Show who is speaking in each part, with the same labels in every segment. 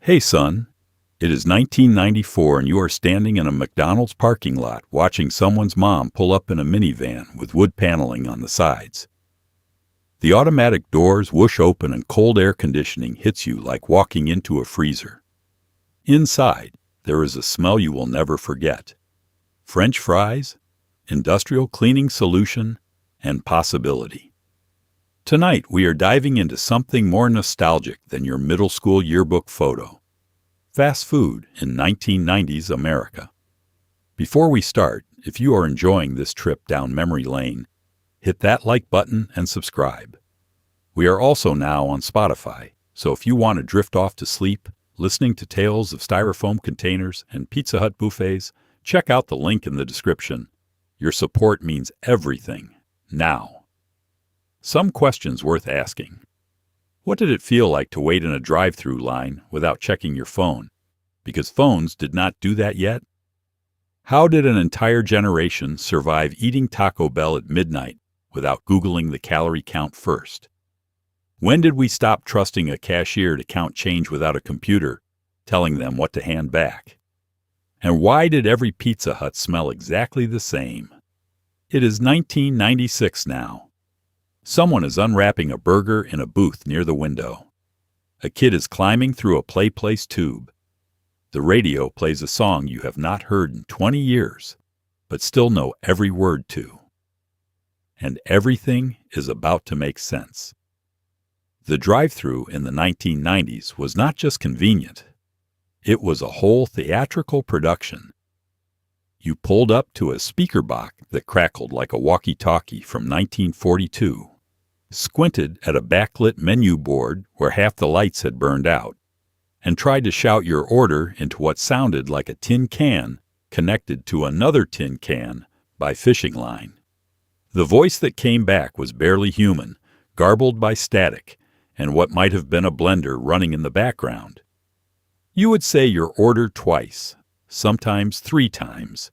Speaker 1: Hey son, it is 1994 and you are standing in a McDonald's parking lot watching someone's mom pull up in a minivan with wood paneling on the sides. The automatic doors whoosh open and cold air conditioning hits you like walking into a freezer. Inside, there is a smell you will never forget. French fries, industrial cleaning solution, and possibility. Tonight, we are diving into something more nostalgic than your middle school yearbook photo. Fast food in 1990s America. Before we start, if you are enjoying this trip down memory lane, hit that like button and subscribe. We are also now on Spotify, so if you want to drift off to sleep, listening to tales of styrofoam containers and Pizza Hut buffets, check out the link in the description. Your support means everything. Now. Some questions worth asking. What did it feel like to wait in a drive-through line without checking your phone? Because phones did not do that yet? How did an entire generation survive eating Taco Bell at midnight without Googling the calorie count first? When did we stop trusting a cashier to count change without a computer telling them what to hand back? And why did every Pizza Hut smell exactly the same? It is 1996 now. Someone is unwrapping a burger in a booth near the window. A kid is climbing through a play-place tube. The radio plays a song you have not heard in 20 years, but still know every word to. And everything is about to make sense. The drive-thru in the 1990s was not just convenient. It was a whole theatrical production. You pulled up to a speaker box that crackled like a walkie-talkie from 1942, squinted at a backlit menu board where half the lights had burned out, and tried to shout your order into what sounded like a tin can connected to another tin can by fishing line. The voice that came back was barely human, garbled by static, and what might have been a blender running in the background. You would say your order twice, sometimes 3 times,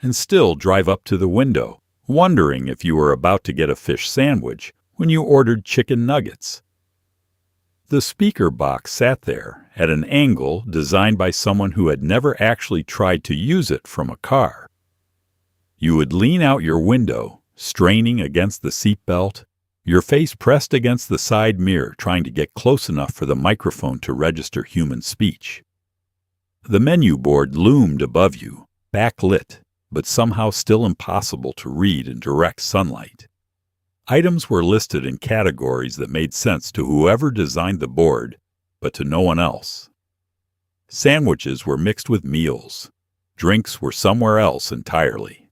Speaker 1: and still drive up to the window, wondering if you were about to get a fish sandwich when you ordered chicken nuggets. The speaker box sat there at an angle designed by someone who had never actually tried to use it from a car. You would lean out your window, straining against the seatbelt, your face pressed against the side mirror trying to get close enough for the microphone to register human speech. The menu board loomed above you, backlit, but somehow still impossible to read in direct sunlight. Items were listed in categories that made sense to whoever designed the board, but to no one else. Sandwiches were mixed with meals. Drinks were somewhere else entirely.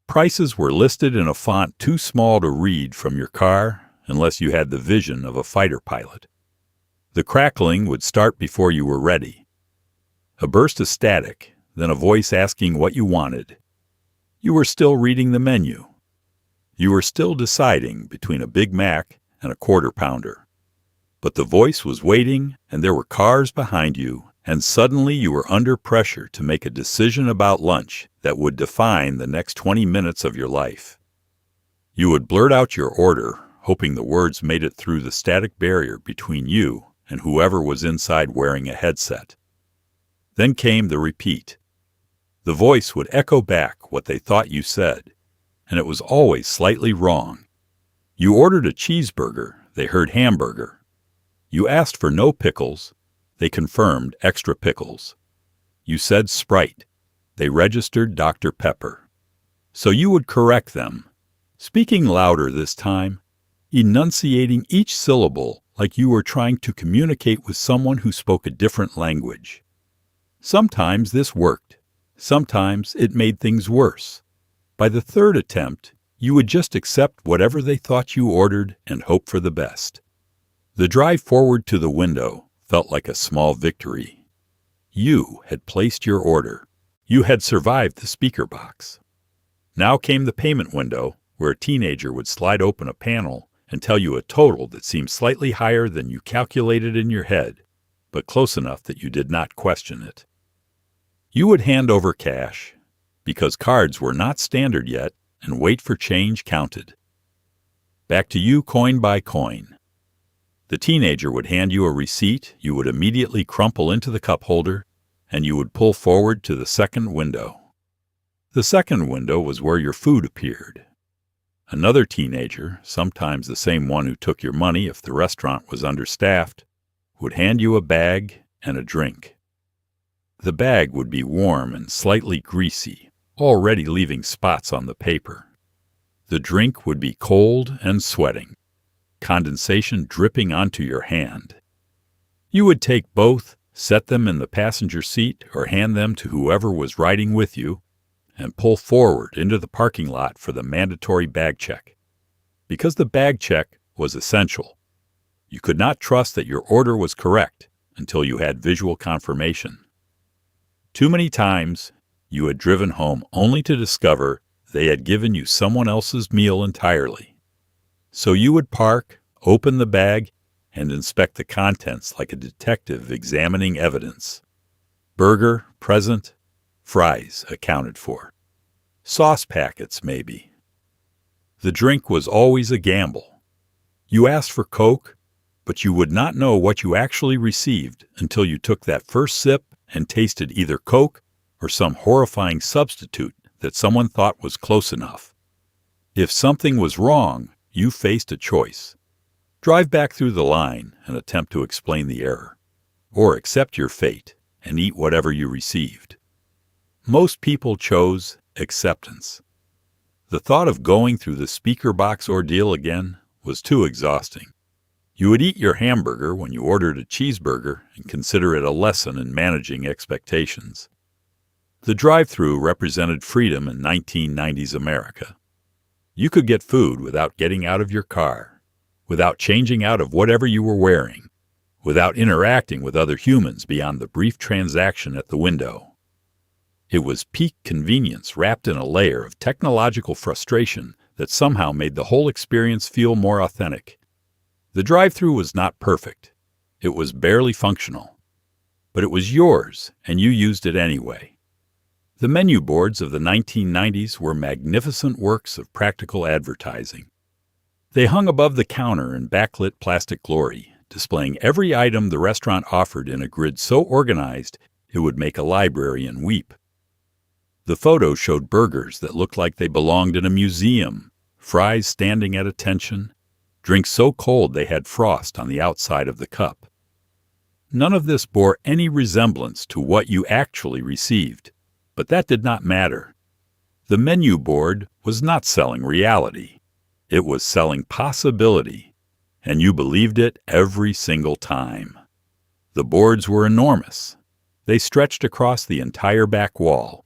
Speaker 1: Prices were listed in a font too small to read from your car unless you had the vision of a fighter pilot. The crackling would start before you were ready. A burst of static, then a voice asking what you wanted. You were still reading the menu. You were still deciding between a Big Mac and a Quarter Pounder. But the voice was waiting, and there were cars behind you, and suddenly you were under pressure to make a decision about lunch that would define the next 20 minutes of your life. You would blurt out your order, hoping the words made it through the static barrier between you and whoever was inside wearing a headset. Then came the repeat. The voice would echo back what they thought you said, and it was always slightly wrong. You ordered a cheeseburger, they heard hamburger. You asked for no pickles, they confirmed extra pickles. You said Sprite, they registered Dr. Pepper. So you would correct them, speaking louder this time, enunciating each syllable like you were trying to communicate with someone who spoke a different language. Sometimes this worked. Sometimes it made things worse. By the third attempt, you would just accept whatever they thought you ordered and hope for the best. The drive forward to the window felt like a small victory. You had placed your order. You had survived the speaker box. Now came the payment window, where a teenager would slide open a panel and tell you a total that seemed slightly higher than you calculated in your head, but close enough that you did not question it. You would hand over cash, because cards were not standard yet, and wait for change counted. Back to you coin by coin. The teenager would hand you a receipt, you would immediately crumple into the cup holder, and you would pull forward to the second window. The second window was where your food appeared. Another teenager, sometimes the same one who took your money if the restaurant was understaffed, would hand you a bag and a drink. The bag would be warm and slightly greasy, already leaving spots on the paper. The drink would be cold and sweating, condensation dripping onto your hand. You would take both, set them in the passenger seat, or hand them to whoever was riding with you, and pull forward into the parking lot for the mandatory bag check. Because the bag check was essential, you could not trust that your order was correct until you had visual confirmation. Too many times, you had driven home only to discover they had given you someone else's meal entirely. So you would park, open the bag, and inspect the contents like a detective examining evidence. Burger, present. Fries accounted for. Sauce packets, maybe. The drink was always a gamble. You asked for Coke, but you would not know what you actually received until you took that first sip and tasted either Coke or some horrifying substitute that someone thought was close enough. If something was wrong, you faced a choice. Drive back through the line and attempt to explain the error, or accept your fate and eat whatever you received. Most people chose acceptance. The thought of going through the speaker box ordeal again was too exhausting. You would eat your hamburger when you ordered a cheeseburger and consider it a lesson in managing expectations. The drive-thru represented freedom in 1990s America. You could get food without getting out of your car, without changing out of whatever you were wearing, without interacting with other humans beyond the brief transaction at the window. It was peak convenience wrapped in a layer of technological frustration that somehow made the whole experience feel more authentic. The drive-thru was not perfect. It was barely functional. But it was yours, and you used it anyway. The menu boards of the 1990s were magnificent works of practical advertising. They hung above the counter in backlit plastic glory, displaying every item the restaurant offered in a grid so organized it would make a librarian weep. The photos showed burgers that looked like they belonged in a museum, fries standing at attention, drinks so cold they had frost on the outside of the cup. None of this bore any resemblance to what you actually received, but that did not matter. The menu board was not selling reality. It was selling possibility, and you believed it every single time. The boards were enormous. They stretched across the entire back wall,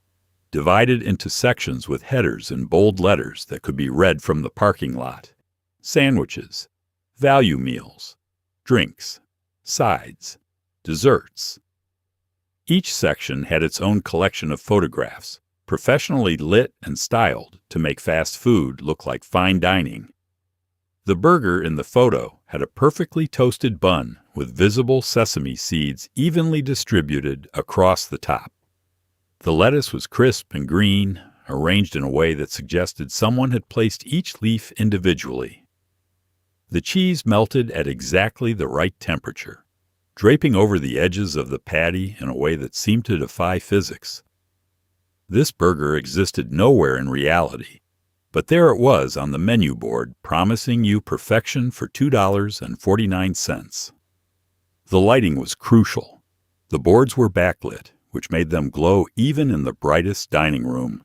Speaker 1: divided into sections with headers in bold letters that could be read from the parking lot. Sandwiches, value meals, drinks, sides, desserts. Each section had its own collection of photographs, professionally lit and styled to make fast food look like fine dining. The burger in the photo had a perfectly toasted bun with visible sesame seeds evenly distributed across the top. The lettuce was crisp and green, arranged in a way that suggested someone had placed each leaf individually. The cheese melted at exactly the right temperature, draping over the edges of the patty in a way that seemed to defy physics. This burger existed nowhere in reality, but there it was on the menu board promising you perfection for $2.49. The lighting was crucial. The boards were backlit, which made them glow even in the brightest dining room.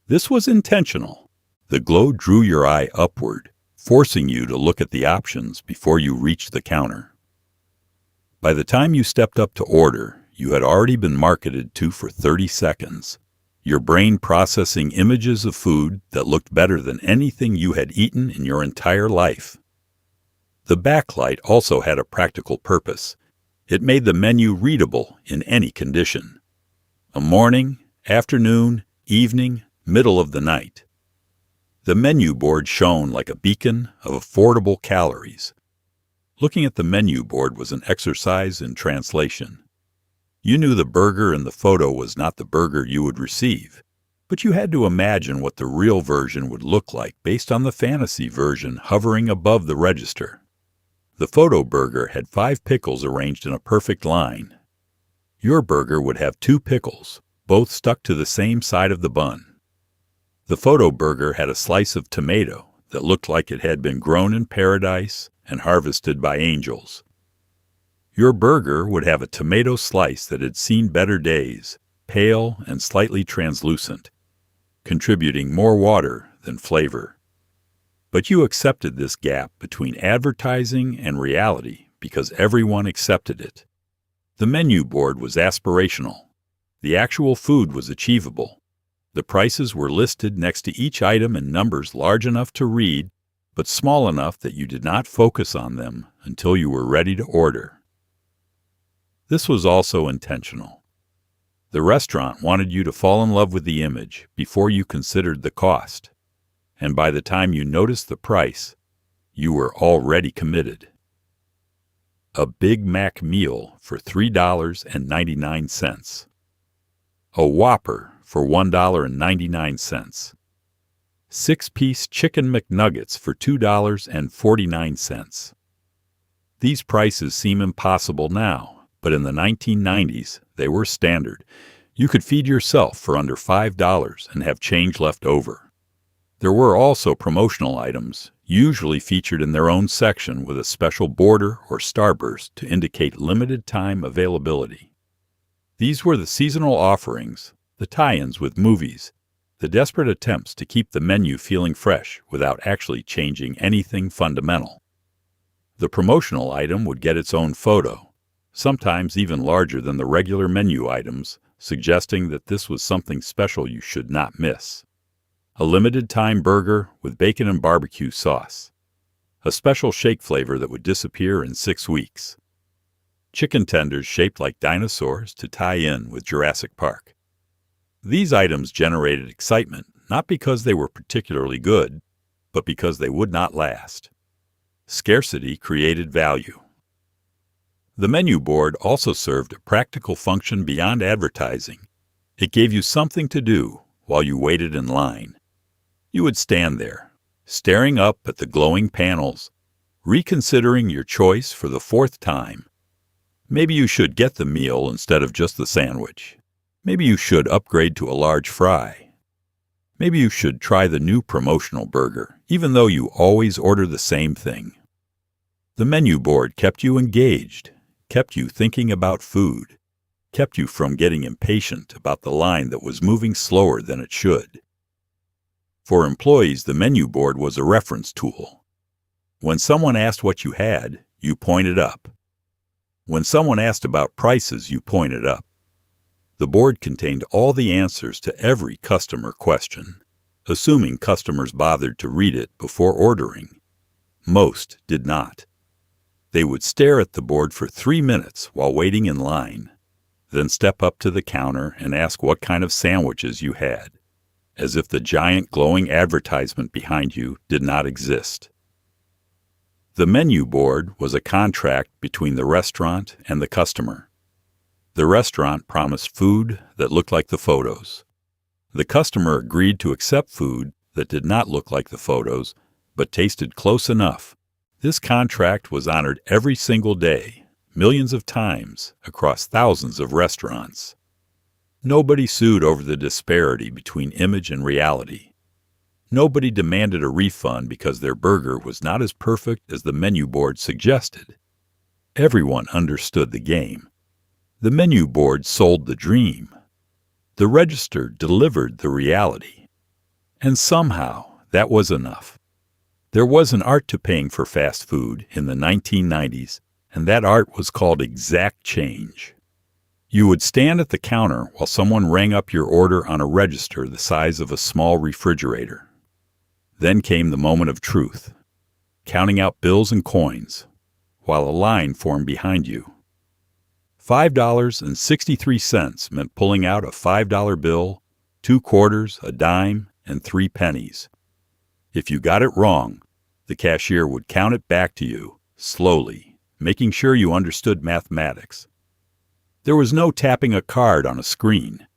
Speaker 1: This was intentional. The glow drew your eye upward, forcing you to look at the options before you reached the counter. By the time you stepped up to order, you had already been marketed to for 30 seconds, your brain processing images of food that looked better than anything you had eaten in your entire life. The backlight also had a practical purpose. It made the menu readable in any condition. A morning, afternoon, evening, middle of the night. The menu board shone like a beacon of affordable calories. Looking at the menu board was an exercise in translation. You knew the burger in the photo was not the burger you would receive, but you had to imagine what the real version would look like based on the fantasy version hovering above the register. The photo burger had 5 pickles arranged in a perfect line. Your burger would have 2 pickles, both stuck to the same side of the bun. The photo burger had a slice of tomato that looked like it had been grown in paradise and harvested by angels. Your burger would have a tomato slice that had seen better days, pale and slightly translucent, contributing more water than flavor. But you accepted this gap between advertising and reality because everyone accepted it. The menu board was aspirational. The actual food was achievable. The prices were listed next to each item in numbers large enough to read, but small enough that you did not focus on them until you were ready to order. This was also intentional. The restaurant wanted you to fall in love with the image before you considered the cost, and by the time you noticed the price, you were already committed. A Big Mac meal for $3.99. A Whopper for $1.99. 6-piece Chicken McNuggets for $2.49. These prices seem impossible now, but in the 1990s, they were standard. You could feed yourself for under $5 and have change left over. There were also promotional items, usually featured in their own section with a special border or starburst to indicate limited time availability. These were the seasonal offerings, the tie-ins with movies, the desperate attempts to keep the menu feeling fresh without actually changing anything fundamental. The promotional item would get its own photo, sometimes even larger than the regular menu items, suggesting that this was something special you should not miss. A limited-time burger with bacon and barbecue sauce. A special shake flavor that would disappear in 6 weeks. Chicken tenders shaped like dinosaurs to tie in with Jurassic Park. These items generated excitement not because they were particularly good, but because they would not last. Scarcity created value. The menu board also served a practical function beyond advertising. It gave you something to do while you waited in line. You would stand there, staring up at the glowing panels, reconsidering your choice for the 4th time. Maybe you should get the meal instead of just the sandwich. Maybe you should upgrade to a large fry. Maybe you should try the new promotional burger, even though you always order the same thing. The menu board kept you engaged, kept you thinking about food, kept you from getting impatient about the line that was moving slower than it should. For employees, the menu board was a reference tool. When someone asked what you had, you pointed up. When someone asked about prices, you pointed up. The board contained all the answers to every customer question, assuming customers bothered to read it before ordering. Most did not. They would stare at the board for 3 minutes while waiting in line, then step up to the counter and ask what kind of sandwiches you had, as if the giant glowing advertisement behind you did not exist. The menu board was a contract between the restaurant and the customer. The restaurant promised food that looked like the photos. The customer agreed to accept food that did not look like the photos, but tasted close enough. This contract was honored every single day, millions of times, across thousands of restaurants. Nobody sued over the disparity between image and reality. Nobody demanded a refund because their burger was not as perfect as the menu board suggested. Everyone understood the game. The menu board sold the dream. The register delivered the reality. And somehow, that was enough. There was an art to paying for fast food in the 1990s, and that art was called exact change. You would stand at the counter while someone rang up your order on a register the size of a small refrigerator. Then came the moment of truth, counting out bills and coins, while a line formed behind you. $5.63 meant pulling out a $5 bill, 2 quarters, a dime, and 3 pennies. If you got it wrong, the cashier would count it back to you, slowly, making sure you understood mathematics. There was no tapping a card on a screen,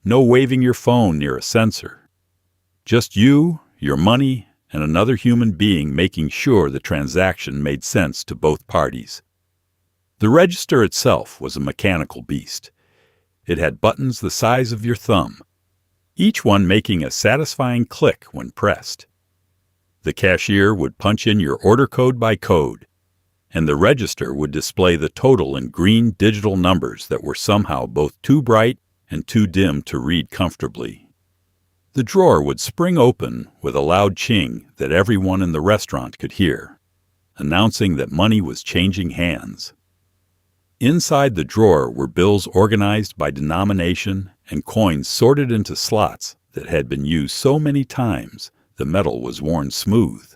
Speaker 1: no waving your phone near a sensor. Just you, your money, and another human being making sure the transaction made sense to both parties. The register itself was a mechanical beast. It had buttons the size of your thumb, each one making a satisfying click when pressed. The cashier would punch in your order code by code, and the register would display the total in green digital numbers that were somehow both too bright and too dim to read comfortably. The drawer would spring open with a loud ching that everyone in the restaurant could hear, announcing that money was changing hands. Inside the drawer were bills organized by denomination and coins sorted into slots that had been used so many times the metal was worn smooth.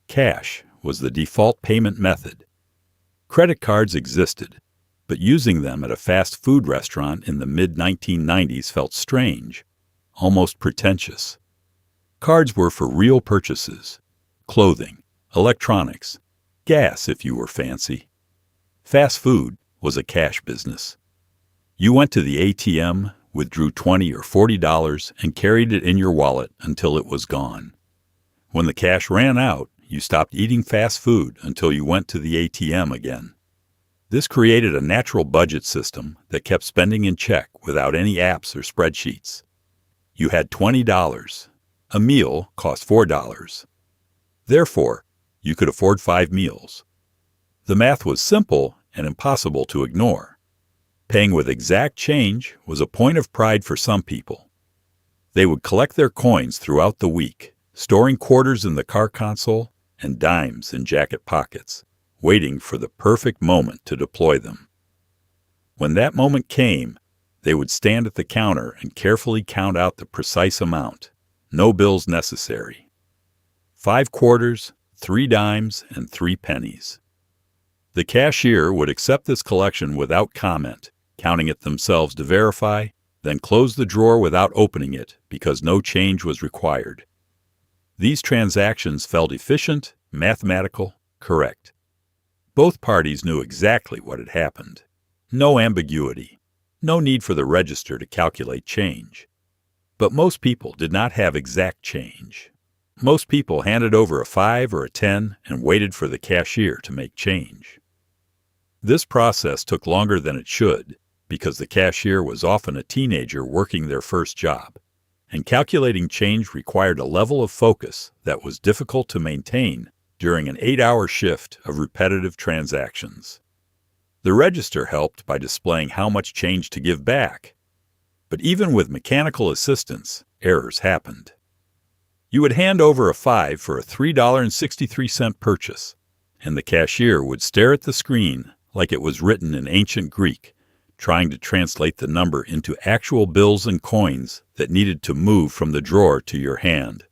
Speaker 1: Cash was the default payment method. Credit cards existed, but using them at a fast food restaurant in the mid-1990s felt strange, almost pretentious. Cards were for real purchases: clothing, electronics, gas if you were fancy. Fast food was a cash business. You went to the ATM, withdrew $20 or $40, and carried it in your wallet until it was gone. When the cash ran out, you stopped eating fast food until you went to the ATM again. This created a natural budget system that kept spending in check without any apps or spreadsheets. You had $20. A meal cost $4. Therefore, you could afford 5 meals. The math was simple and impossible to ignore. Paying with exact change was a point of pride for some people. They would collect their coins throughout the week, storing quarters in the car console and dimes in jacket pockets, waiting for the perfect moment to deploy them. When that moment came, they would stand at the counter and carefully count out the precise amount, no bills necessary. 5 quarters, 3 dimes, and 3 pennies. The cashier would accept this collection without comment, counting it themselves to verify, then close the drawer without opening it because no change was required. These transactions felt efficient, mathematical, correct. Both parties knew exactly what had happened. No ambiguity. No need for the register to calculate change. But most people did not have exact change. Most people handed over a 5 or a 10 and waited for the cashier to make change. This process took longer than it should because the cashier was often a teenager working their first job, and calculating change required a level of focus that was difficult to maintain during an 8-hour shift of repetitive transactions. The register helped by displaying how much change to give back, but even with mechanical assistance, errors happened. You would hand over a 5 for a $3.63 purchase, and the cashier would stare at the screen like it was written in ancient Greek, trying to translate the number into actual bills and coins that needed to move from the drawer to your hand.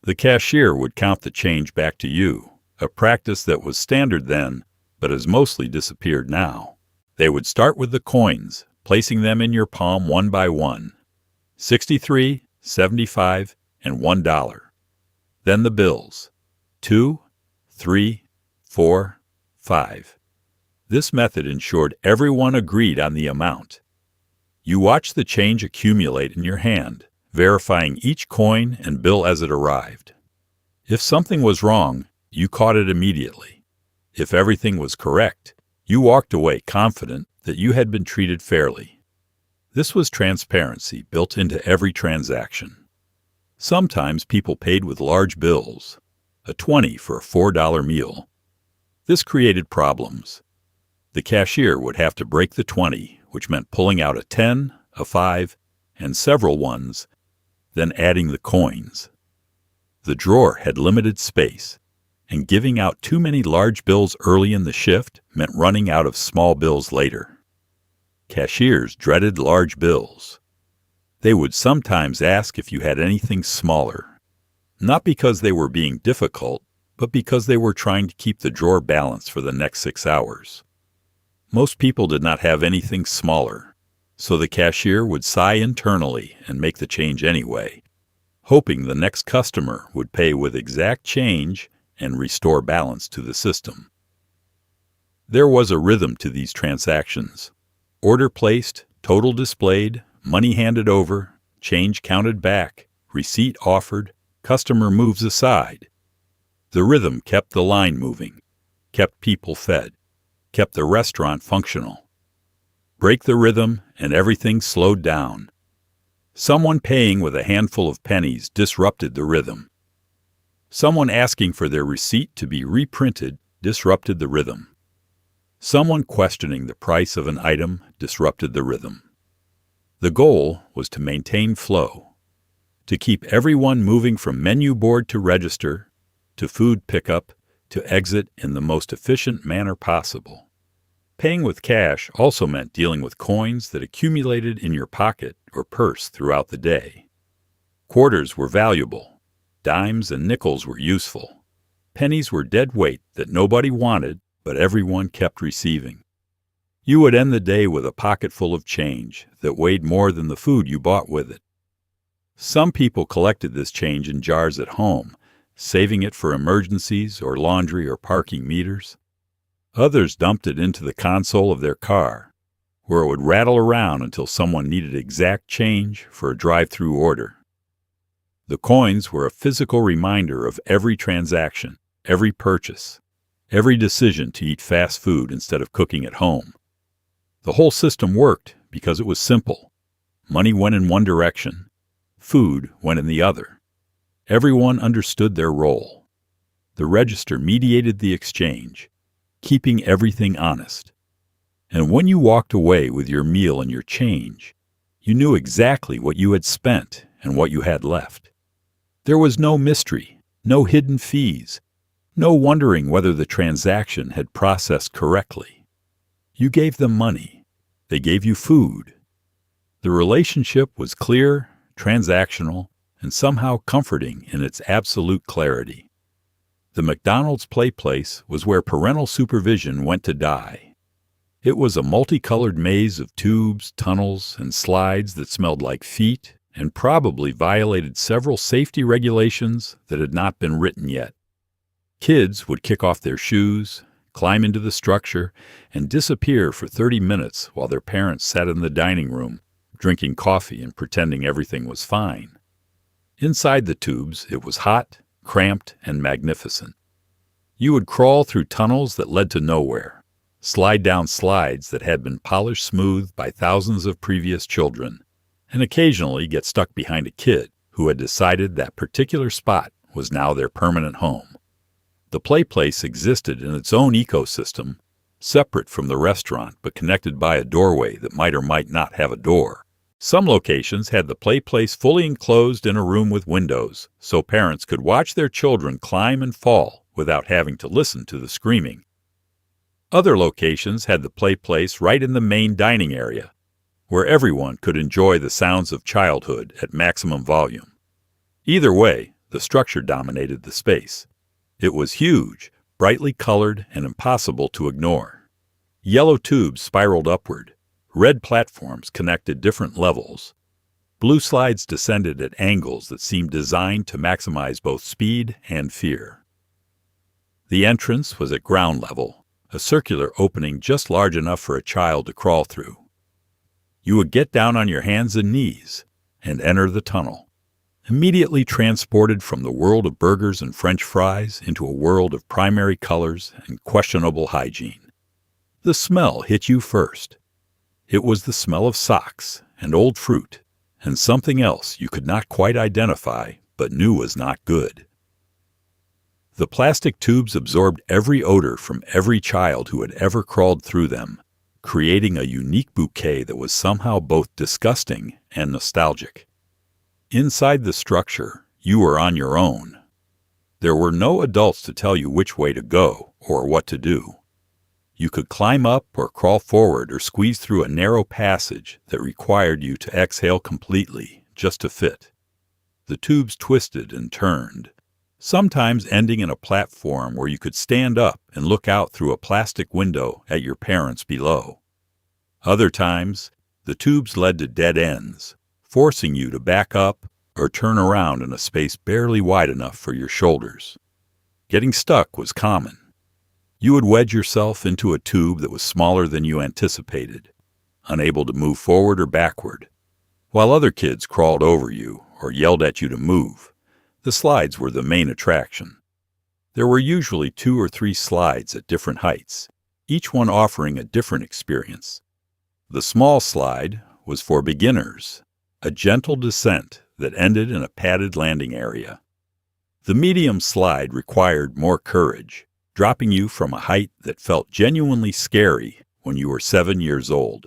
Speaker 1: The cashier would count the change back to you, a practice that was standard then, but has mostly disappeared now. They would start with the coins, placing them in your palm one by one. 63, 75, and $1. Then the bills. 2, 3, 4, 5. This method ensured everyone agreed on the amount. You watched the change accumulate in your hand, verifying each coin and bill as it arrived. If something was wrong, you caught it immediately. If everything was correct, you walked away confident that you had been treated fairly. This was transparency built into every transaction. Sometimes people paid with large bills, a 20 for a $4 meal. This created problems. The cashier would have to break the 20, which meant pulling out a 10, a 5, and several ones, then adding the coins. The drawer had limited space, and giving out too many large bills early in the shift meant running out of small bills later. Cashiers dreaded large bills. They would sometimes ask if you had anything smaller, not because they were being difficult, but because they were trying to keep the drawer balanced for the next 6 hours. Most people did not have anything smaller, so the cashier would sigh internally and make the change anyway, hoping the next customer would pay with exact change and restore balance to the system. There was a rhythm to these transactions. Order placed, total displayed, money handed over, change counted back, receipt offered, customer moves aside. The rhythm kept the line moving, kept people fed, kept the restaurant functional. Break the rhythm and everything slowed down. Someone paying with a handful of pennies disrupted the rhythm. Someone asking for their receipt to be reprinted disrupted the rhythm. Someone questioning the price of an item disrupted the rhythm. The goal was to maintain flow, to keep everyone moving from menu board to register, to food pickup, to exit in the most efficient manner possible. Paying with cash also meant dealing with coins that accumulated in your pocket or purse throughout the day. Quarters were valuable. Dimes and nickels were useful. Pennies were dead weight that nobody wanted, but everyone kept receiving. You would end the day with a pocket full of change that weighed more than the food you bought with it. Some people collected this change in jars at home, saving it for emergencies or laundry or parking meters. Others dumped it into the console of their car, where it would rattle around until someone needed exact change for a drive-through order. The coins were a physical reminder of every transaction, every purchase, every decision to eat fast food instead of cooking at home. The whole system worked because it was simple. Money went in one direction, food went in the other. Everyone understood their role. The register mediated the exchange, keeping everything honest. And when you walked away with your meal and your change, you knew exactly what you had spent and what you had left. There was no mystery, no hidden fees, no wondering whether the transaction had processed correctly. You gave them money. They gave you food. The relationship was clear, transactional, and somehow comforting in its absolute clarity. The McDonald's play place was where parental supervision went to die. It was a multicolored maze of tubes, tunnels, and slides that smelled like feet and probably violated several safety regulations that had not been written yet. Kids would kick off their shoes, climb into the structure, and disappear for 30 minutes while their parents sat in the dining room, drinking coffee and pretending everything was fine. Inside the tubes, it was hot, cramped, and magnificent. You would crawl through tunnels that led to nowhere, slide down slides that had been polished smooth by thousands of previous children, and occasionally get stuck behind a kid who had decided that particular spot was now their permanent home. The play place existed in its own ecosystem, separate from the restaurant but connected by a doorway that might or might not have a door. Some locations had the play place fully enclosed in a room with windows, so parents could watch their children climb and fall without having to listen to the screaming. Other locations had the play place right in the main dining area, where everyone could enjoy the sounds of childhood at maximum volume. Either way, the structure dominated the space. It was huge, brightly colored, and impossible to ignore. Yellow tubes spiraled upward. Red platforms connected different levels. Blue slides descended at angles that seemed designed to maximize both speed and fear. The entrance was at ground level, a circular opening just large enough for a child to crawl through. You would get down on your hands and knees and enter the tunnel, immediately transported from the world of burgers and French fries into a world of primary colors and questionable hygiene. The smell hit you first. It was the smell of socks and old fruit and something else you could not quite identify but knew was not good. The plastic tubes absorbed every odor from every child who had ever crawled through them, creating a unique bouquet that was somehow both disgusting and nostalgic. Inside the structure, you were on your own. There were no adults to tell you which way to go or what to do. You could climb up or crawl forward or squeeze through a narrow passage that required you to exhale completely just to fit. The tubes twisted and turned, sometimes ending in a platform where you could stand up and look out through a plastic window at your parents below. Other times, the tubes led to dead ends, forcing you to back up or turn around in a space barely wide enough for your shoulders. Getting stuck was common. You would wedge yourself into a tube that was smaller than you anticipated, unable to move forward or backward, while other kids crawled over you or yelled at you to move, The slides were the main attraction. There were usually 2 or 3 slides at different heights, each one offering a different experience. The small slide was for beginners, a gentle descent that ended in a padded landing area. The medium slide required more courage, dropping you from a height that felt genuinely scary when you were 7 years old.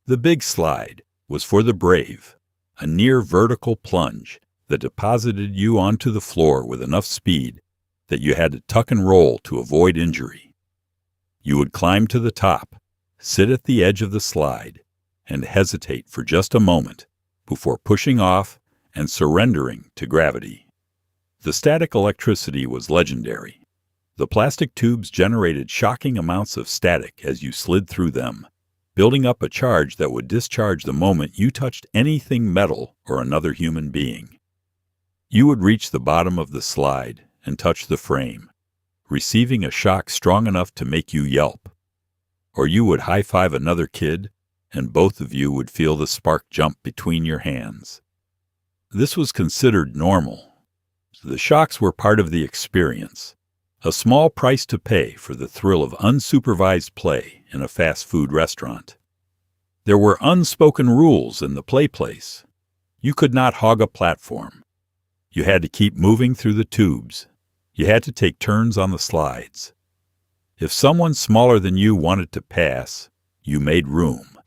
Speaker 1: The big slide was for the brave, a near vertical plunge that deposited you onto the floor with enough speed that you had to tuck and roll to avoid injury. You would climb to the top, sit at the edge of the slide, and hesitate for just a moment before pushing off and surrendering to gravity. The static electricity was legendary. The plastic tubes generated shocking amounts of static as you slid through them, building up a charge that would discharge the moment you touched anything metal or another human being. You would reach the bottom of the slide and touch the frame, receiving a shock strong enough to make you yelp. Or you would high-five another kid, and both of you would feel the spark jump between your hands. This was considered normal. The shocks were part of the experience, a small price to pay for the thrill of unsupervised play in a fast food restaurant. There were unspoken rules in the play place. You could not hog a platform. You had to keep moving through the tubes. You had to take turns on the slides. If someone smaller than you wanted to pass, you made room.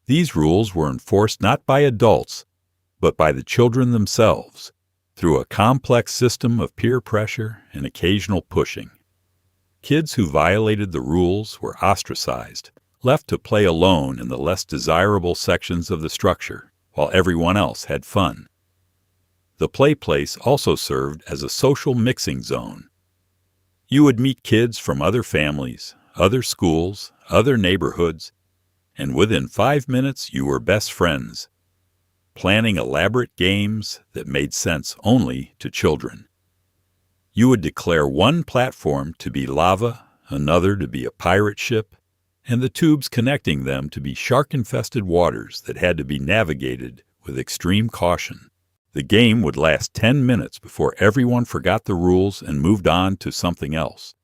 Speaker 1: These rules were enforced not by adults, but by the children themselves, through a complex system of peer pressure and occasional pushing. Kids who violated the rules were ostracized, left to play alone in the less desirable sections of the structure, while everyone else had fun. The play place also served as a social mixing zone. You would meet kids from other families, other schools, other neighborhoods, and within 5 minutes you were best friends, planning elaborate games that made sense only to children. You would declare one platform to be lava, another to be a pirate ship, and the tubes connecting them to be shark-infested waters that had to be navigated with extreme caution. The game would last 10 minutes before everyone forgot the rules and moved on to something else.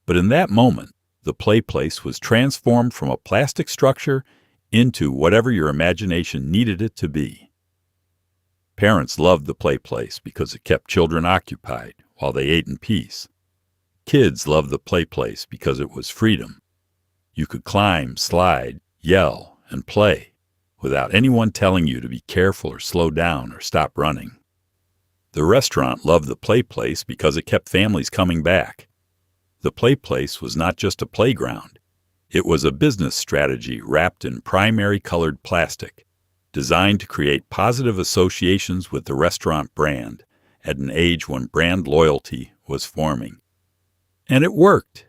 Speaker 1: But in that moment, the play place was transformed from a plastic structure into whatever your imagination needed it to be. Parents loved the play place because it kept children occupied while they ate in peace. Kids loved the play place because it was freedom. You could climb, slide, yell, and play without anyone telling you to be careful or slow down or stop running. The restaurant loved the play place because it kept families coming back. The play place was not just a playground. It was a business strategy wrapped in primary colored plastic, designed to create positive associations with the restaurant brand at an age when brand loyalty was forming. And it worked.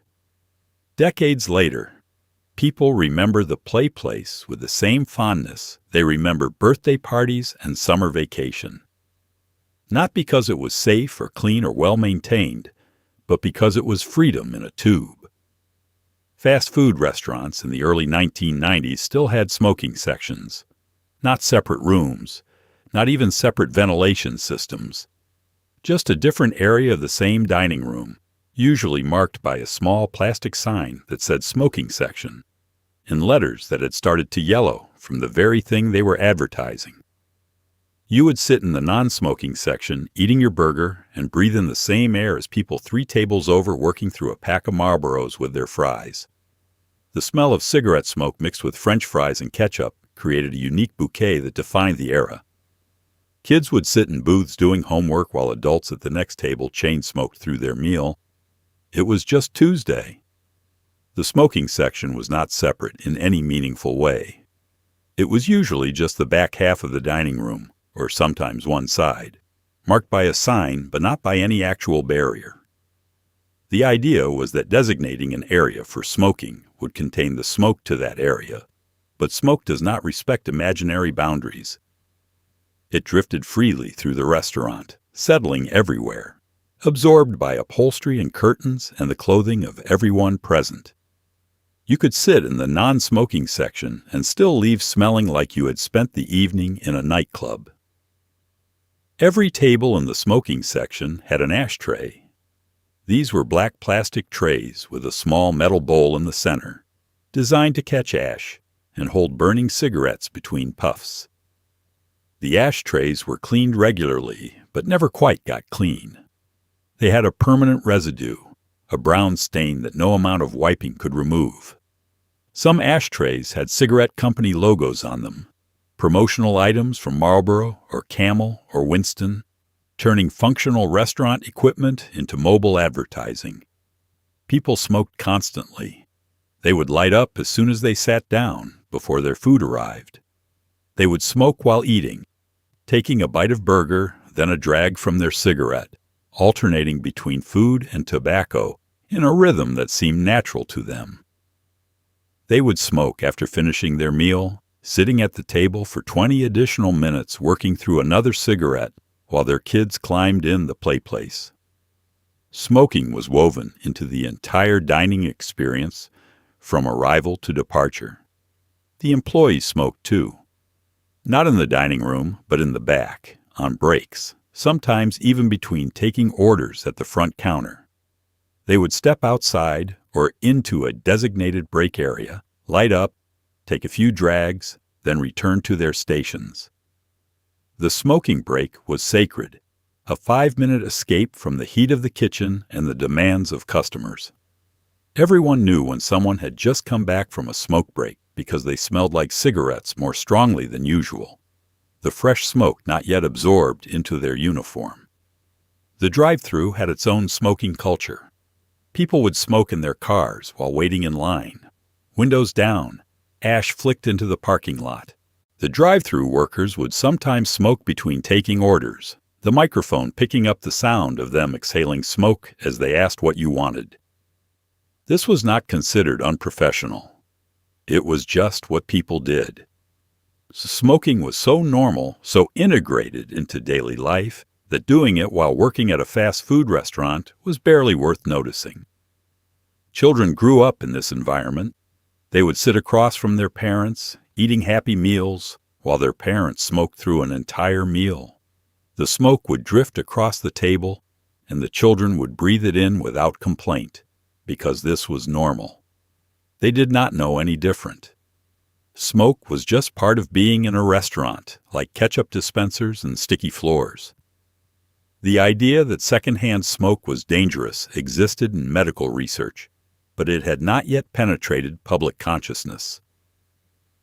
Speaker 1: Decades later, people remember the play place with the same fondness they remember birthday parties and summer vacation. Not because it was safe or clean or well-maintained, but because it was freedom in a tube. Fast food restaurants in the early 1990s still had smoking sections. Not separate rooms, not even separate ventilation systems. Just a different area of the same dining room, usually marked by a small plastic sign that said smoking section, in letters that had started to yellow from the very thing they were advertising. You would sit in the non-smoking section, eating your burger, and breathe in the same air as people 3 tables over working through a pack of Marlboros with their fries. The smell of cigarette smoke mixed with French fries and ketchup created a unique bouquet that defined the era. Kids would sit in booths doing homework while adults at the next table chain-smoked through their meal. It was just Tuesday. The smoking section was not separate in any meaningful way. It was usually just the back half of the dining room, or sometimes one side, marked by a sign but not by any actual barrier. The idea was that designating an area for smoking would contain the smoke to that area, but smoke does not respect imaginary boundaries. It drifted freely through the restaurant, settling everywhere, absorbed by upholstery and curtains and the clothing of everyone present. You could sit in the non-smoking section and still leave smelling like you had spent the evening in a nightclub. Every table in the smoking section had an ashtray. These were black plastic trays with a small metal bowl in the center, designed to catch ash and hold burning cigarettes between puffs. The ashtrays were cleaned regularly, but never quite got clean. They had a permanent residue, a brown stain that no amount of wiping could remove. Some ashtrays had cigarette company logos on them, promotional items from Marlboro or Camel or Winston, turning functional restaurant equipment into mobile advertising. People smoked constantly. They would light up as soon as they sat down, before their food arrived. They would smoke while eating, taking a bite of burger, then a drag from their cigarette, alternating between food and tobacco in a rhythm that seemed natural to them. They would smoke after finishing their meal, sitting at the table for 20 additional minutes working through another cigarette while their kids climbed in the play place. Smoking was woven into the entire dining experience from arrival to departure. The employees smoked too. Not in the dining room, but in the back, on breaks, sometimes even between taking orders at the front counter. They would step outside or into a designated break area, light up, take a few drags, then return to their stations. The smoking break was sacred, a 5-minute escape from the heat of the kitchen and the demands of customers. Everyone knew when someone had just come back from a smoke break because they smelled like cigarettes more strongly than usual, the fresh smoke not yet absorbed into their uniform. The drive-thru had its own smoking culture. People would smoke in their cars while waiting in line, windows down, ash flicked into the parking lot. The drive-thru workers would sometimes smoke between taking orders, the microphone picking up the sound of them exhaling smoke as they asked what you wanted. This was not considered unprofessional. It was just what people did. Smoking was so normal, so integrated into daily life, that doing it while working at a fast food restaurant was barely worth noticing. Children grew up in this environment. They would sit across from their parents, eating happy meals, while their parents smoked through an entire meal. The smoke would drift across the table, and the children would breathe it in without complaint, because this was normal. They did not know any different. Smoke was just part of being in a restaurant, like ketchup dispensers and sticky floors. The idea that secondhand smoke was dangerous existed in medical research, but it had not yet penetrated public consciousness.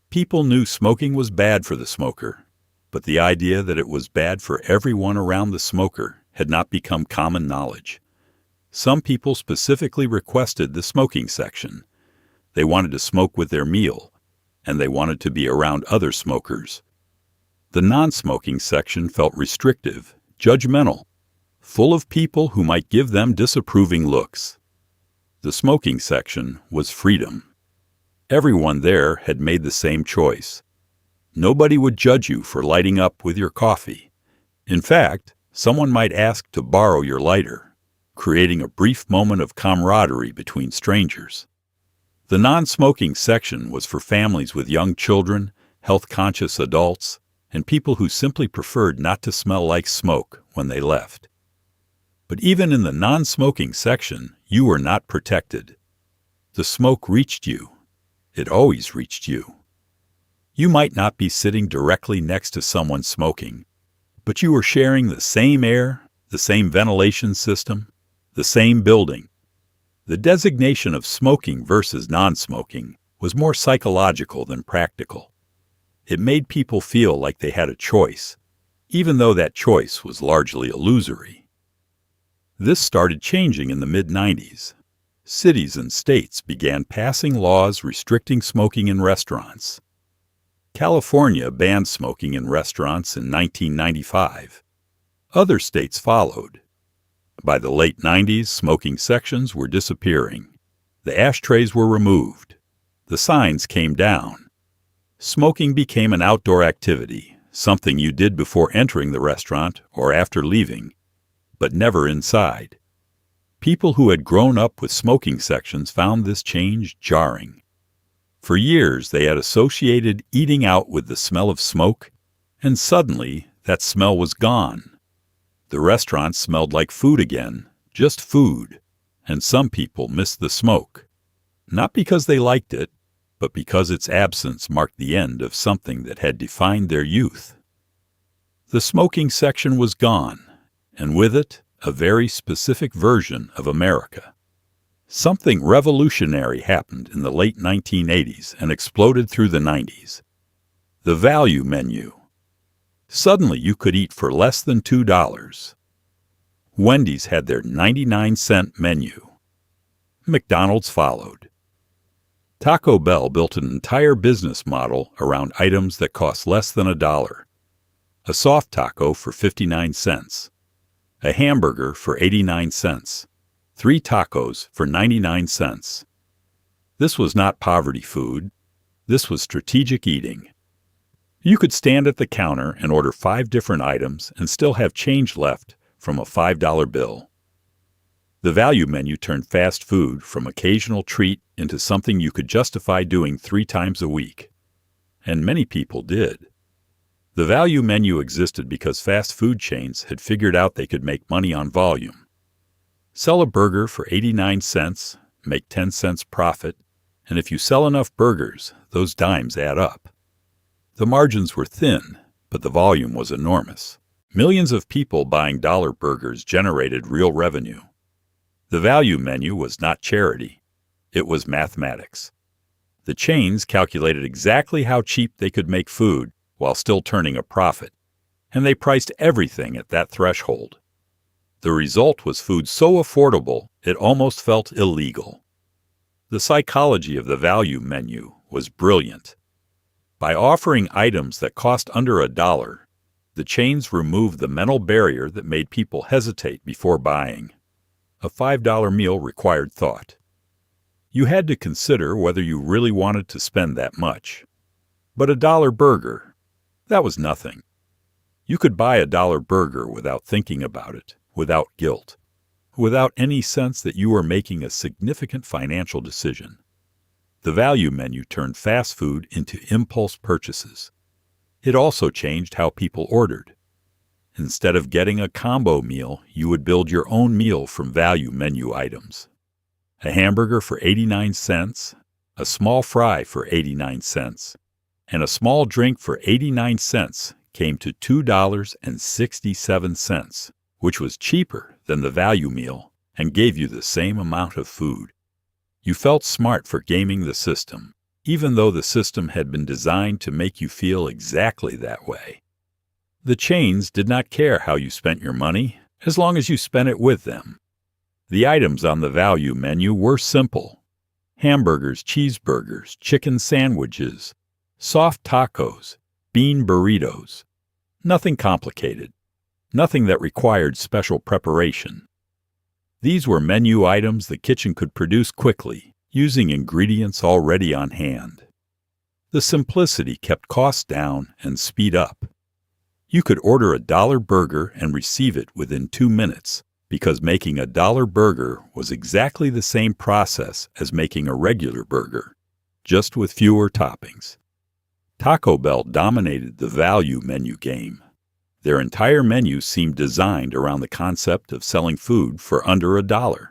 Speaker 1: People knew smoking was bad for the smoker, but the idea that it was bad for everyone around the smoker had not become common knowledge. Some people specifically requested the smoking section. They wanted to smoke with their meal, and they wanted to be around other smokers. The non-smoking section felt restrictive, judgmental, full of people who might give them disapproving looks. The smoking section was freedom. Everyone there had made the same choice. Nobody would judge you for lighting up with your coffee. In fact, someone might ask to borrow your lighter, creating a brief moment of camaraderie between strangers. The non-smoking section was for families with young children, health-conscious adults, and people who simply preferred not to smell like smoke when they left. But even in the non-smoking section, you were not protected. The smoke reached you. It always reached you. You might not be sitting directly next to someone smoking, but you were sharing the same air, the same ventilation system, the same building. The designation of smoking versus non-smoking was more psychological than practical. It made people feel like they had a choice, even though that choice was largely illusory. This started changing in the mid-90s. Cities and states began passing laws restricting smoking in restaurants. California banned smoking in restaurants in 1995. Other states followed. By the late 90s, smoking sections were disappearing. The ashtrays were removed. The signs came down. Smoking became an outdoor activity, something you did before entering the restaurant or after leaving, but never inside. People who had grown up with smoking sections found this change jarring. For years, they had associated eating out with the smell of smoke, and suddenly that smell was gone. The restaurants smelled like food again, just food, and some people missed the smoke. Not because they liked it, but because its absence marked the end of something that had defined their youth. The smoking section was gone, and with it, a very specific version of America. Something revolutionary happened in the late 1980s and exploded through the 90s. The value menu. Suddenly you could eat for less than $2. Wendy's had their 99-cent menu. McDonald's followed. Taco Bell built an entire business model around items that cost less than $1. A soft taco for 59 cents. A hamburger for 89 cents. 3 tacos for 99 cents. This was not poverty food. This was strategic eating. You could stand at the counter and order 5 different items and still have change left from a $5 bill. The value menu turned fast food from occasional treat into something you could justify doing 3 times a week. And many people did. The value menu existed because fast food chains had figured out they could make money on volume. Sell a burger for 89 cents, make 10 cents profit, and if you sell enough burgers, those dimes add up. The margins were thin, but the volume was enormous. Millions of people buying dollar burgers generated real revenue. The value menu was not charity. It was mathematics. The chains calculated exactly how cheap they could make food while still turning a profit, and they priced everything at that threshold. The result was food so affordable it almost felt illegal. The psychology of the value menu was brilliant. By offering items that cost under $1, the chains removed the mental barrier that made people hesitate before buying. A $5 meal required thought. You had to consider whether you really wanted to spend that much. But a $1 burger, that was nothing. You could buy a $1 burger without thinking about it, without guilt, without any sense that you were making a significant financial decision. The value menu turned fast food into impulse purchases. It also changed how people ordered. Instead of getting a combo meal, you would build your own meal from value menu items. A hamburger for 89 cents, a small fry for 89 cents, and a small drink for 89 cents came to $2.67, which was cheaper than the value meal and gave you the same amount of food. You felt smart for gaming the system, even though the system had been designed to make you feel exactly that way. The chains did not care how you spent your money, as long as you spent it with them. The items on the value menu were simple: hamburgers, cheeseburgers, chicken sandwiches, soft tacos, bean burritos. Nothing complicated. Nothing that required special preparation. These were menu items the kitchen could produce quickly, using ingredients already on hand. The simplicity kept costs down and speed up. You could order a $1 burger and receive it within 2 minutes, because making a $1 burger was exactly the same process as making a regular burger, just with fewer toppings. Taco Bell dominated the value menu game. Their entire menu seemed designed around the concept of selling food for under $1.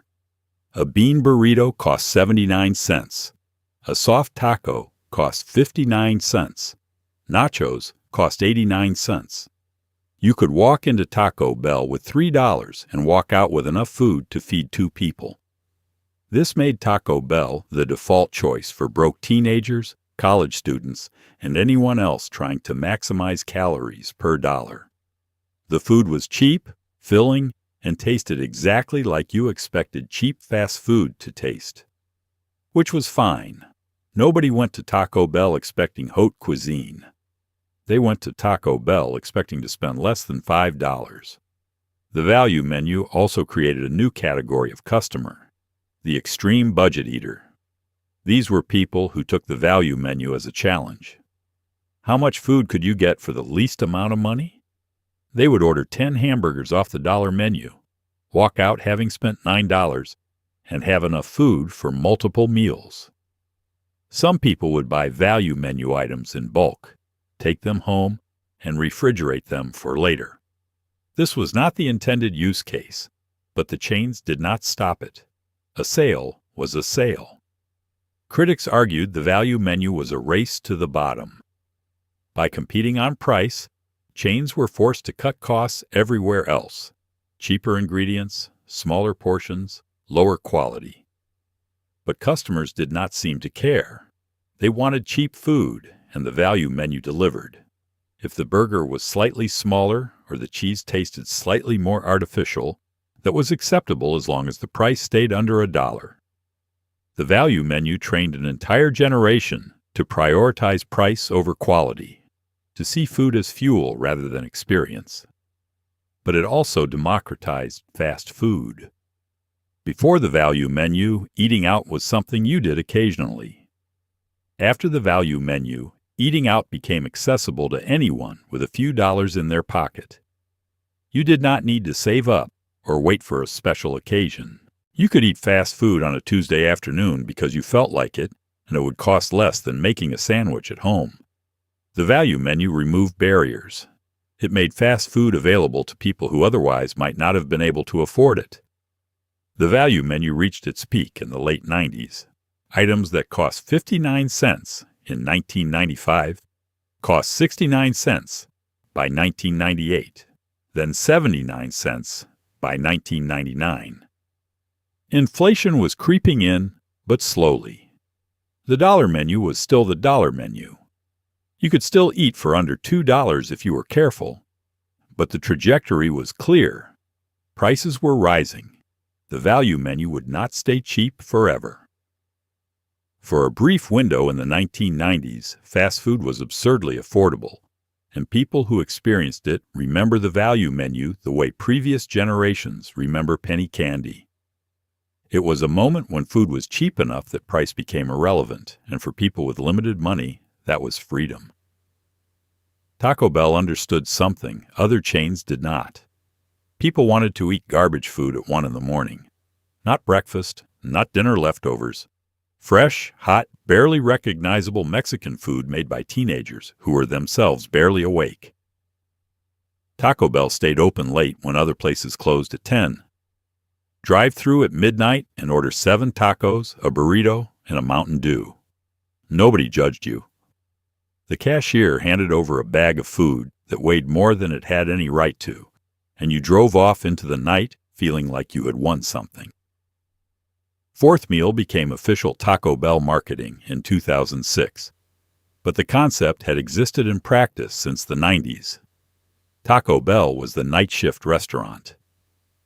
Speaker 1: A bean burrito cost 79 cents. A soft taco cost 59 cents. Nachos cost 89 cents. You could walk into Taco Bell with $3 and walk out with enough food to feed 2 people. This made Taco Bell the default choice for broke teenagers, college students, and anyone else trying to maximize calories per dollar. The food was cheap, filling, and tasted exactly like you expected cheap fast food to taste. Which was fine. Nobody went to Taco Bell expecting haute cuisine. They went to Taco Bell expecting to spend less than $5. The value menu also created a new category of customer: the extreme budget eater. These were people who took the value menu as a challenge. How much food could you get for the least amount of money? They would order 10 hamburgers off the $1 menu, walk out having spent $9, and have enough food for multiple meals. Some people would buy value menu items in bulk, take them home, and refrigerate them for later. This was not the intended use case, but the chains did not stop it. A sale was a sale. Critics argued the value menu was a race to the bottom. By competing on price, chains were forced to cut costs everywhere else. Cheaper ingredients, smaller portions, lower quality. But customers did not seem to care. They wanted cheap food, and the value menu delivered. If the burger was slightly smaller or the cheese tasted slightly more artificial, that was acceptable as long as the price stayed under $1. The value menu trained an entire generation to prioritize price over quality, to see food as fuel rather than experience. But it also democratized fast food. Before the value menu, eating out was something you did occasionally. After the value menu, eating out became accessible to anyone with a few dollars in their pocket. You did not need to save up or wait for a special occasion. You could eat fast food on a Tuesday afternoon because you felt like it, and it would cost less than making a sandwich at home. The value menu removed barriers. It made fast food available to people who otherwise might not have been able to afford it. The value menu reached its peak in the late 90s. Items that cost 59 cents in 1995 cost 69 cents by 1998, then 79 cents by 1999. Inflation was creeping in, but slowly. The dollar menu was still the dollar menu. You could still eat for under $2 if you were careful, but the trajectory was clear. Prices were rising. The value menu would not stay cheap forever. For a brief window in the 1990s, fast food was absurdly affordable, and people who experienced it remember the value menu the way previous generations remember penny candy. It was a moment when food was cheap enough that price became irrelevant, and for people with limited money, that was freedom. Taco Bell understood something other chains did not. People wanted to eat garbage food at 1 in the morning. Not breakfast, not dinner leftovers. Fresh, hot, barely recognizable Mexican food made by teenagers who were themselves barely awake. Taco Bell stayed open late when other places closed at 10. Drive through at midnight and order 7 tacos, a burrito, and a Mountain Dew. Nobody judged you. The cashier handed over a bag of food that weighed more than it had any right to, and you drove off into the night feeling like you had won something. Fourth meal became official Taco Bell marketing in 2006, but the concept had existed in practice since the 90s. Taco Bell was the night shift restaurant,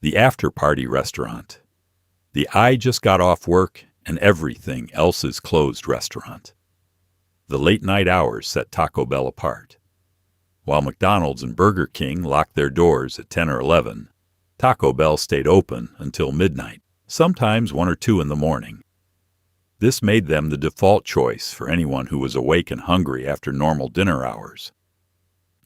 Speaker 1: the after-party restaurant, the I just got off work and everything else is closed restaurant. The late-night hours set Taco Bell apart. While McDonald's and Burger King locked their doors at 10 or 11, Taco Bell stayed open until midnight, sometimes 1 or 2 in the morning. This made them the default choice for anyone who was awake and hungry after normal dinner hours.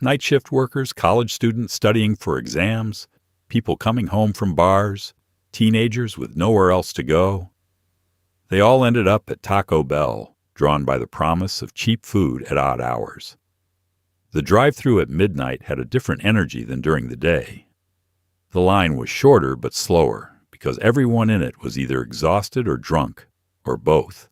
Speaker 1: Night shift workers, college students studying for exams, people coming home from bars, teenagers with nowhere else to go. They all ended up at Taco Bell, drawn by the promise of cheap food at odd hours. The drive-thru at midnight had a different energy than during the day. The line was shorter but slower because everyone in it was either exhausted or drunk, or both.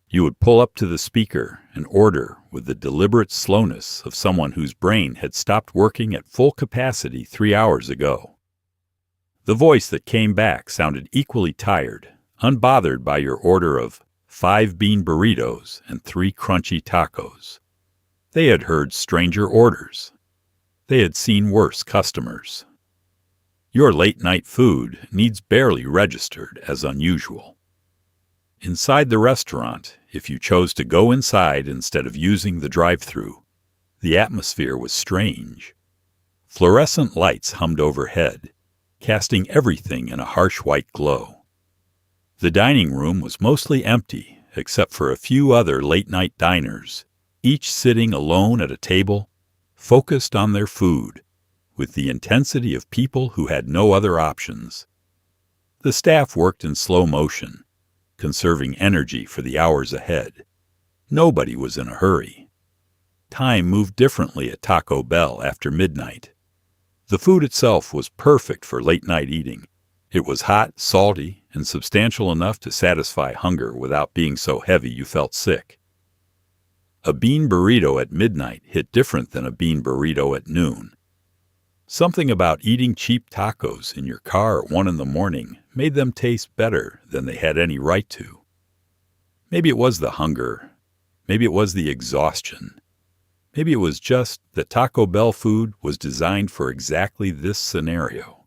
Speaker 1: You would pull up to the speaker and order with the deliberate slowness of someone whose brain had stopped working at full capacity 3 hours ago. The voice that came back sounded equally tired, unbothered by your order of 5 bean burritos and 3 crunchy tacos. They had heard stranger orders. They had seen worse customers. Your late-night food needs barely registered as unusual. Inside the restaurant, if you chose to go inside instead of using the drive-thru, the atmosphere was strange. Fluorescent lights hummed overhead, casting everything in a harsh white glow. The dining room was mostly empty, except for a few other late-night diners, each sitting alone at a table, focused on their food, with the intensity of people who had no other options. The staff worked in slow motion, conserving energy for the hours ahead. Nobody was in a hurry. Time moved differently at Taco Bell after midnight. The food itself was perfect for late-night eating. It was hot, salty, and substantial enough to satisfy hunger without being so heavy you felt sick. A bean burrito at midnight hit different than a bean burrito at noon. Something about eating cheap tacos in your car at 1 in the morning made them taste better than they had any right to. Maybe it was the hunger. Maybe it was the exhaustion. Maybe it was just that Taco Bell food was designed for exactly this scenario,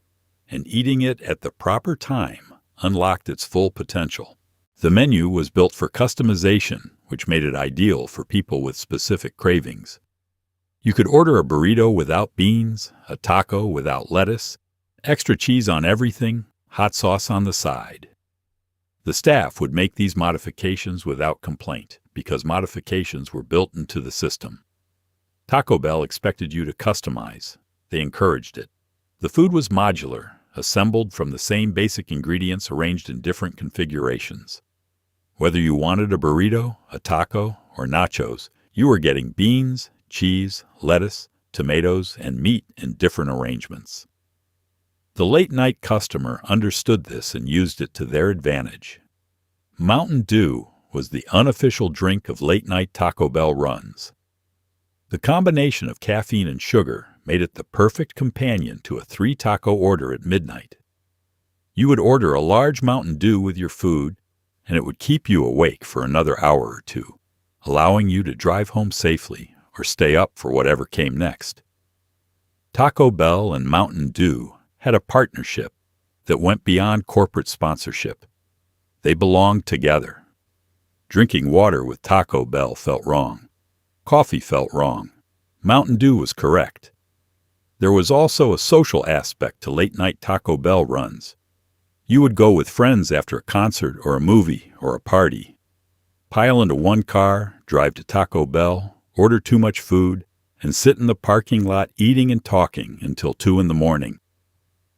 Speaker 1: and eating it at the proper time unlocked its full potential. The menu was built for customization, which made it ideal for people with specific cravings. You could order a burrito without beans, a taco without lettuce, extra cheese on everything, hot sauce on the side. The staff would make these modifications without complaint because modifications were built into the system. Taco Bell expected you to customize. They encouraged it. The food was modular, assembled from the same basic ingredients arranged in different configurations. Whether you wanted a burrito, a taco, or nachos, you were getting beans, cheese, lettuce, tomatoes, and meat in different arrangements. The late-night customer understood this and used it to their advantage. Mountain Dew was the unofficial drink of late-night Taco Bell runs. The combination of caffeine and sugar made it the perfect companion to a 3-taco order at midnight. You would order a large Mountain Dew with your food, and it would keep you awake for another hour or two, allowing you to drive home safely or stay up for whatever came next. Taco Bell and Mountain Dew had a partnership that went beyond corporate sponsorship. They belonged together. Drinking water with Taco Bell felt wrong. Coffee felt wrong. Mountain Dew was correct. There was also a social aspect to late-night Taco Bell runs. You would go with friends after a concert or a movie or a party. Pile into one car, drive to Taco Bell, order too much food, and sit in the parking lot eating and talking until 2 in the morning.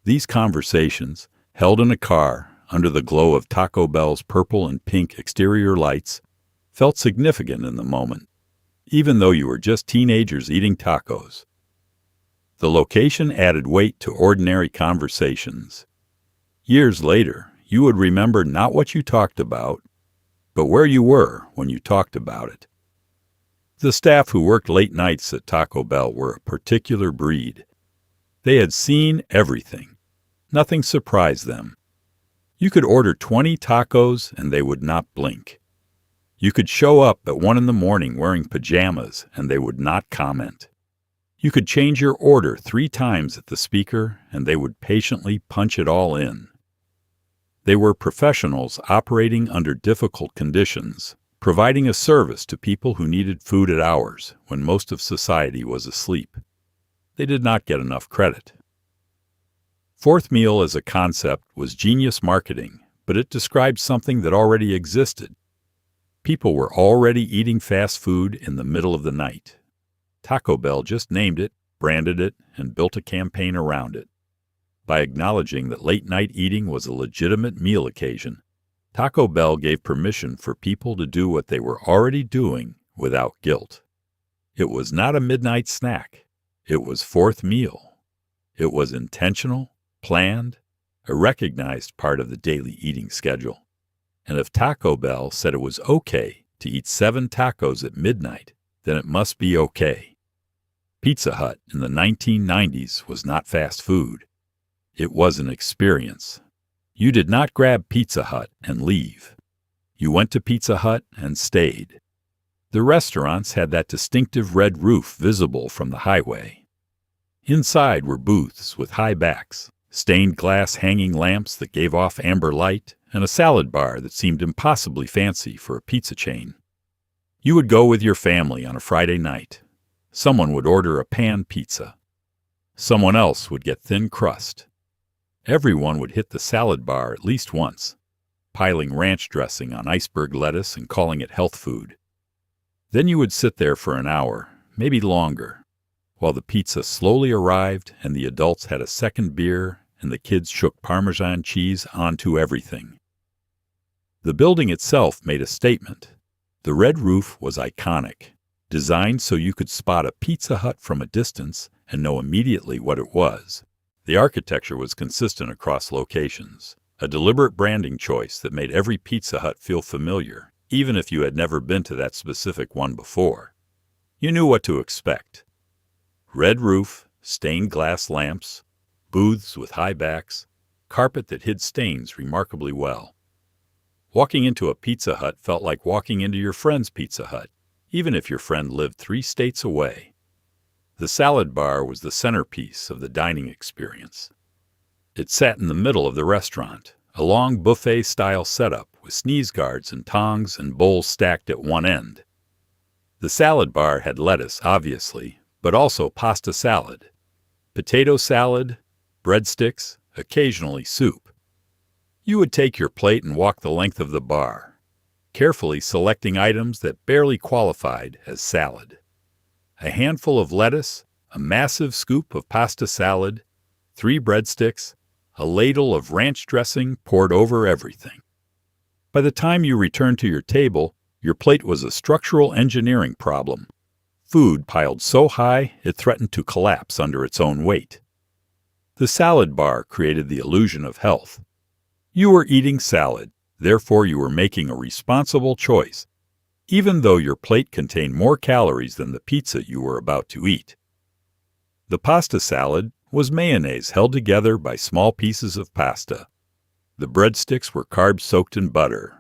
Speaker 1: These conversations, held in a car under the glow of Taco Bell's purple and pink exterior lights, felt significant in the moment, even though you were just teenagers eating tacos. The location added weight to ordinary conversations. Years later, you would remember not what you talked about, but where you were when you talked about it. The staff who worked late nights at Taco Bell were a particular breed. They had seen everything. Nothing surprised them. You could order 20 tacos and they would not blink. You could show up at 1 in the morning wearing pajamas and they would not comment. You could change your order 3 times at the speaker and they would patiently punch it all in. They were professionals operating under difficult conditions, providing a service to people who needed food at hours when most of society was asleep. They did not get enough credit. Fourth meal as a concept was genius marketing, but it described something that already existed. People were already eating fast food in the middle of the night. Taco Bell just named it, branded it, and built a campaign around it. By acknowledging that late-night eating was a legitimate meal occasion, Taco Bell gave permission for people to do what they were already doing without guilt. It was not a midnight snack. It was fourth meal. It was intentional, planned, a recognized part of the daily eating schedule. And if Taco Bell said it was okay to eat 7 tacos at midnight, then it must be okay. Pizza Hut in the 1990s was not fast food. It was an experience. You did not grab Pizza Hut and leave. You went to Pizza Hut and stayed. The restaurants had that distinctive red roof visible from the highway. Inside were booths with high backs, stained glass hanging lamps that gave off amber light, and a salad bar that seemed impossibly fancy for a pizza chain. You would go with your family on a Friday night. Someone would order a pan pizza. Someone else would get thin crust. Everyone would hit the salad bar at least once, piling ranch dressing on iceberg lettuce and calling it health food. Then you would sit there for an hour, maybe longer, while the pizza slowly arrived and the adults had a second beer and the kids shook Parmesan cheese onto everything. The building itself made a statement. The red roof was iconic, designed so you could spot a Pizza Hut from a distance and know immediately what it was. The architecture was consistent across locations, a deliberate branding choice that made every Pizza Hut feel familiar, even if you had never been to that specific one before. You knew what to expect. Red roof, stained glass lamps, booths with high backs, carpet that hid stains remarkably well. Walking into a Pizza Hut felt like walking into your friend's Pizza Hut, even if your friend lived 3 states away. The salad bar was the centerpiece of the dining experience. It sat in the middle of the restaurant, a long buffet-style setup with sneeze guards and tongs and bowls stacked at one end. The salad bar had lettuce, obviously, but also pasta salad, potato salad, breadsticks, occasionally soup. You would take your plate and walk the length of the bar, carefully selecting items that barely qualified as salad. A handful of lettuce, a massive scoop of pasta salad, 3 breadsticks, a ladle of ranch dressing poured over everything. By the time you returned to your table, your plate was a structural engineering problem. Food piled so high it threatened to collapse under its own weight. The salad bar created the illusion of health. You were eating salad, therefore you were making a responsible choice, even though your plate contained more calories than the pizza you were about to eat. The pasta salad was mayonnaise held together by small pieces of pasta. The breadsticks were carbs soaked in butter.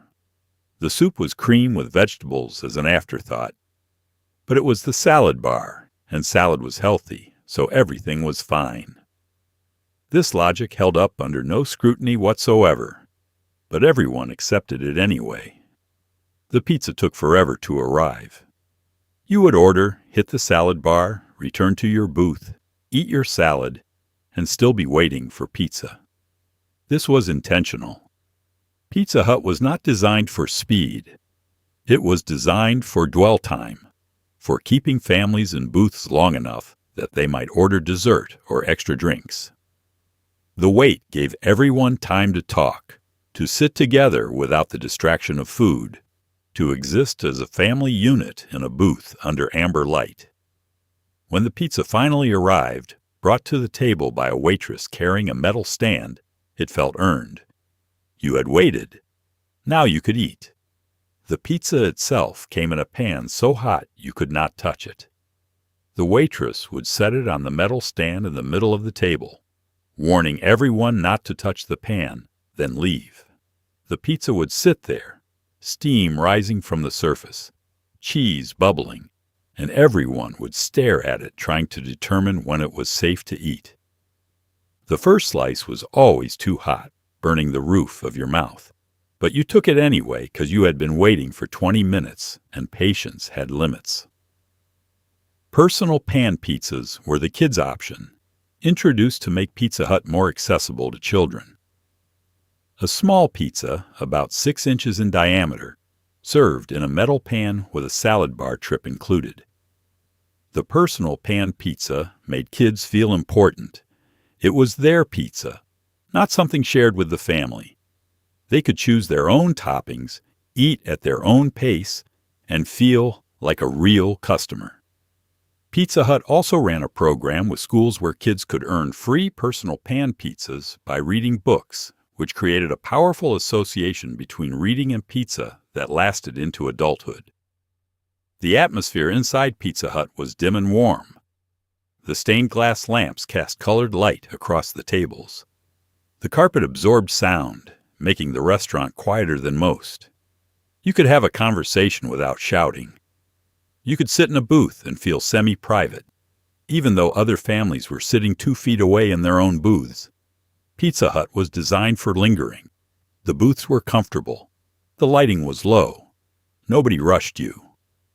Speaker 1: The soup was cream with vegetables as an afterthought. But it was the salad bar, and salad was healthy, so everything was fine. This logic held up under no scrutiny whatsoever, but everyone accepted it anyway. The pizza took forever to arrive. You would order, hit the salad bar, return to your booth, eat your salad, and still be waiting for pizza. This was intentional. Pizza Hut was not designed for speed. It was designed for dwell time, for keeping families in booths long enough that they might order dessert or extra drinks. The wait gave everyone time to talk, to sit together without the distraction of food, to exist as a family unit in a booth under amber light. When the pizza finally arrived, brought to the table by a waitress carrying a metal stand, it felt earned. You had waited. Now you could eat. The pizza itself came in a pan so hot you could not touch it. The waitress would set it on the metal stand in the middle of the table, warning everyone not to touch the pan, then leave. The pizza would sit there, steam rising from the surface, cheese bubbling, and everyone would stare at it trying to determine when it was safe to eat. The first slice was always too hot, burning the roof of your mouth. But you took it anyway because you had been waiting for 20 minutes and patience had limits. Personal pan pizzas were the kids' option, introduced to make Pizza Hut more accessible to children. A small pizza, about 6 inches in diameter, served in a metal pan with a salad bar trip included. The personal pan pizza made kids feel important. It was their pizza, not something shared with the family. They could choose their own toppings, eat at their own pace, and feel like a real customer. Pizza Hut also ran a program with schools where kids could earn free personal pan pizzas by reading books, which created a powerful association between reading and pizza that lasted into adulthood. The atmosphere inside Pizza Hut was dim and warm. The stained glass lamps cast colored light across the tables. The carpet absorbed sound, making the restaurant quieter than most. You could have a conversation without shouting. You could sit in a booth and feel semi-private, even though other families were sitting 2 feet away in their own booths. Pizza Hut was designed for lingering. The booths were comfortable. The lighting was low. Nobody rushed you.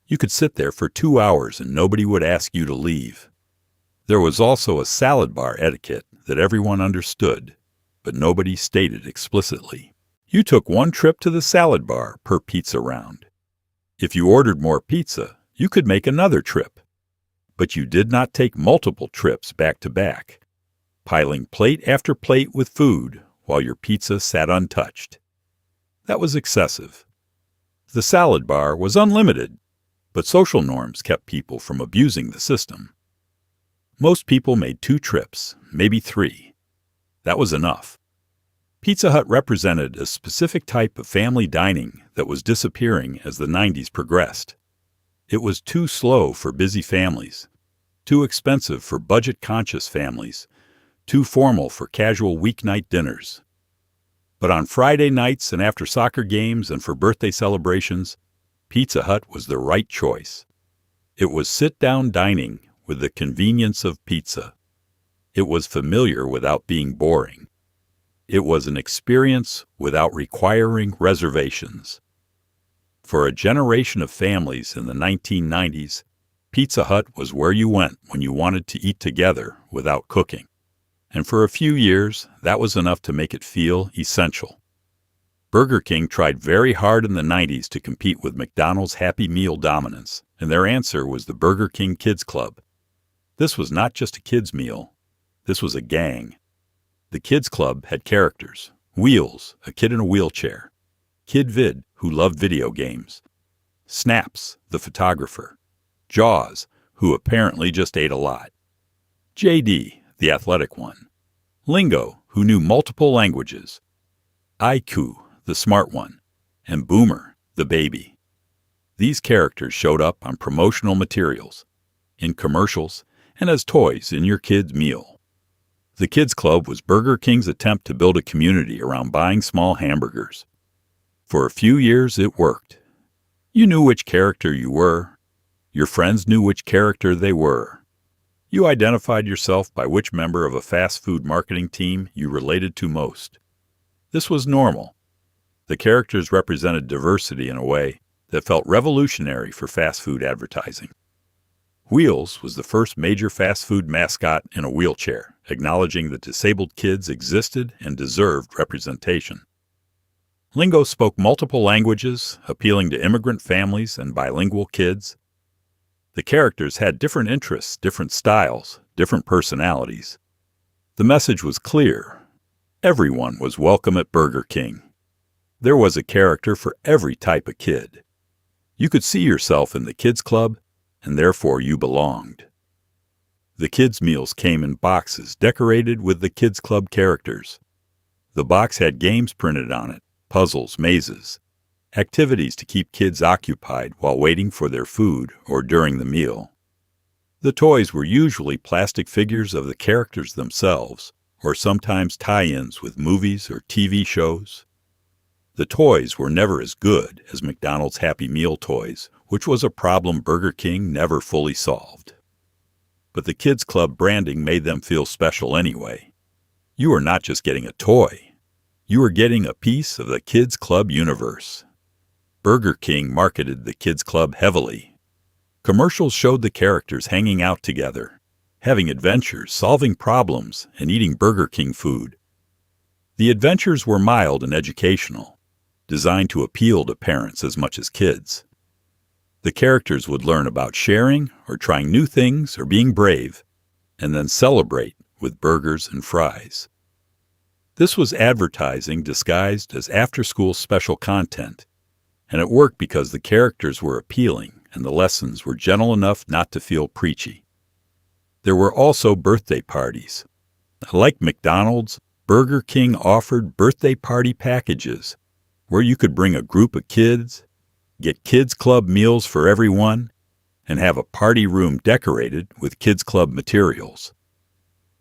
Speaker 1: You could sit there for 2 hours and nobody would ask you to leave. There was also a salad bar etiquette that everyone understood, but nobody stated explicitly. You took 1 trip to the salad bar per pizza round. If you ordered more pizza, you could make another trip. But you did not take multiple trips back to back, piling plate after plate with food while your pizza sat untouched. That was excessive. The salad bar was unlimited. But social norms kept people from abusing the system. Most people made 2 trips, maybe 3. That was enough. Pizza Hut represented a specific type of family dining that was disappearing as the 90s progressed. It was too slow for busy families, too expensive for budget-conscious families, too formal for casual weeknight dinners. But on Friday nights and after soccer games and for birthday celebrations, Pizza Hut was the right choice. It was sit-down dining with the convenience of pizza. It was familiar without being boring. It was an experience without requiring reservations. For a generation of families in the 1990s, Pizza Hut was where you went when you wanted to eat together without cooking. And for a few years, that was enough to make it feel essential. Burger King tried very hard in the 90s to compete with McDonald's Happy Meal dominance, and their answer was the Burger King Kids Club. This was not just a kids' meal. This was a gang. The Kids Club had characters. Wheels, a kid in a wheelchair. Kid Vid, who loved video games. Snaps, the photographer. Jaws, who apparently just ate a lot. JD, the athletic one. Lingo, who knew multiple languages. IQ, the smart one. And Boomer, the baby. These characters showed up on promotional materials, in commercials, and as toys in your kid's meal. The Kids Club was Burger King's attempt to build a community around buying small hamburgers. For a few years, it worked. You knew which character you were. Your friends knew which character they were. You identified yourself by which member of a fast food marketing team you related to most. This was normal. The characters represented diversity in a way that felt revolutionary for fast food advertising. Wheels was the first major fast food mascot in a wheelchair, acknowledging that disabled kids existed and deserved representation. Lingo spoke multiple languages, appealing to immigrant families and bilingual kids. The characters had different interests, different styles, different personalities. The message was clear. Everyone was welcome at Burger King. There was a character for every type of kid. You could see yourself in the Kids Club, and therefore you belonged. The kids' meals came in boxes decorated with the Kids Club characters. The box had games printed on it, puzzles, mazes, activities to keep kids occupied while waiting for their food or during the meal. The toys were usually plastic figures of the characters themselves, or sometimes tie-ins with movies or TV shows. The toys were never as good as McDonald's Happy Meal toys, which was a problem Burger King never fully solved. But the Kids Club branding made them feel special anyway. You were not just getting a toy. You were getting a piece of the Kids Club universe. Burger King marketed the Kids Club heavily. Commercials showed the characters hanging out together, having adventures, solving problems, and eating Burger King food. The adventures were mild and educational, designed to appeal to parents as much as kids. The characters would learn about sharing or trying new things or being brave, and then celebrate with burgers and fries. This was advertising disguised as after-school special content, and it worked because the characters were appealing and the lessons were gentle enough not to feel preachy. There were also birthday parties. Like McDonald's, Burger King offered birthday party packages where you could bring a group of kids, get Kids Club meals for everyone, and have a party room decorated with Kids Club materials.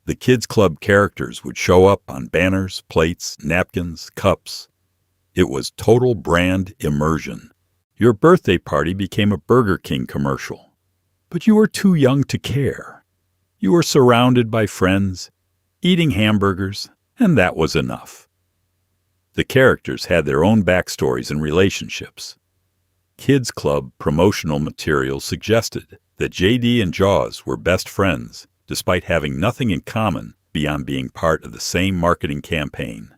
Speaker 1: The Kids Club characters would show up on banners, plates, napkins, cups. It was total brand immersion. Your birthday party became a Burger King commercial. But you were too young to care. You were surrounded by friends, eating hamburgers, and that was enough. The characters had their own backstories and relationships. Kids Club promotional materials suggested that JD and Jaws were best friends, despite having nothing in common beyond being part of the same marketing campaign.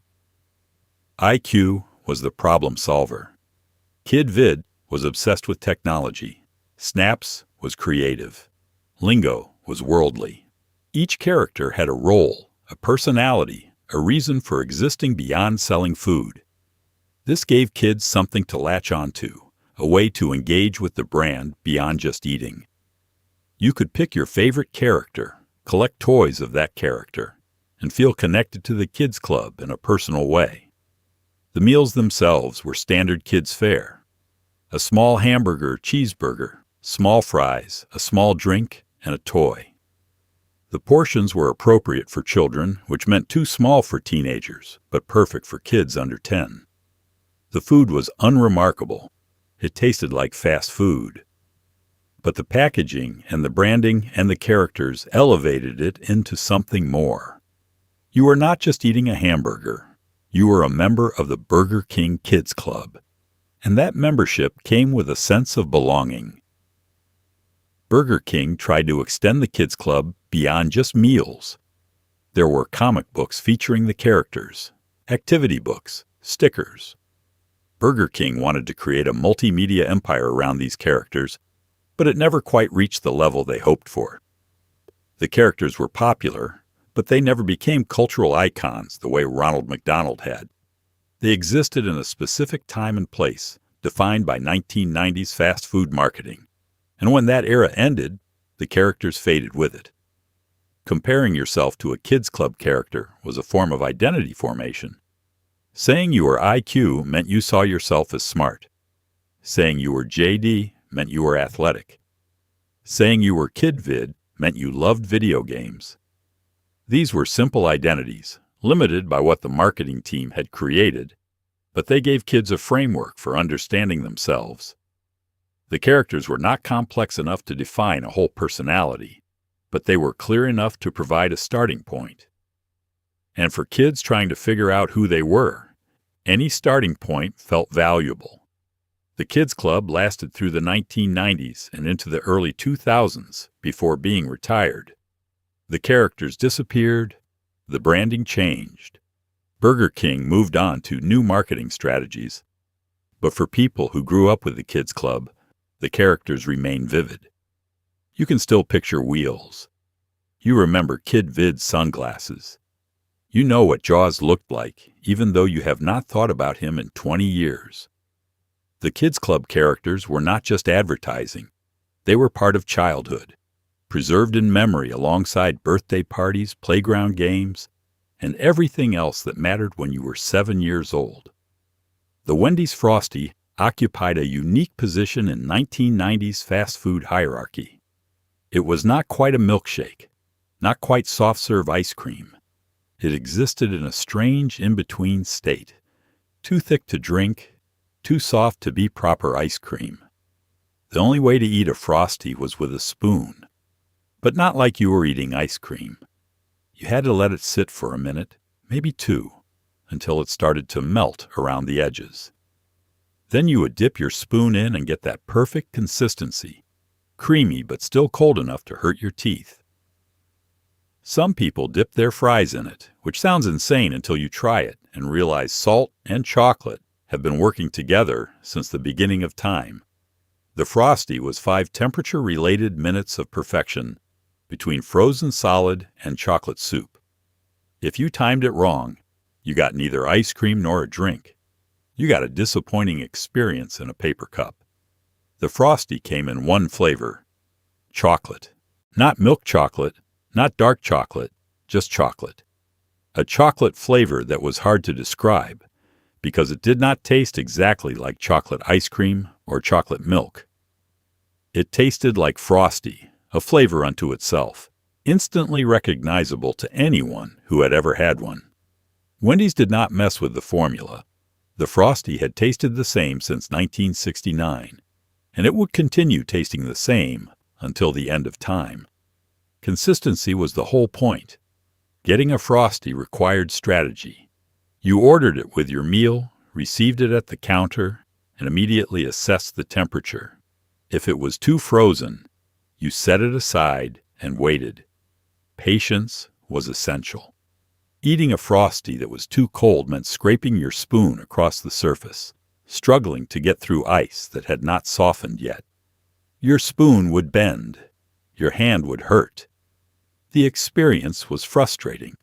Speaker 1: IQ was the problem solver. Kid Vid was obsessed with technology. Snaps was creative. Lingo was worldly. Each character had a role, a personality, a reason for existing beyond selling food. This gave kids something to latch onto, a way to engage with the brand beyond just eating. You could pick your favorite character, collect toys of that character, and feel connected to the kids' club in a personal way. The meals themselves were standard kids' fare. A small hamburger, cheeseburger, small fries, a small drink, and a toy. The portions were appropriate for children, which meant too small for teenagers, but perfect for kids under 10. The food was unremarkable. It tasted like fast food. But the packaging and the branding and the characters elevated it into something more. You were not just eating a hamburger. You were a member of the Burger King Kids Club. And that membership came with a sense of belonging. Burger King tried to extend the Kids Club beyond just meals. There were comic books featuring the characters, activity books, stickers. Burger King wanted to create a multimedia empire around these characters, but it never quite reached the level they hoped for. The characters were popular, but they never became cultural icons the way Ronald McDonald had. They existed in a specific time and place, defined by 1990s fast food marketing. And when that era ended, the characters faded with it. Comparing yourself to a kids' club character was a form of identity formation. Saying you were IQ meant you saw yourself as smart. Saying you were JD meant you were athletic. Saying you were KidVid meant you loved video games. These were simple identities, limited by what the marketing team had created, but they gave kids a framework for understanding themselves. The characters were not complex enough to define a whole personality, but they were clear enough to provide a starting point. And for kids trying to figure out who they were, any starting point felt valuable. The Kids Club lasted through the 1990s and into the early 2000s before being retired. The characters disappeared, the branding changed. Burger King moved on to new marketing strategies. But for people who grew up with the Kids Club, the characters remain vivid. You can still picture Wheels. You remember Kid Vid's sunglasses. You know what Jaws looked like, even though you have not thought about him in 20 years. The Kids Club characters were not just advertising. They were part of childhood, preserved in memory alongside birthday parties, playground games, and everything else that mattered when you were 7 years old. The Wendy's Frosty occupied a unique position in 1990s fast food hierarchy. It was not quite a milkshake, not quite soft-serve ice cream. It existed in a strange in-between state, too thick to drink, too soft to be proper ice cream. The only way to eat a Frosty was with a spoon, but not like you were eating ice cream. You had to let it sit for a minute, maybe two, until it started to melt around the edges. Then you would dip your spoon in and get that perfect consistency, creamy but still cold enough to hurt your teeth. Some people dip their fries in it, which sounds insane until you try it and realize salt and chocolate have been working together since the beginning of time. The Frosty was 5 temperature-related minutes of perfection between frozen solid and chocolate soup. If you timed it wrong, you got neither ice cream nor a drink. You got a disappointing experience in a paper cup. The Frosty came in one flavor: chocolate. Not milk chocolate, not dark chocolate, just chocolate. A chocolate flavor that was hard to describe because it did not taste exactly like chocolate ice cream or chocolate milk. It tasted like Frosty, a flavor unto itself, instantly recognizable to anyone who had ever had one. Wendy's did not mess with the formula. The Frosty had tasted the same since 1969, and it would continue tasting the same until the end of time. Consistency was the whole point. Getting a Frosty required strategy. You ordered it with your meal, received it at the counter, and immediately assessed the temperature. If it was too frozen, you set it aside and waited. Patience was essential. Eating a Frosty that was too cold meant scraping your spoon across the surface, struggling to get through ice that had not softened yet. Your spoon would bend. Your hand would hurt. The experience was frustrating.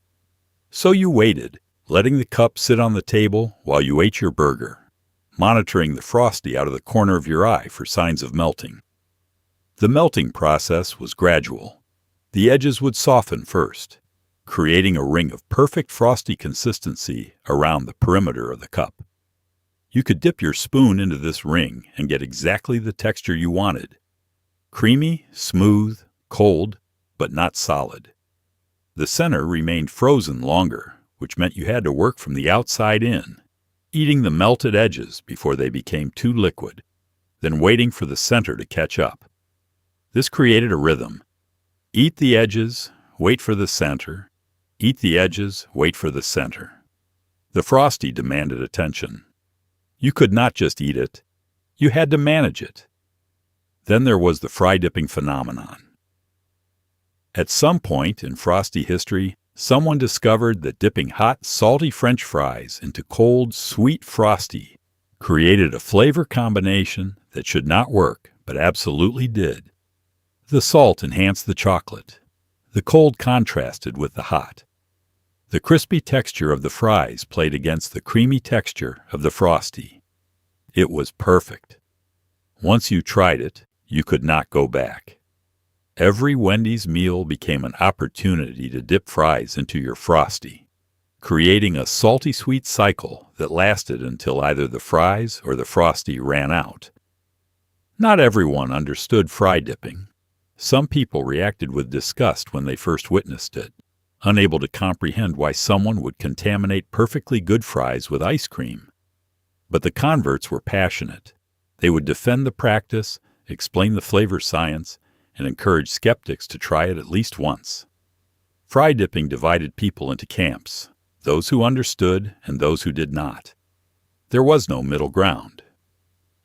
Speaker 1: So you waited, letting the cup sit on the table while you ate your burger. monitoring the Frosty out of the corner of your eye for signs of melting. The melting process was gradual. The edges would soften first, creating a ring of perfect Frosty consistency around the perimeter of the cup. You could dip your spoon into this ring and get exactly the texture you wanted. Creamy, smooth, cold, but not solid. The center remained frozen longer, which meant you had to work from the outside in, eating the melted edges before they became too liquid, then waiting for the center to catch up. This created a rhythm. Eat the edges, wait for the center. Eat the edges, wait for the center. The Frosty demanded attention. You could not just eat it, you had to manage it. Then there was the fry dipping phenomenon. At some point in Frosty history, someone discovered that dipping hot, salty French fries into cold, sweet Frosty created a flavor combination that should not work, but absolutely did. The salt enhanced the chocolate. The cold contrasted with the hot. The crispy texture of the fries played against the creamy texture of the Frosty. It was perfect. Once you tried it, you could not go back. Every Wendy's meal became an opportunity to dip fries into your Frosty, creating a salty-sweet cycle that lasted until either the fries or the Frosty ran out. Not everyone understood fry dipping. Some people reacted with disgust when they first witnessed it, unable to comprehend why someone would contaminate perfectly good fries with ice cream. But the converts were passionate. They would defend the practice, explain the flavor science, and encourage skeptics to try it at least once. Fry dipping divided people into camps, those who understood and those who did not. There was no middle ground.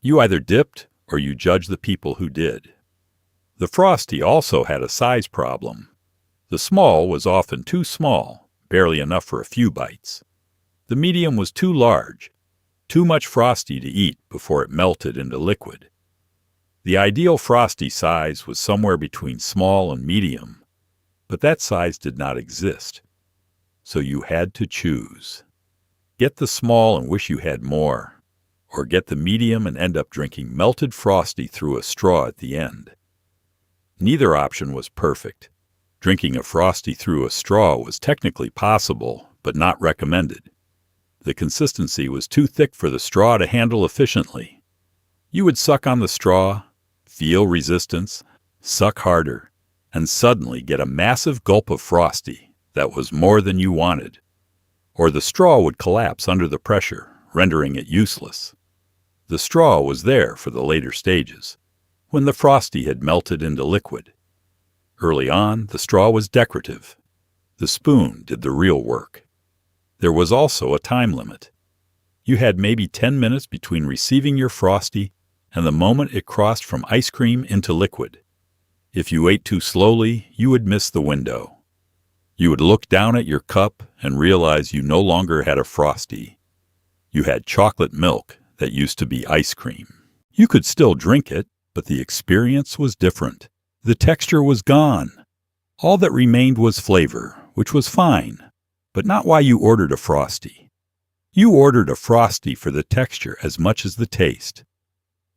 Speaker 1: You either dipped or you judged the people who did. The Frosty also had a size problem. The small was often too small, barely enough for a few bites. The medium was too large, too much Frosty to eat before it melted into liquid. The ideal Frosty size was somewhere between small and medium, but that size did not exist. So you had to choose. Get the small and wish you had more, or get the medium and end up drinking melted Frosty through a straw at the end. Neither option was perfect. Drinking a Frosty through a straw was technically possible, but not recommended. The consistency was too thick for the straw to handle efficiently. You would suck on the straw, feel resistance, suck harder, and suddenly get a massive gulp of Frosty that was more than you wanted. Or the straw would collapse under the pressure, rendering it useless. The straw was there for the later stages, when the Frosty had melted into liquid. Early on, the straw was decorative. The spoon did the real work. There was also a time limit. You had maybe 10 minutes between receiving your Frosty and the moment it crossed from ice cream into liquid. If you ate too slowly, you would miss the window. You would look down at your cup and realize you no longer had a Frosty. You had chocolate milk that used to be ice cream. You could still drink it, but the experience was different. The texture was gone. All that remained was flavor, which was fine, but not why you ordered a Frosty. You ordered a Frosty for the texture as much as the taste.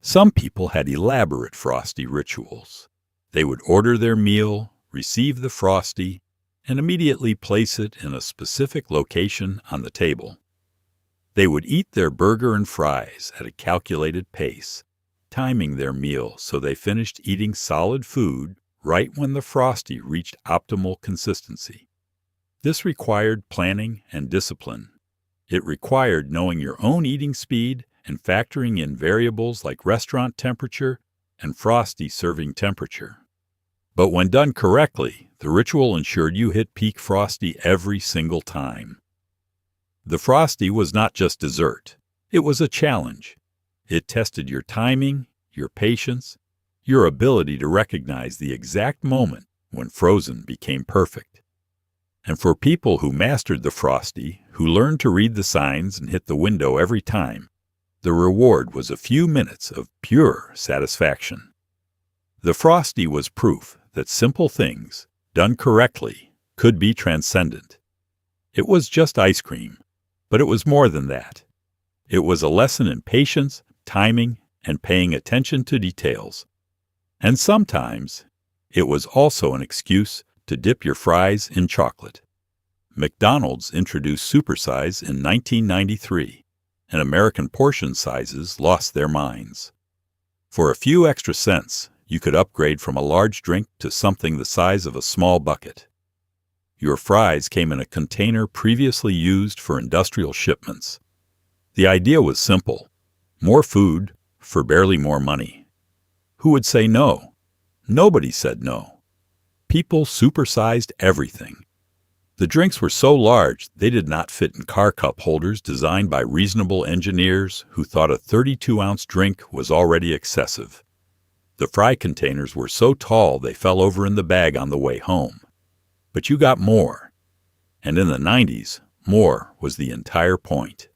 Speaker 1: Some people had elaborate Frosty rituals. They would order their meal, receive the Frosty, and immediately place it in a specific location on the table. They would eat their burger and fries at a calculated pace, timing their meal so they finished eating solid food right when the Frosty reached optimal consistency. This required planning and discipline. It required knowing your own eating speed and factoring in variables like restaurant temperature and Frosty serving temperature. But when done correctly, the ritual ensured you hit peak Frosty every single time. The Frosty was not just dessert. It was a challenge. It tested your timing, your patience, your ability to recognize the exact moment when frozen became perfect. And for people who mastered the Frosty, who learned to read the signs and hit the window every time, the reward was a few minutes of pure satisfaction. The Frosty was proof that simple things, done correctly, could be transcendent. It was just ice cream, but it was more than that. It was a lesson in patience, timing, and paying attention to details. And sometimes, it was also an excuse to dip your fries in chocolate. McDonald's introduced supersize in 1993, and American portion sizes lost their minds. For a few extra cents, you could upgrade from a large drink to something the size of a small bucket. Your fries came in a container previously used for industrial shipments. The idea was simple: more food for barely more money. Who would say no? Nobody said no. People supersized everything. The drinks were so large they did not fit in car cup holders designed by reasonable engineers who thought a 32-ounce drink was already excessive. The fry containers were so tall they fell over in the bag on the way home. But you got more. And in the 90s, more was the entire point.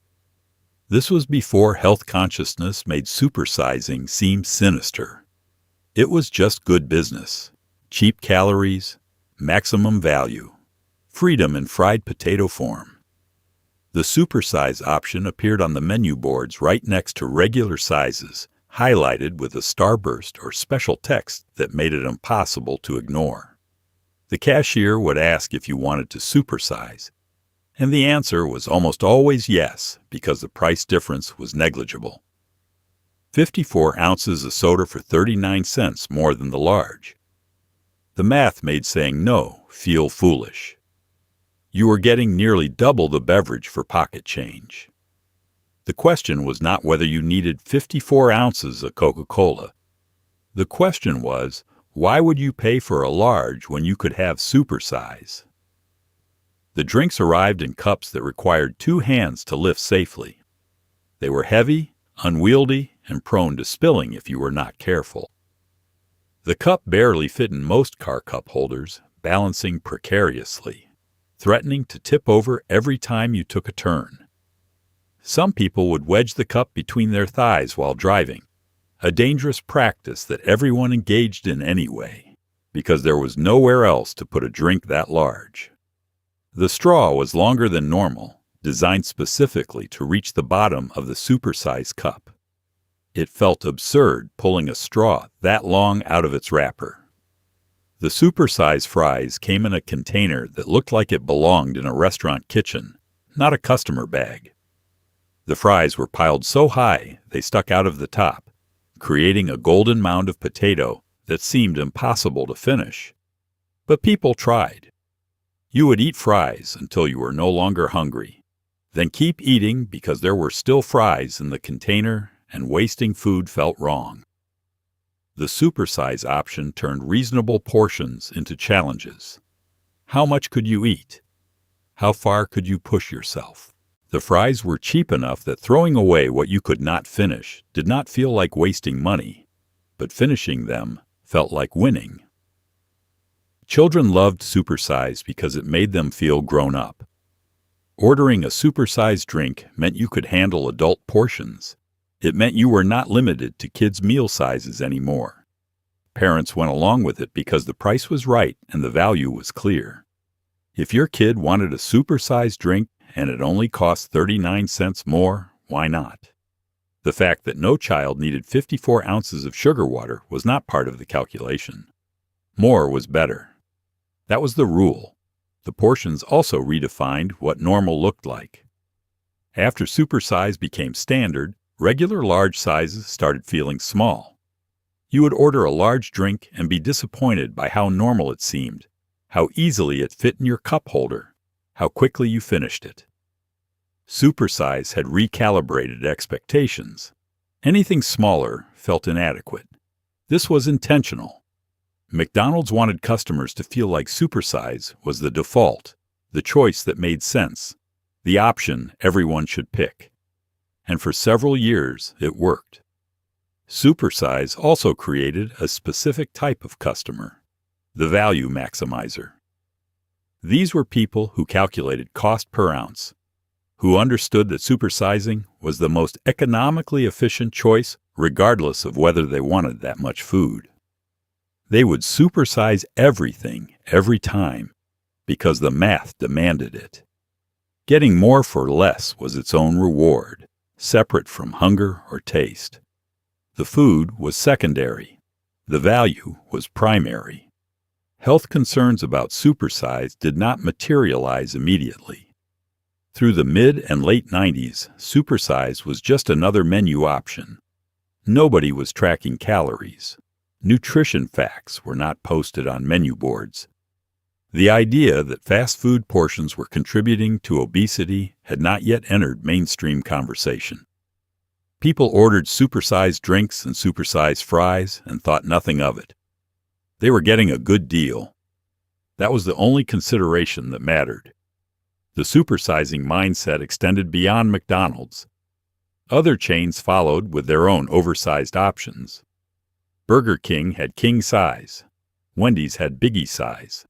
Speaker 1: This was before health consciousness made supersizing seem sinister. It was just good business. Cheap calories, maximum value, freedom in fried potato form. The supersize option appeared on the menu boards right next to regular sizes, highlighted with a starburst or special text that made it impossible to ignore. The cashier would ask if you wanted to supersize, and the answer was almost always yes, because the price difference was negligible. 54 ounces of soda for 39 cents more than the large. The math made saying no feel foolish. You were getting nearly double the beverage for pocket change. The question was not whether you needed 54 ounces of Coca-Cola. The question was, why would you pay for a large when you could have supersize? The drinks arrived in cups that required 2 hands to lift safely. They were heavy, unwieldy, and prone to spilling if you were not careful. The cup barely fit in most car cup holders, balancing precariously, threatening to tip over every time you took a turn. Some people would wedge the cup between their thighs while driving, a dangerous practice that everyone engaged in anyway, because there was nowhere else to put a drink that large. The straw was longer than normal, designed specifically to reach the bottom of the supersized cup. It felt absurd pulling a straw that long out of its wrapper. The supersized fries came in a container that looked like it belonged in a restaurant kitchen, not a customer bag. The fries were piled so high they stuck out of the top, creating a golden mound of potato that seemed impossible to finish. But people tried. You would eat fries until you were no longer hungry, then keep eating because there were still fries in the container and wasting food felt wrong. The supersize option turned reasonable portions into challenges. How much could you eat? How far could you push yourself? The fries were cheap enough that throwing away what you could not finish did not feel like wasting money, but finishing them felt like winning. Children loved supersize because it made them feel grown up. Ordering a supersized drink meant you could handle adult portions. It meant you were not limited to kids' meal sizes anymore. Parents went along with it because the price was right and the value was clear. If your kid wanted a supersized drink and it only cost 39 cents more, why not? The fact that no child needed 54 ounces of sugar water was not part of the calculation. More was better. That was the rule. The portions also redefined what normal looked like. After supersize became standard, regular large sizes started feeling small. You would order a large drink and be disappointed by how normal it seemed, how easily it fit in your cup holder, how quickly you finished it. Supersize had recalibrated expectations. Anything smaller felt inadequate. This was intentional. McDonald's wanted customers to feel like supersize was the default, the choice that made sense, the option everyone should pick. And for several years, it worked. Supersize also created a specific type of customer, the value maximizer. These were people who calculated cost per ounce, who understood that supersizing was the most economically efficient choice regardless of whether they wanted that much food. They would supersize everything every time because the math demanded it. Getting more for less was its own reward. separate from hunger or taste. The food was secondary. The value was primary. Health concerns about supersize did not materialize immediately. Through the mid and late 90s, supersize was just another menu option. Nobody was tracking calories. Nutrition facts were not posted on menu boards. The idea that fast food portions were contributing to obesity had not yet entered mainstream conversation. People ordered supersized drinks and supersized fries and thought nothing of it. They were getting a good deal. That was the only consideration that mattered. The supersizing mindset extended beyond McDonald's. Other chains followed with their own oversized options. Burger King had king size. Wendy's had biggie size.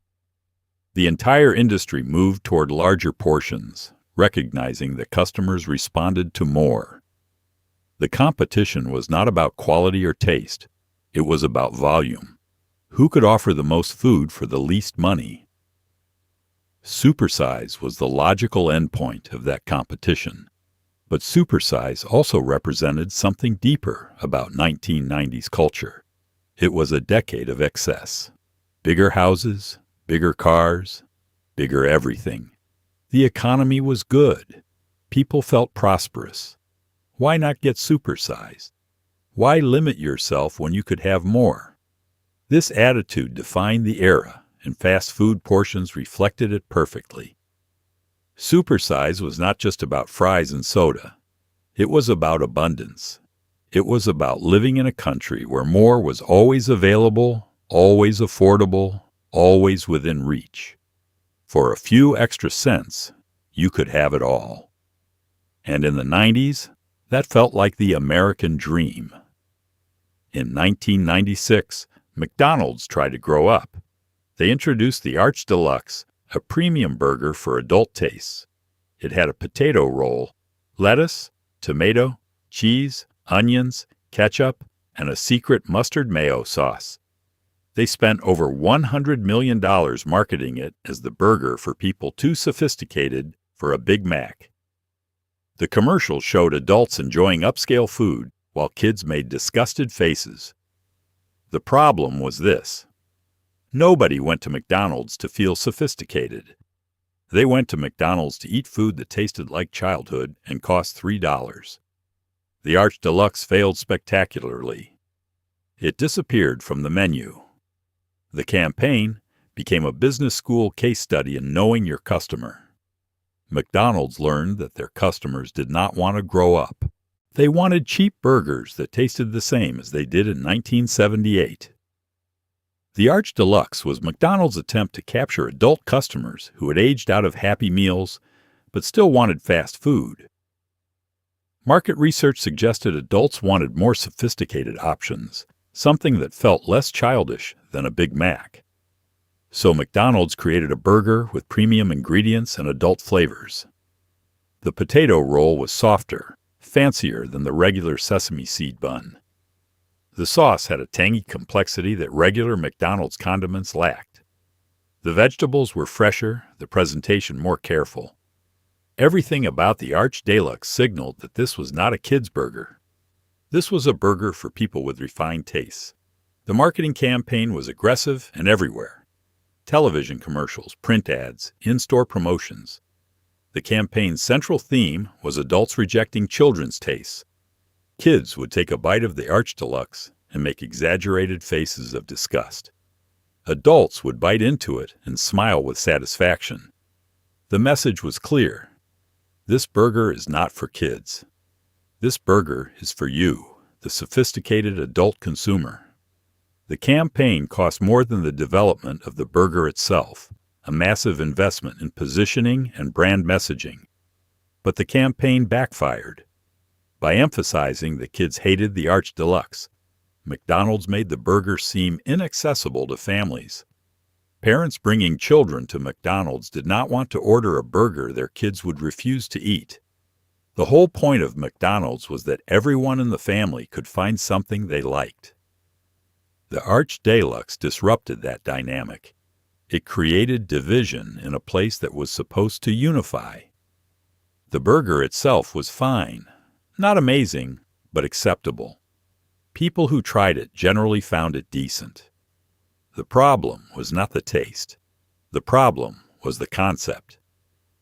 Speaker 1: The entire industry moved toward larger portions, recognizing that customers responded to more. The competition was not about quality or taste. It was about volume. Who could offer the most food for the least money? Supersize was the logical endpoint of that competition. But supersize also represented something deeper about 1990s culture. It was a decade of excess. Bigger houses, bigger cars, bigger everything. The economy was good. People felt prosperous. Why not get supersized? Why limit yourself when you could have more? This attitude defined the era, and fast food portions reflected it perfectly. Supersize was not just about fries and soda. It was about abundance. It was about living in a country where more was always available, always affordable, always within reach. For a few extra cents, you could have it all. And in the 90s, that felt like the American dream. In 1996, McDonald's tried to grow up. They introduced the Arch Deluxe, a premium burger for adult tastes. It had a potato roll, lettuce, tomato, cheese, onions, ketchup, and a secret mustard mayo sauce. They spent over $100 million marketing it as the burger for people too sophisticated for a Big Mac. The commercial showed adults enjoying upscale food while kids made disgusted faces. The problem was this. Nobody went to McDonald's to feel sophisticated. They went to McDonald's to eat food that tasted like childhood and cost $3. The Arch Deluxe failed spectacularly. It disappeared from the menu. The campaign became a business school case study in knowing your customer. McDonald's learned that their customers did not want to grow up. They wanted cheap burgers that tasted the same as they did in 1978. The Arch Deluxe was McDonald's attempt to capture adult customers who had aged out of Happy Meals but still wanted fast food. Market research suggested adults wanted more sophisticated options, something that felt less childish than a Big Mac. So McDonald's created a burger with premium ingredients and adult flavors. The potato roll was softer, fancier than the regular sesame seed bun. The sauce had a tangy complexity that regular McDonald's condiments lacked. The vegetables were fresher, the presentation more careful. Everything about the Arch Deluxe signaled that this was not a kid's burger. This was a burger for people with refined tastes. The marketing campaign was aggressive and everywhere. Television commercials, print ads, in-store promotions. The campaign's central theme was adults rejecting children's tastes. Kids would take a bite of the Arch Deluxe and make exaggerated faces of disgust. Adults would bite into it and smile with satisfaction. The message was clear. This burger is not for kids. This burger is for you, the sophisticated adult consumer. The campaign cost more than the development of the burger itself, a massive investment in positioning and brand messaging. But the campaign backfired. By emphasizing that kids hated the Arch Deluxe, McDonald's made the burger seem inaccessible to families. Parents bringing children to McDonald's did not want to order a burger their kids would refuse to eat. The whole point of McDonald's was that everyone in the family could find something they liked. The Arch Deluxe disrupted that dynamic. It created division in a place that was supposed to unify. The burger itself was fine, Not amazing, but acceptable. People who tried it generally found it decent. The problem was not the taste. The problem was the concept.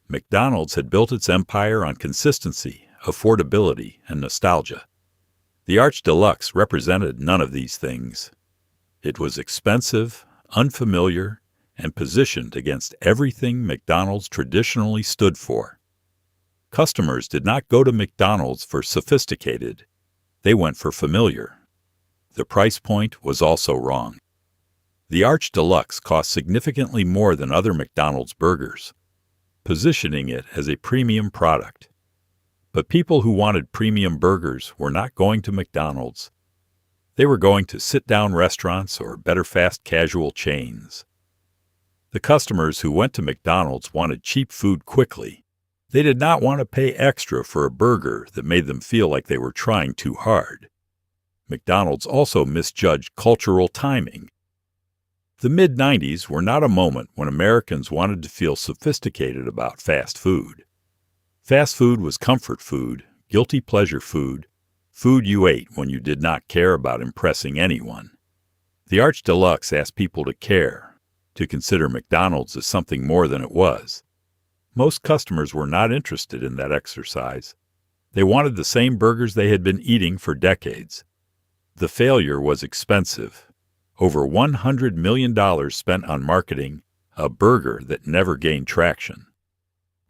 Speaker 1: McDonald's had built its empire on consistency, affordability, and nostalgia. The Arch Deluxe represented none of these things. It was expensive, unfamiliar, and positioned against everything McDonald's traditionally stood for. Customers did not go to McDonald's for sophisticated. They went for familiar. The price point was also wrong. The Arch Deluxe cost significantly more than other McDonald's burgers, positioning it as a premium product. But people who wanted premium burgers were not going to McDonald's. They were going to sit-down restaurants or better fast casual chains. The customers who went to McDonald's wanted cheap food quickly. They did not want to pay extra for a burger that made them feel like they were trying too hard. McDonald's also misjudged cultural timing. The mid-90s were not a moment when Americans wanted to feel sophisticated about fast food. Fast food was comfort food, guilty pleasure food, food you ate when you did not care about impressing anyone. The Arch Deluxe asked people to care, to consider McDonald's as something more than it was. Most customers were not interested in that exercise. They wanted the same burgers they had been eating for decades. The failure was expensive. Over $100 million spent on marketing a burger that never gained traction.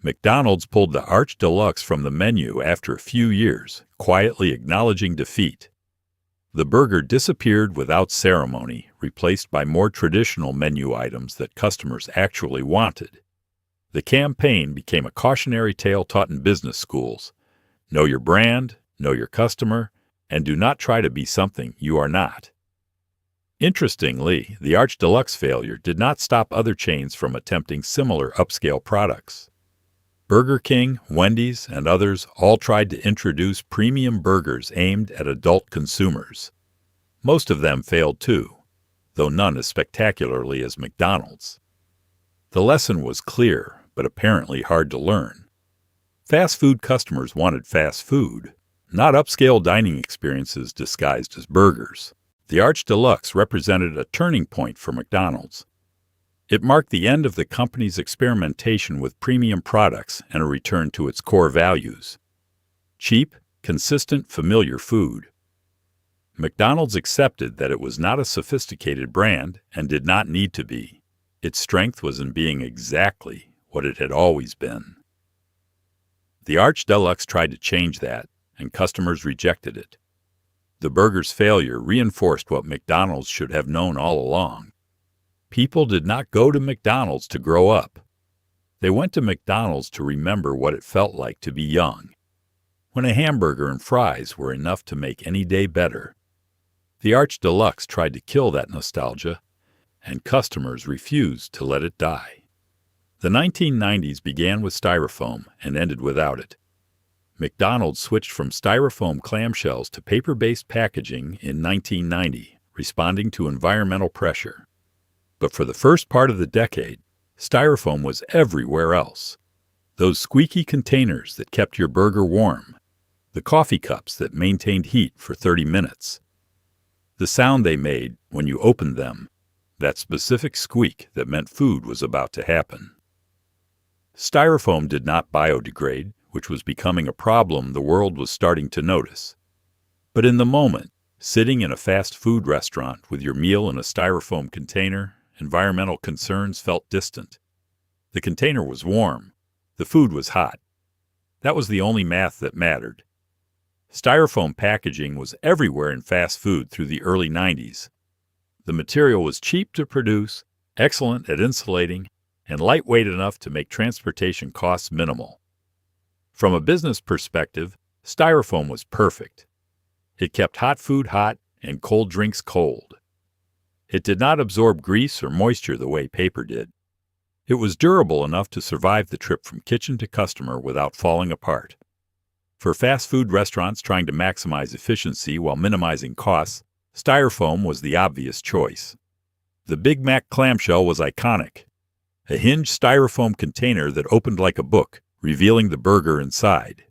Speaker 1: McDonald's pulled the Arch Deluxe from the menu after a few years, quietly acknowledging defeat. The burger disappeared without ceremony, replaced by more traditional menu items that customers actually wanted. The campaign became a cautionary tale taught in business schools. Know your brand, know your customer, and do not try to be something you are not. Interestingly, the Arch Deluxe failure did not stop other chains from attempting similar upscale products. Burger King, Wendy's, and others all tried to introduce premium burgers aimed at adult consumers. Most of them failed too, though none as spectacularly as McDonald's. The lesson was clear, but apparently hard to learn. Fast food customers wanted fast food, not upscale dining experiences disguised as burgers. The Arch Deluxe represented a turning point for McDonald's. It marked the end of the company's experimentation with premium products and a return to its core values: cheap, consistent, familiar food. McDonald's accepted that it was not a sophisticated brand and did not need to be. Its strength was in being exactly what it had always been. The Arch Deluxe tried to change that, and customers rejected it. The burger's failure reinforced what McDonald's should have known all along. People did not go to McDonald's to grow up. They went to McDonald's to remember what it felt like to be young, when a hamburger and fries were enough to make any day better. The Arch Deluxe tried to kill that nostalgia, and customers refused to let it die. The 1990s began with Styrofoam and ended without it. McDonald's switched from Styrofoam clamshells to paper-based packaging in 1990, responding to environmental pressure. But for the first part of the decade, Styrofoam was everywhere else. Those squeaky containers that kept your burger warm, the coffee cups that maintained heat for 30 minutes, the sound they made when you opened them, that specific squeak that meant food was about to happen. Styrofoam did not biodegrade, which was becoming a problem the world was starting to notice. But in the moment, sitting in a fast food restaurant with your meal in a Styrofoam container, environmental concerns felt distant. The container was warm. The food was hot. That was the only math that mattered. Styrofoam packaging was everywhere in fast food through the early 90s. The material was cheap to produce, excellent at insulating, and lightweight enough to make transportation costs minimal. From a business perspective, Styrofoam was perfect. It kept hot food hot and cold drinks cold. It did not absorb grease or moisture the way paper did. It was durable enough to survive the trip from kitchen to customer without falling apart. For fast food restaurants trying to maximize efficiency while minimizing costs, Styrofoam was the obvious choice. The Big Mac clamshell was iconic. A hinged Styrofoam container that opened like a book, revealing the burger inside.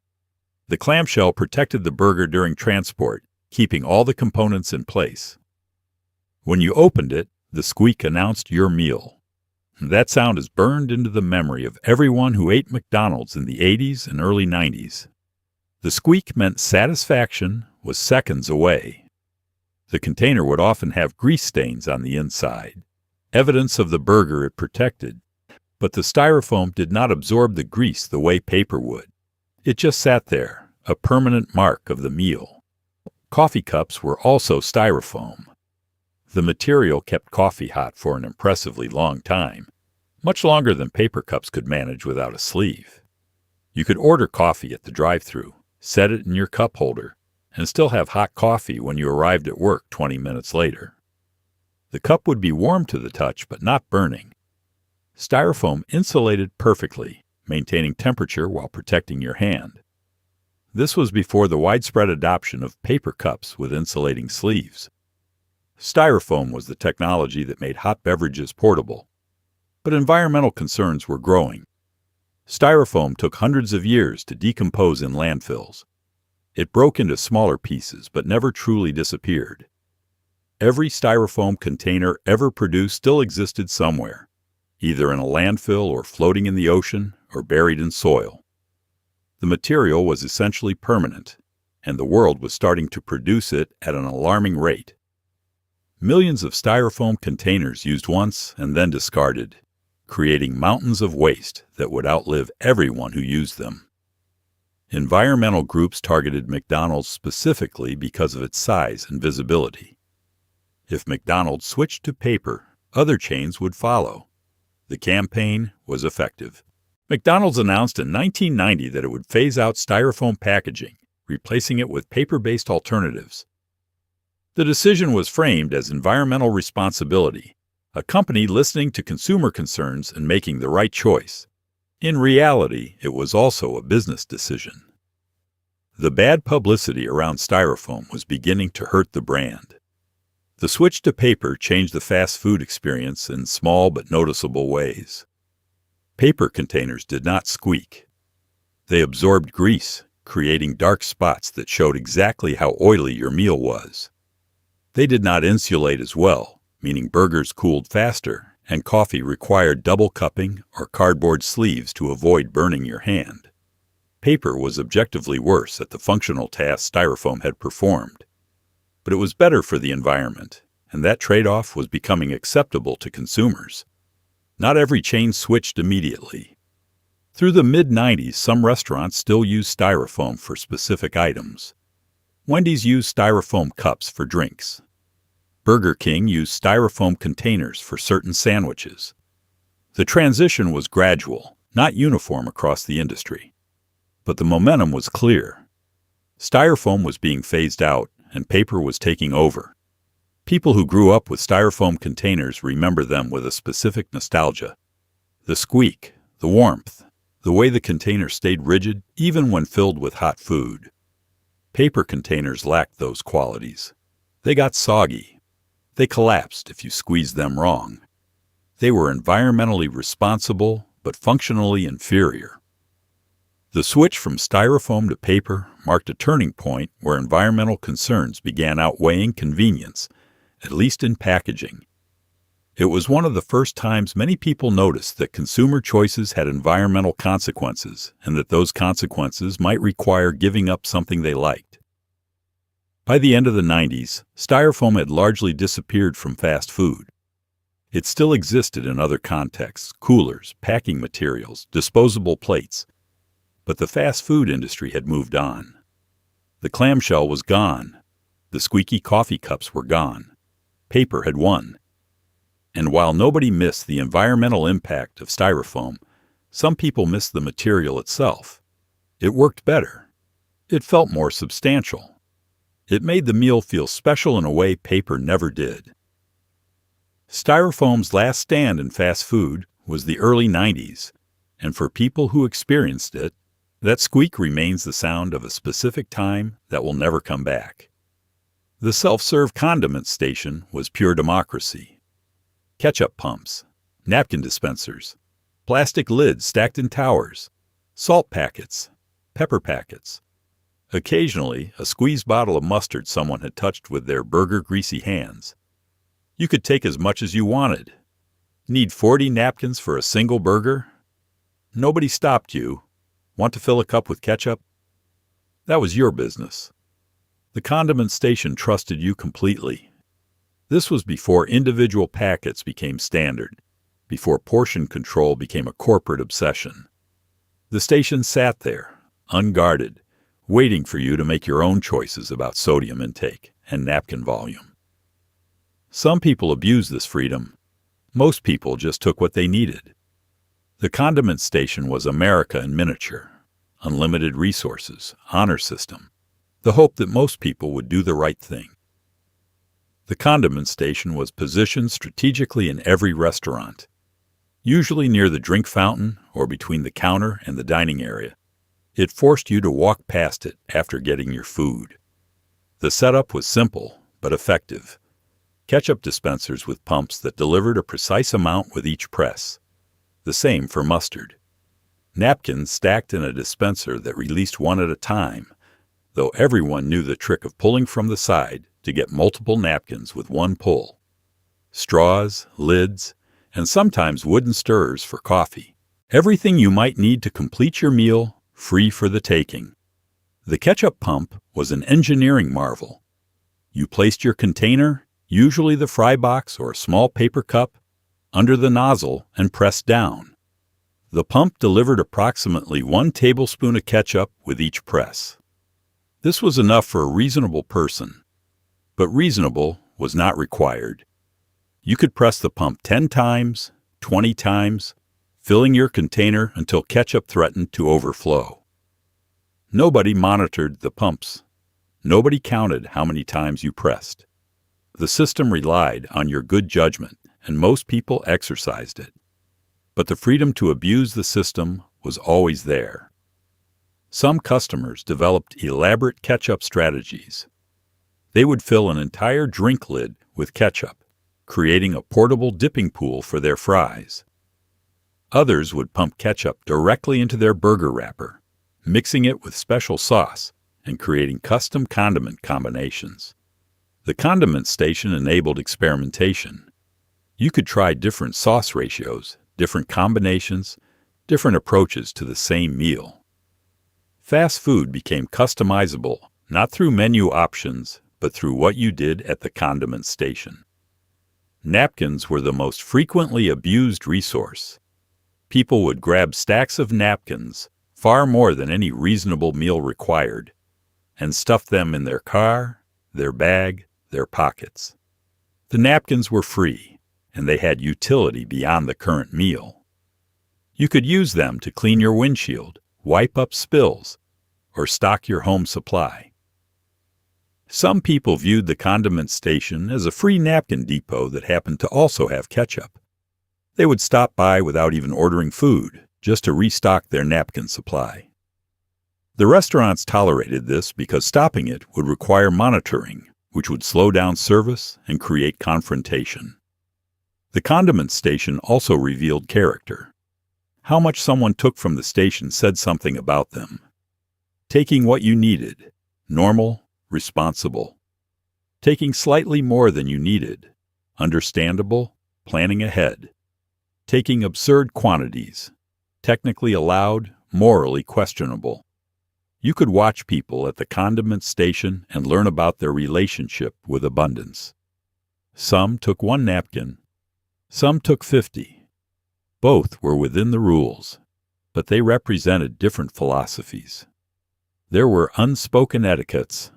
Speaker 1: The clamshell protected the burger during transport, keeping all the components in place. When you opened it, the squeak announced your meal. That sound is burned into the memory of everyone who ate McDonald's in the 80s and early 90s. The squeak meant satisfaction was seconds away. The container would often have grease stains on the inside, evidence of the burger it protected, but the styrofoam did not absorb the grease the way paper would. It just sat there, a permanent mark of the meal. Coffee cups were also styrofoam. The material kept coffee hot for an impressively long time, much longer than paper cups could manage without a sleeve. You could order coffee at the drive-thru, set it in your cup holder, and still have hot coffee when you arrived at work 20 minutes later. The cup would be warm to the touch but not burning. Styrofoam insulated perfectly, maintaining temperature while protecting your hand. This was before the widespread adoption of paper cups with insulating sleeves. Styrofoam was the technology that made hot beverages portable. But environmental concerns were growing. Styrofoam took hundreds of years to decompose in landfills. It broke into smaller pieces but never truly disappeared. Every styrofoam container ever produced still existed somewhere, either in a landfill or floating in the ocean or buried in soil. The material was essentially permanent, and the world was starting to produce it at an alarming rate. Millions of styrofoam containers used once and then discarded, creating mountains of waste that would outlive everyone who used them. Environmental groups targeted McDonald's specifically because of its size and visibility. If McDonald's switched to paper, other chains would follow. The campaign was effective. McDonald's announced in 1990 that it would phase out styrofoam packaging, replacing it with paper-based alternatives. The decision was framed as environmental responsibility, a company listening to consumer concerns and making the right choice. In reality, it was also a business decision. The bad publicity around styrofoam was beginning to hurt the brand. The switch to paper changed the fast food experience in small but noticeable ways. Paper containers did not squeak. They absorbed grease, creating dark spots that showed exactly how oily your meal was. They did not insulate as well, meaning burgers cooled faster, and coffee required double cupping or cardboard sleeves to avoid burning your hand. Paper was objectively worse at the functional tasks styrofoam had performed. But it was better for the environment, and that trade-off was becoming acceptable to consumers. Not every chain switched immediately. Through the mid-90s, some restaurants still used styrofoam for specific items. Wendy's used styrofoam cups for drinks. Burger King used styrofoam containers for certain sandwiches. The transition was gradual, not uniform across the industry. But the momentum was clear. Styrofoam was being phased out, and paper was taking over. People who grew up with styrofoam containers remember them with a specific nostalgia. The squeak, the warmth, the way the container stayed rigid even when filled with hot food. Paper containers lacked those qualities. They got soggy. They collapsed if you squeezed them wrong. They were environmentally responsible but functionally inferior. The switch from styrofoam to paper marked a turning point where environmental concerns began outweighing convenience, at least in packaging. It was one of the first times many people noticed that consumer choices had environmental consequences and that those consequences might require giving up something they liked. By the end of the 90s, styrofoam had largely disappeared from fast food. It still existed in other contexts: coolers, packing materials, disposable plates. But the fast food industry had moved on. The clamshell was gone. The squeaky coffee cups were gone. Paper had won. And while nobody missed the environmental impact of styrofoam, some people missed the material itself. It worked better. It felt more substantial. It made the meal feel special in a way paper never did. Styrofoam's last stand in fast food was the early 90s, and for people who experienced it, that squeak remains the sound of a specific time that will never come back. The self-serve condiment station was pure democracy. Ketchup pumps, napkin dispensers, plastic lids stacked in towers, salt packets, pepper packets. Occasionally, a squeezed bottle of mustard someone had touched with their burger-greasy hands. You could take as much as you wanted. Need 40 napkins for a single burger? Nobody stopped you. Want to fill a cup with ketchup? That was your business. The condiment station trusted you completely. This was before individual packets became standard, before portion control became a corporate obsession. The station sat there, unguarded, waiting for you to make your own choices about sodium intake and napkin volume. Some people abused this freedom. Most people just took what they needed. The condiment station was America in miniature. Unlimited resources, honor system, the hope that most people would do the right thing. The condiment station was positioned strategically in every restaurant, usually near the drink fountain or between the counter and the dining area. It forced you to walk past it after getting your food. The setup was simple but effective. Ketchup dispensers with pumps that delivered a precise amount with each press. The same for mustard. Napkins stacked in a dispenser that released one at a time, though everyone knew the trick of pulling from the side to get multiple napkins with one pull. Straws, lids, and sometimes wooden stirrers for coffee. Everything you might need to complete your meal, free for the taking. The ketchup pump was an engineering marvel. You placed your container, usually the fry box or a small paper cup, under the nozzle and pressed down. The pump delivered approximately 1 tablespoon of ketchup with each press. This was enough for a reasonable person, but reasonable was not required. You could press the pump 10 times, 20 times, filling your container until ketchup threatened to overflow. Nobody monitored the pumps. Nobody counted how many times you pressed. The system relied on your good judgment, and most people exercised it. But the freedom to abuse the system was always there. Some customers developed elaborate ketchup strategies. They would fill an entire drink lid with ketchup, creating a portable dipping pool for their fries. Others would pump ketchup directly into their burger wrapper, mixing it with special sauce and creating custom condiment combinations. The condiment station enabled experimentation. You could try different sauce ratios, different combinations, different approaches to the same meal. Fast food became customizable, not through menu options, but through what you did at the condiment station. Napkins were the most frequently abused resource. People would grab stacks of napkins, far more than any reasonable meal required, and stuff them in their car, their bag, their pockets. The napkins were free, and they had utility beyond the current meal. You could use them to clean your windshield, wipe up spills, or stock your home supply. Some people viewed the condiment station as a free napkin depot that happened to also have ketchup. They would stop by without even ordering food, just to restock their napkin supply. The restaurants tolerated this because stopping it would require monitoring, which would slow down service and create confrontation. The condiment station also revealed character. How much someone took from the station said something about them. Taking what you needed, normal, responsible. Taking slightly more than you needed, understandable, planning ahead. Taking absurd quantities, technically allowed, morally questionable. You could watch people at the condiment station and learn about their relationship with abundance. Some took 1 napkin. Some took 50. Both were within the rules, but they represented different philosophies. There were unspoken etiquettes.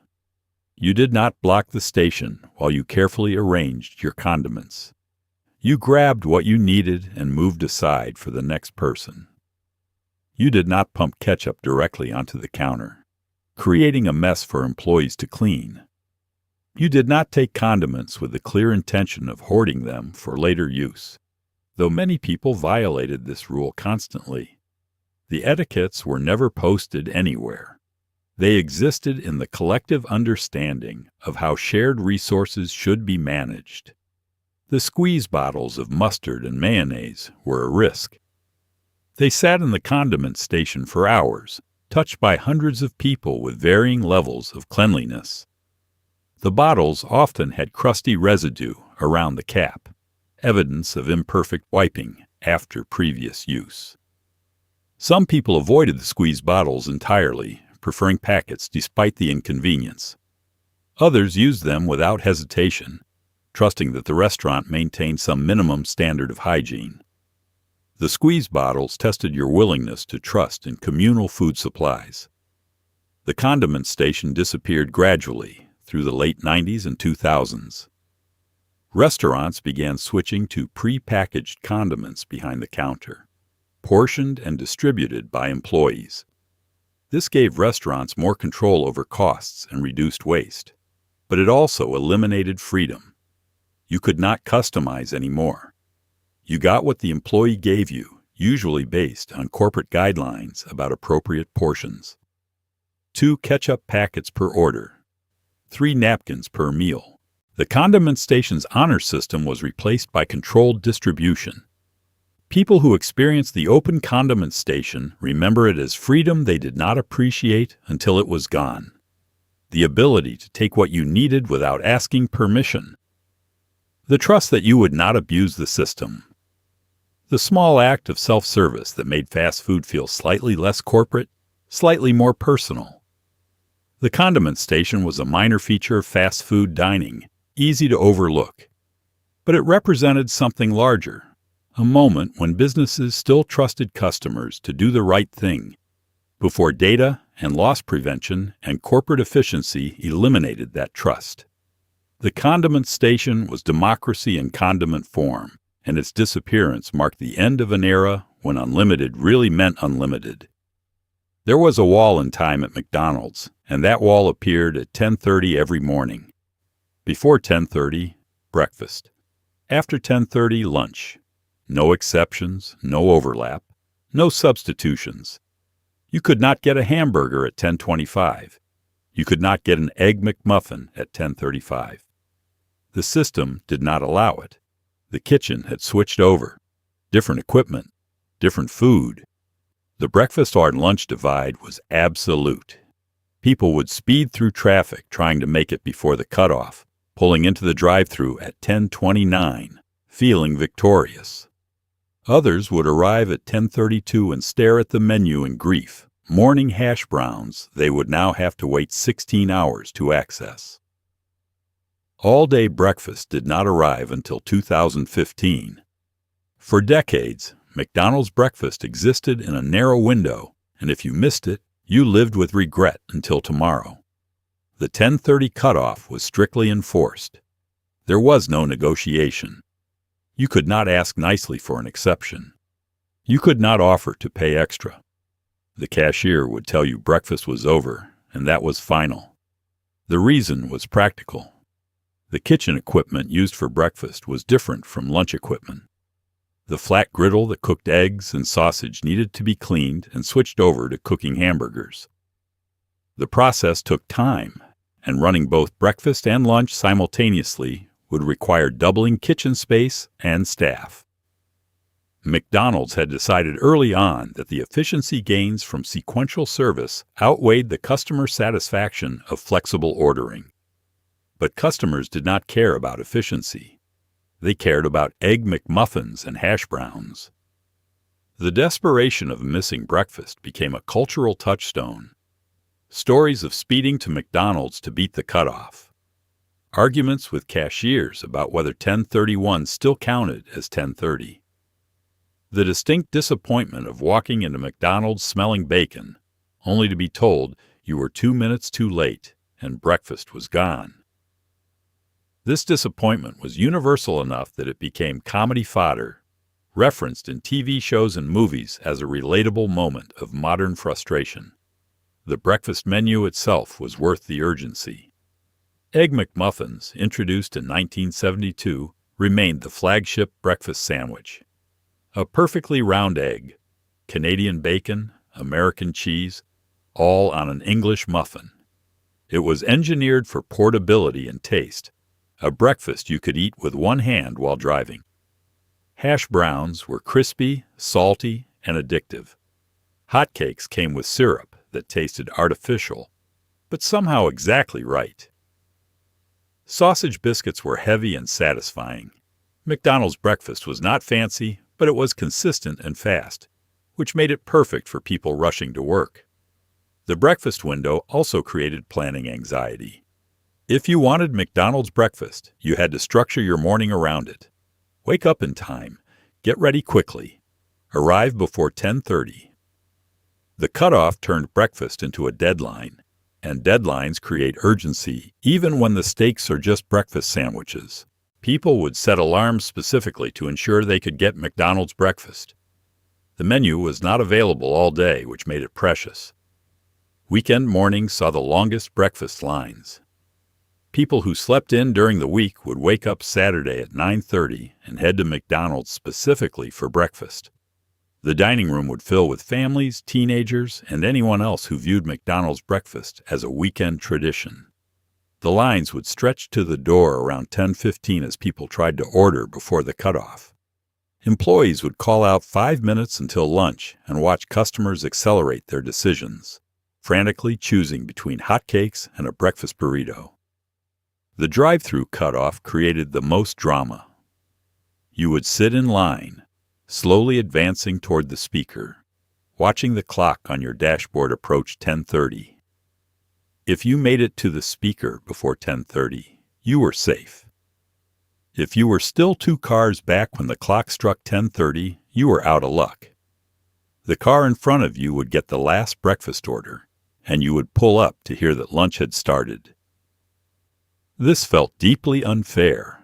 Speaker 1: You did not block the station while you carefully arranged your condiments. You grabbed what you needed and moved aside for the next person. You did not pump ketchup directly onto the counter, creating a mess for employees to clean. You did not take condiments with the clear intention of hoarding them for later use, though many people violated this rule constantly. The etiquettes were never posted anywhere. They existed in the collective understanding of how shared resources should be managed. The squeeze bottles of mustard and mayonnaise were a risk. They sat in the condiment station for hours, touched by hundreds of people with varying levels of cleanliness. The bottles often had crusty residue around the cap, evidence of imperfect wiping after previous use. Some people avoided the squeeze bottles entirely, preferring packets despite the inconvenience. Others used them without hesitation, trusting that the restaurant maintained some minimum standard of hygiene. The squeeze bottles tested your willingness to trust in communal food supplies. The condiment station disappeared gradually through the late 90s and 2000s. Restaurants began switching to pre-packaged condiments behind the counter, portioned and distributed by employees. This gave restaurants more control over costs and reduced waste, but it also eliminated freedom. You could not customize anymore. You got what the employee gave you, usually based on corporate guidelines about appropriate portions. 2 ketchup packets per order. 3 napkins per meal. The condiment station's honor system was replaced by controlled distribution. People who experienced the open condiment station remember it as freedom they did not appreciate until it was gone. The ability to take what you needed without asking permission. The trust that you would not abuse the system. The small act of self-service that made fast food feel slightly less corporate, slightly more personal. The condiment station was a minor feature of fast food dining, easy to overlook. But it represented something larger. A moment when businesses still trusted customers to do the right thing, before data and loss prevention and corporate efficiency eliminated that trust. The condiment station was democracy in condiment form, and its disappearance marked the end of an era when unlimited really meant unlimited. There was a wall in time at McDonald's, and that wall appeared at 10:30 every morning. Before 10:30, breakfast. After 10:30, lunch. No exceptions, no overlap, no substitutions. You could not get a hamburger at 10:25. You could not get an Egg McMuffin at 10:35. The system did not allow it. The kitchen had switched over. Different equipment, different food. The breakfast or lunch divide was absolute. People would speed through traffic trying to make it before the cutoff, pulling into the drive-thru at 10:29, feeling victorious. Others would arrive at 10:32 and stare at the menu in grief, mourning hash browns they would now have to wait 16 hours to access. All-day breakfast did not arrive until 2015. For decades, McDonald's breakfast existed in a narrow window, and if you missed it, you lived with regret until tomorrow. The 10:30 cutoff was strictly enforced. There was no negotiation. You could not ask nicely for an exception. You could not offer to pay extra. The cashier would tell you breakfast was over, and that was final. The reason was practical. The kitchen equipment used for breakfast was different from lunch equipment. The flat griddle that cooked eggs and sausage needed to be cleaned and switched over to cooking hamburgers. The process took time, and running both breakfast and lunch simultaneously would require doubling kitchen space and staff. McDonald's had decided early on that the efficiency gains from sequential service outweighed the customer satisfaction of flexible ordering. But customers did not care about efficiency. They cared about Egg McMuffins and hash browns. The desperation of missing breakfast became a cultural touchstone. Stories of speeding to McDonald's to beat the cutoff. Arguments with cashiers about whether 10:31 still counted as 10:30. The distinct disappointment of walking into McDonald's smelling bacon, only to be told you were 2 minutes too late and breakfast was gone. This disappointment was universal enough that it became comedy fodder, referenced in TV shows and movies as a relatable moment of modern frustration. The breakfast menu itself was worth the urgency. Egg McMuffins, introduced in 1972, remained the flagship breakfast sandwich. A perfectly round egg, Canadian bacon, American cheese, all on an English muffin. It was engineered for portability and taste, a breakfast you could eat with one hand while driving. Hash browns were crispy, salty, and addictive. Hotcakes came with syrup, that tasted artificial, but somehow exactly right. Sausage biscuits were heavy and satisfying. McDonald's breakfast was not fancy, but it was consistent and fast, which made it perfect for people rushing to work. The breakfast window also created planning anxiety. If you wanted McDonald's breakfast, you had to structure your morning around it. Wake up in time, get ready quickly, arrive before 10:30. The cutoff turned breakfast into a deadline, and deadlines create urgency even when the stakes are just breakfast sandwiches. People would set alarms specifically to ensure they could get McDonald's breakfast. The menu was not available all day, which made it precious. Weekend mornings saw the longest breakfast lines. People who slept in during the week would wake up Saturday at 9:30 and head to McDonald's specifically for breakfast. The dining room would fill with families, teenagers, and anyone else who viewed McDonald's breakfast as a weekend tradition. The lines would stretch to the door around 10:15 as people tried to order before the cutoff. Employees would call out 5 minutes until lunch and watch customers accelerate their decisions, frantically choosing between hotcakes and a breakfast burrito. The drive-thru cutoff created the most drama. You would sit in line, slowly advancing toward the speaker, watching the clock on your dashboard approach 10:30. If you made it to the speaker before 10:30, you were safe. If you were still 2 cars back when the clock struck 10:30, you were out of luck. The car in front of you would get the last breakfast order, and you would pull up to hear that lunch had started. This felt deeply unfair.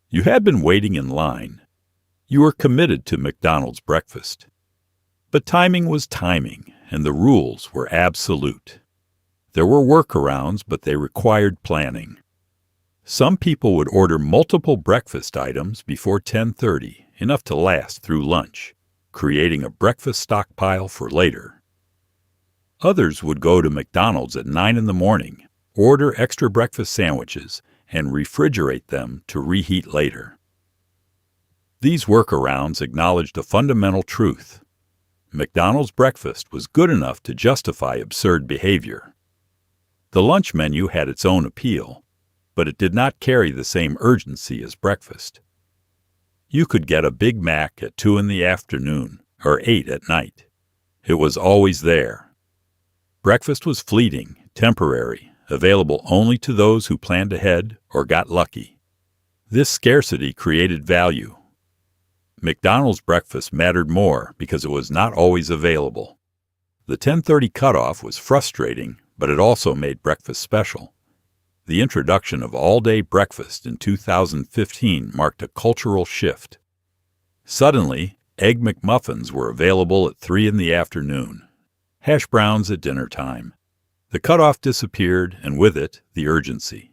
Speaker 1: You had been waiting in line. You were committed to McDonald's breakfast. But timing was timing, and the rules were absolute. There were workarounds, but they required planning. Some people would order multiple breakfast items before 10:30, enough to last through lunch, creating a breakfast stockpile for later. Others would go to McDonald's at 9 in the morning, order extra breakfast sandwiches, and refrigerate them to reheat later. These workarounds acknowledged a fundamental truth. McDonald's breakfast was good enough to justify absurd behavior. The lunch menu had its own appeal, but it did not carry the same urgency as breakfast. You could get a Big Mac at 2 in the afternoon or 8 at night. It was always there. Breakfast was fleeting, temporary, available only to those who planned ahead or got lucky. This scarcity created value. McDonald's breakfast mattered more because it was not always available. The 10:30 cutoff was frustrating, but it also made breakfast special. The introduction of all-day breakfast in 2015 marked a cultural shift. Suddenly, Egg McMuffins were available at 3 in the afternoon, hash browns at dinner time. The cutoff disappeared, and with it, the urgency.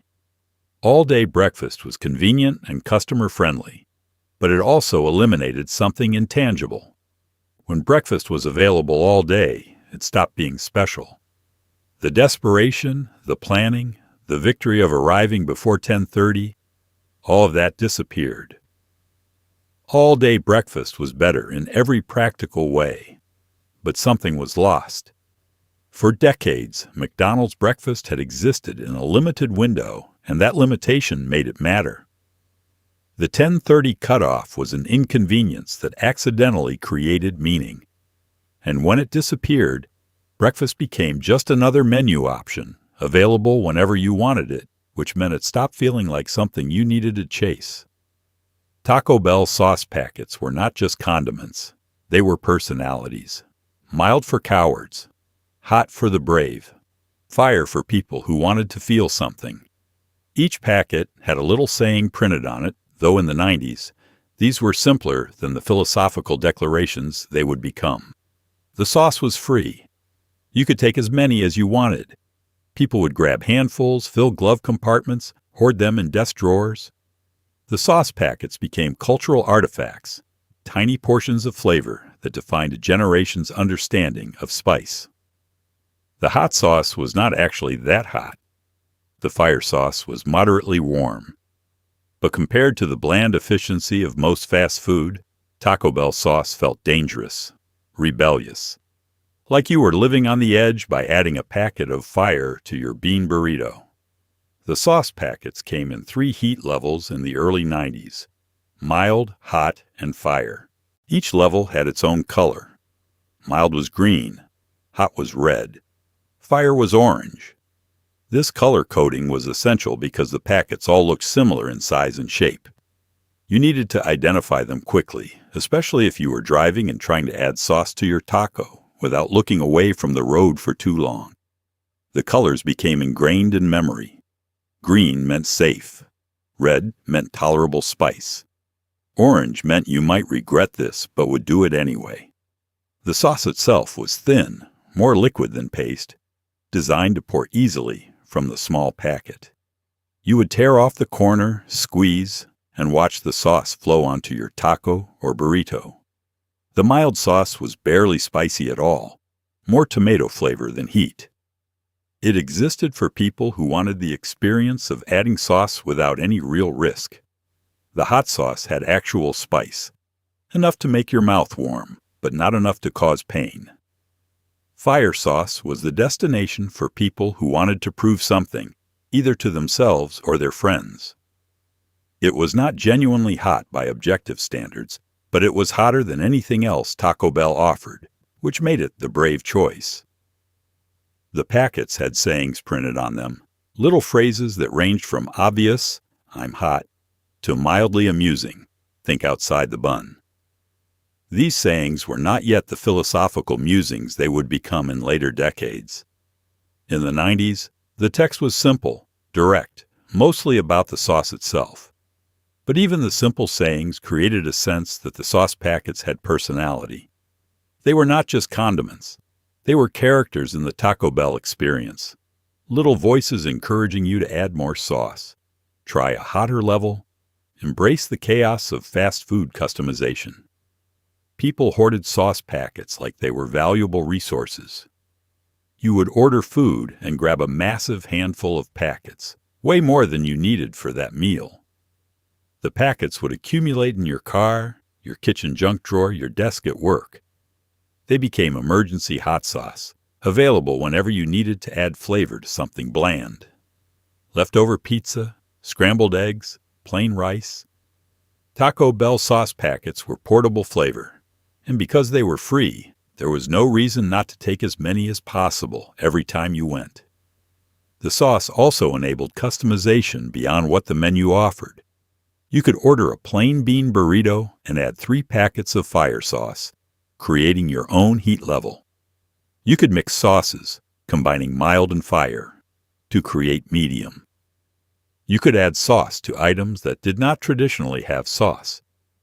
Speaker 1: All-day breakfast was convenient and customer-friendly, but it also eliminated something intangible. When breakfast was available all day, it stopped being special. The desperation, the planning, the victory of arriving before 10:30, all of that disappeared. All-day breakfast was better in every practical way, but something was lost. For decades, McDonald's breakfast had existed in a limited window, and that limitation made it matter. The 10:30 cutoff was an inconvenience that accidentally created meaning. And when it disappeared, breakfast became just another menu option, available whenever you wanted it, which meant it stopped feeling like something you needed to chase. Taco Bell sauce packets were not just condiments. They were personalities. Mild for cowards. Hot for the brave. Fire for people who wanted to feel something. Each packet had a little saying printed on it, though in the 90s, these were simpler than the philosophical declarations they would become. The sauce was free. You could take as many as you wanted. People would grab handfuls, fill glove compartments, hoard them in desk drawers. The sauce packets became cultural artifacts, tiny portions of flavor that defined a generation's understanding of spice. The hot sauce was not actually that hot. The fire sauce was moderately warm. But compared to the bland efficiency of most fast food, Taco Bell sauce felt dangerous, rebellious. like you were living on the edge by adding a packet of fire to your bean burrito. The sauce packets came in 3 heat levels in the early 90s: mild, hot, and fire. Each level had its own color. Mild was green, hot was red, fire was orange. This color coding was essential because the packets all looked similar in size and shape. You needed to identify them quickly, especially if you were driving and trying to add sauce to your taco without looking away from the road for too long. The colors became ingrained in memory. Green meant safe. Red meant tolerable spice. Orange meant you might regret this but would do it anyway. The sauce itself was thin, more liquid than paste, designed to pour easily from the small packet. You would tear off the corner, squeeze, and watch the sauce flow onto your taco or burrito. The mild sauce was barely spicy at all, more tomato flavor than heat. It existed for people who wanted the experience of adding sauce without any real risk. The hot sauce had actual spice, enough to make your mouth warm, but not enough to cause pain. Fire sauce was the destination for people who wanted to prove something, either to themselves or their friends. It was not genuinely hot by objective standards, but it was hotter than anything else Taco Bell offered, which made it the brave choice. The packets had sayings printed on them, little phrases that ranged from obvious, "I'm hot," to mildly amusing, "Think outside the bun." These sayings were not yet the philosophical musings they would become in later decades. In the 90s, the text was simple, direct, mostly about the sauce itself. But even the simple sayings created a sense that the sauce packets had personality. They were not just condiments. They were characters in the Taco Bell experience. Little voices encouraging you to add more sauce, try a hotter level, embrace the chaos of fast food customization. People hoarded sauce packets like they were valuable resources. You would order food and grab a massive handful of packets, way more than you needed for that meal. The packets would accumulate in your car, your kitchen junk drawer, your desk at work. They became emergency hot sauce, available whenever you needed to add flavor to something bland. Leftover pizza, scrambled eggs, plain rice. Taco Bell sauce packets were portable flavor, and because they were free, there was no reason not to take as many as possible every time you went. The sauce also enabled customization beyond what the menu offered. You could order a plain bean burrito and add 3 packets of fire sauce, creating your own heat level. You could mix sauces, combining mild and fire, to create medium. You could add sauce to items that did not traditionally have sauce,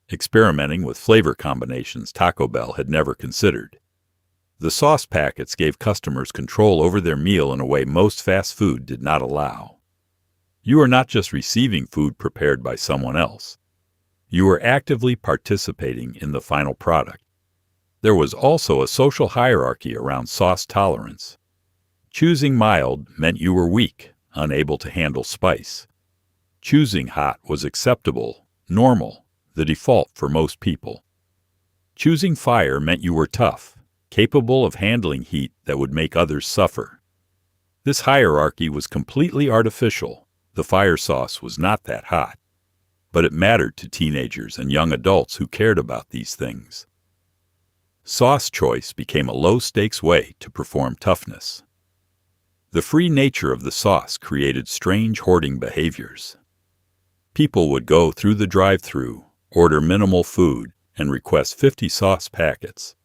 Speaker 1: experimenting with flavor combinations Taco Bell had never considered. The sauce packets gave customers control over their meal in a way most fast food did not allow. You were not just receiving food prepared by someone else. You were actively participating in the final product. There was also a social hierarchy around sauce tolerance. Choosing mild meant you were weak, unable to handle spice. Choosing hot was acceptable, normal, the default for most people. Choosing fire meant you were tough, capable of handling heat that would make others suffer. This hierarchy was completely artificial. The fire sauce was not that hot, but it mattered to teenagers and young adults who cared about these things. Sauce choice became a low-stakes way to perform toughness. The free nature of the sauce created strange hoarding behaviors. People would go through the drive-thru, order minimal food, and request 50 sauce packets.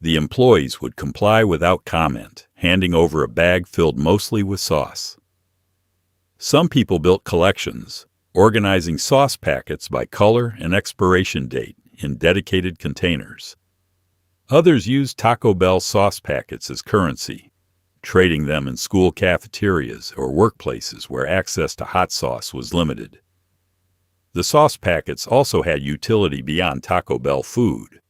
Speaker 1: The employees would comply without comment, handing over a bag filled mostly with sauce. Some people built collections, organizing sauce packets by color and expiration date in dedicated containers. Others used Taco Bell sauce packets as currency, trading them in school cafeterias or workplaces where access to hot sauce was limited. The sauce packets also had utility beyond Taco Bell food.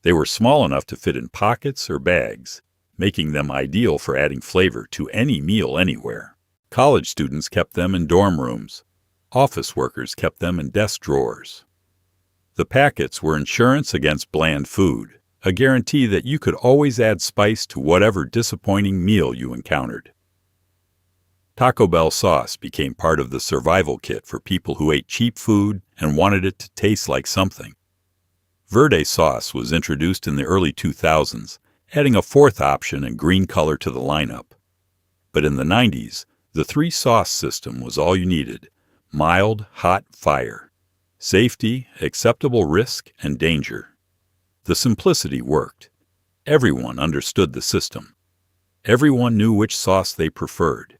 Speaker 1: They were small enough to fit in pockets or bags, making them ideal for adding flavor to any meal anywhere. College students kept them in dorm rooms. Office workers kept them in desk drawers. The packets were insurance against bland food. a guarantee that you could always add spice to whatever disappointing meal you encountered. Taco Bell sauce became part of the survival kit for people who ate cheap food and wanted it to taste like something. Verde sauce was introduced in the early 2000s, adding a fourth option and green color to the lineup. But in the 90s, the three-sauce system was all you needed: mild, hot, fire. Safety, acceptable risk, and danger. The simplicity worked. Everyone understood the system. Everyone knew which sauce they preferred.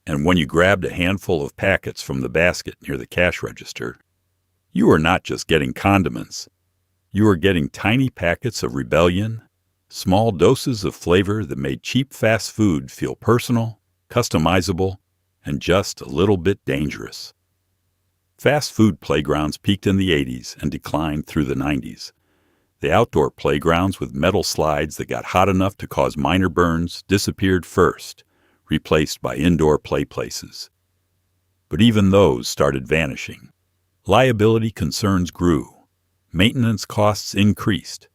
Speaker 1: And when you grabbed a handful of packets from the basket near the cash register, you were not just getting condiments. You were getting tiny packets of rebellion, small doses of flavor that made cheap fast food feel personal, customizable, and just a little bit dangerous. Fast food playgrounds peaked in the 80s and declined through the 90s. The outdoor playgrounds with metal slides that got hot enough to cause minor burns disappeared first, replaced by indoor play places. But even those started vanishing. Liability concerns grew. Maintenance costs increased.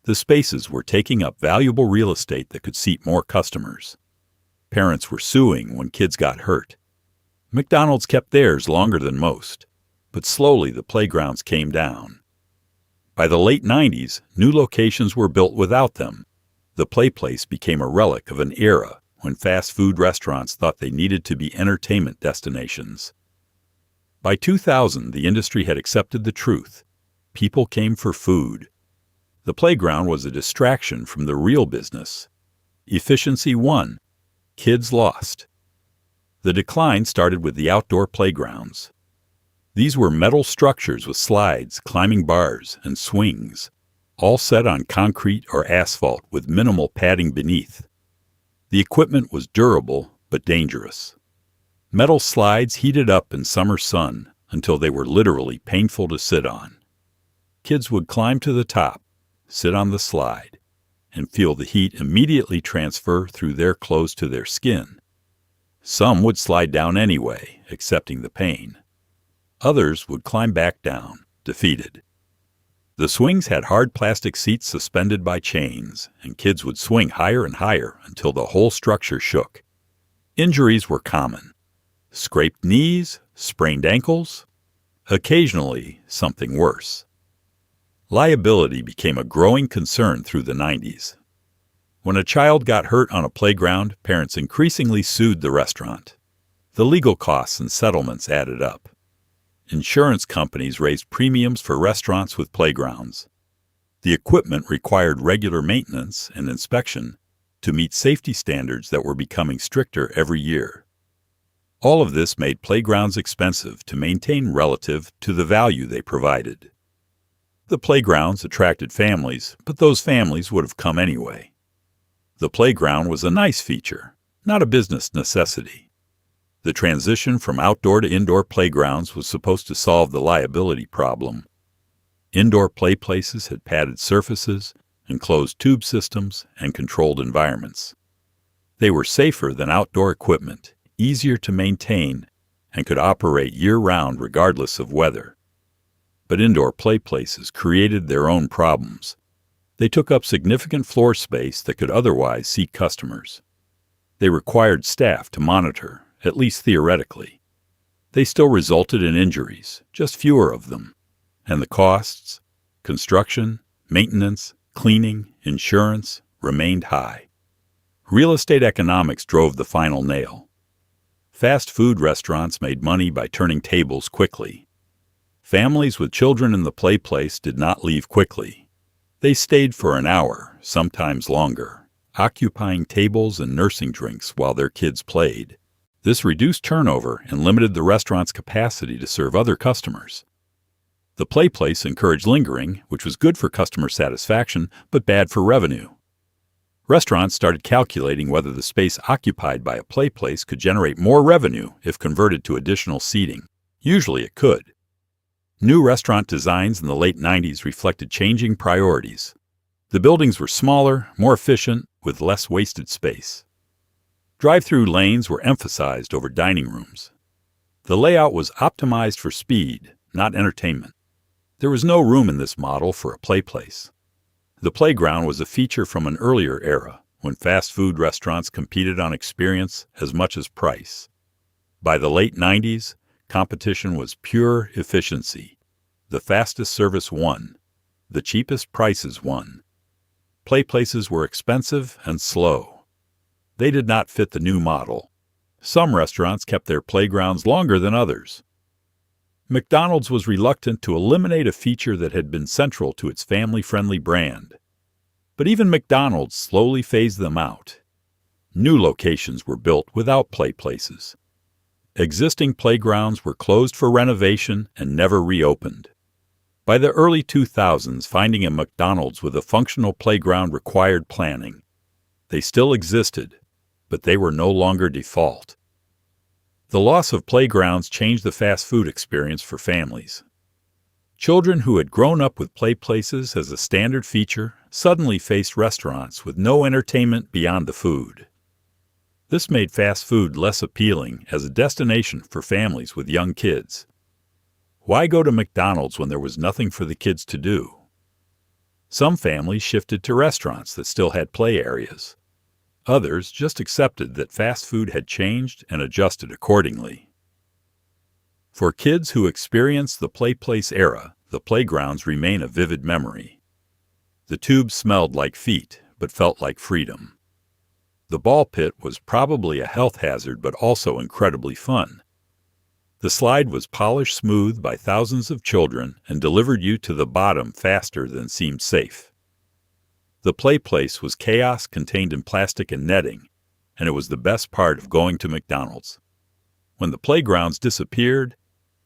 Speaker 1: The spaces were taking up valuable real estate that could seat more customers. Parents were suing when kids got hurt. McDonald's kept theirs longer than most, but slowly the playgrounds came down. By the late 90s, new locations were built without them. The play place became a relic of an era when fast food restaurants thought they needed to be entertainment destinations. By 2000, the industry had accepted the truth. People came for food. The playground was a distraction from the real business. Efficiency won. Kids lost. The decline started with the outdoor playgrounds. These were metal structures with slides, climbing bars, and swings, all set on concrete or asphalt with minimal padding beneath. The equipment was durable but dangerous. Metal slides heated up in summer sun until they were literally painful to sit on. Kids would climb to the top, sit on the slide, and feel the heat immediately transfer through their clothes to their skin. Some would slide down anyway, accepting the pain. Others would climb back down, defeated. The swings had hard plastic seats suspended by chains, and kids would swing higher and higher until the whole structure shook. Injuries were common. Scraped knees, sprained ankles, occasionally something worse. Liability became a growing concern through the 90s. When a child got hurt on a playground, parents increasingly sued the restaurant. The legal costs and settlements added up. Insurance companies raised premiums for restaurants with playgrounds. The equipment required regular maintenance and inspection to meet safety standards that were becoming stricter every year. All of this made playgrounds expensive to maintain relative to the value they provided. The playgrounds attracted families, but those families would have come anyway. The playground was a nice feature, not a business necessity. The transition from outdoor to indoor playgrounds was supposed to solve the liability problem. Indoor play places had padded surfaces, enclosed tube systems, and controlled environments. They were safer than outdoor equipment, easier to maintain, and could operate year-round regardless of weather. But indoor play places created their own problems. They took up significant floor space that could otherwise seat customers. They required staff to monitor, at least theoretically. They still resulted in injuries, just fewer of them. And the costs, construction, maintenance, cleaning, insurance, remained high. Real estate economics drove the final nail. Fast food restaurants made money by turning tables quickly. Families with children in the play place did not leave quickly. They stayed for an hour, sometimes longer, occupying tables and nursing drinks while their kids played. This reduced turnover and limited the restaurant's capacity to serve other customers. The play place encouraged lingering, which was good for customer satisfaction, but bad for revenue. Restaurants started calculating whether the space occupied by a play place could generate more revenue if converted to additional seating. Usually it could. New restaurant designs in the late 90s reflected changing priorities. The buildings were smaller, more efficient, with less wasted space. Drive-through lanes were emphasized over dining rooms. The layout was optimized for speed, not entertainment. There was no room in this model for a play place. The playground was a feature from an earlier era when fast food restaurants competed on experience as much as price. By the late 90s, competition was pure efficiency. The fastest service won. The cheapest prices won. Play places were expensive and slow. They did not fit the new model. Some restaurants kept their playgrounds longer than others. McDonald's was reluctant to eliminate a feature that had been central to its family-friendly brand. But even McDonald's slowly phased them out. New locations were built without play places. Existing playgrounds were closed for renovation and never reopened. By the early 2000s, finding a McDonald's with a functional playground required planning. They still existed, but they were no longer default. The loss of playgrounds changed the fast food experience for families. Children who had grown up with play places as a standard feature suddenly faced restaurants with no entertainment beyond the food. This made fast food less appealing as a destination for families with young kids. Why go to McDonald's when there was nothing for the kids to do? Some families shifted to restaurants that still had play areas. Others just accepted that fast food had changed and adjusted accordingly. For kids who experienced the play place era, the playgrounds remain a vivid memory. The tube smelled like feet, but felt like freedom. The ball pit was probably a health hazard, but also incredibly fun. The slide was polished smooth by thousands of children and delivered you to the bottom faster than seemed safe. The play place was chaos contained in plastic and netting, and it was the best part of going to McDonald's. When the playgrounds disappeared,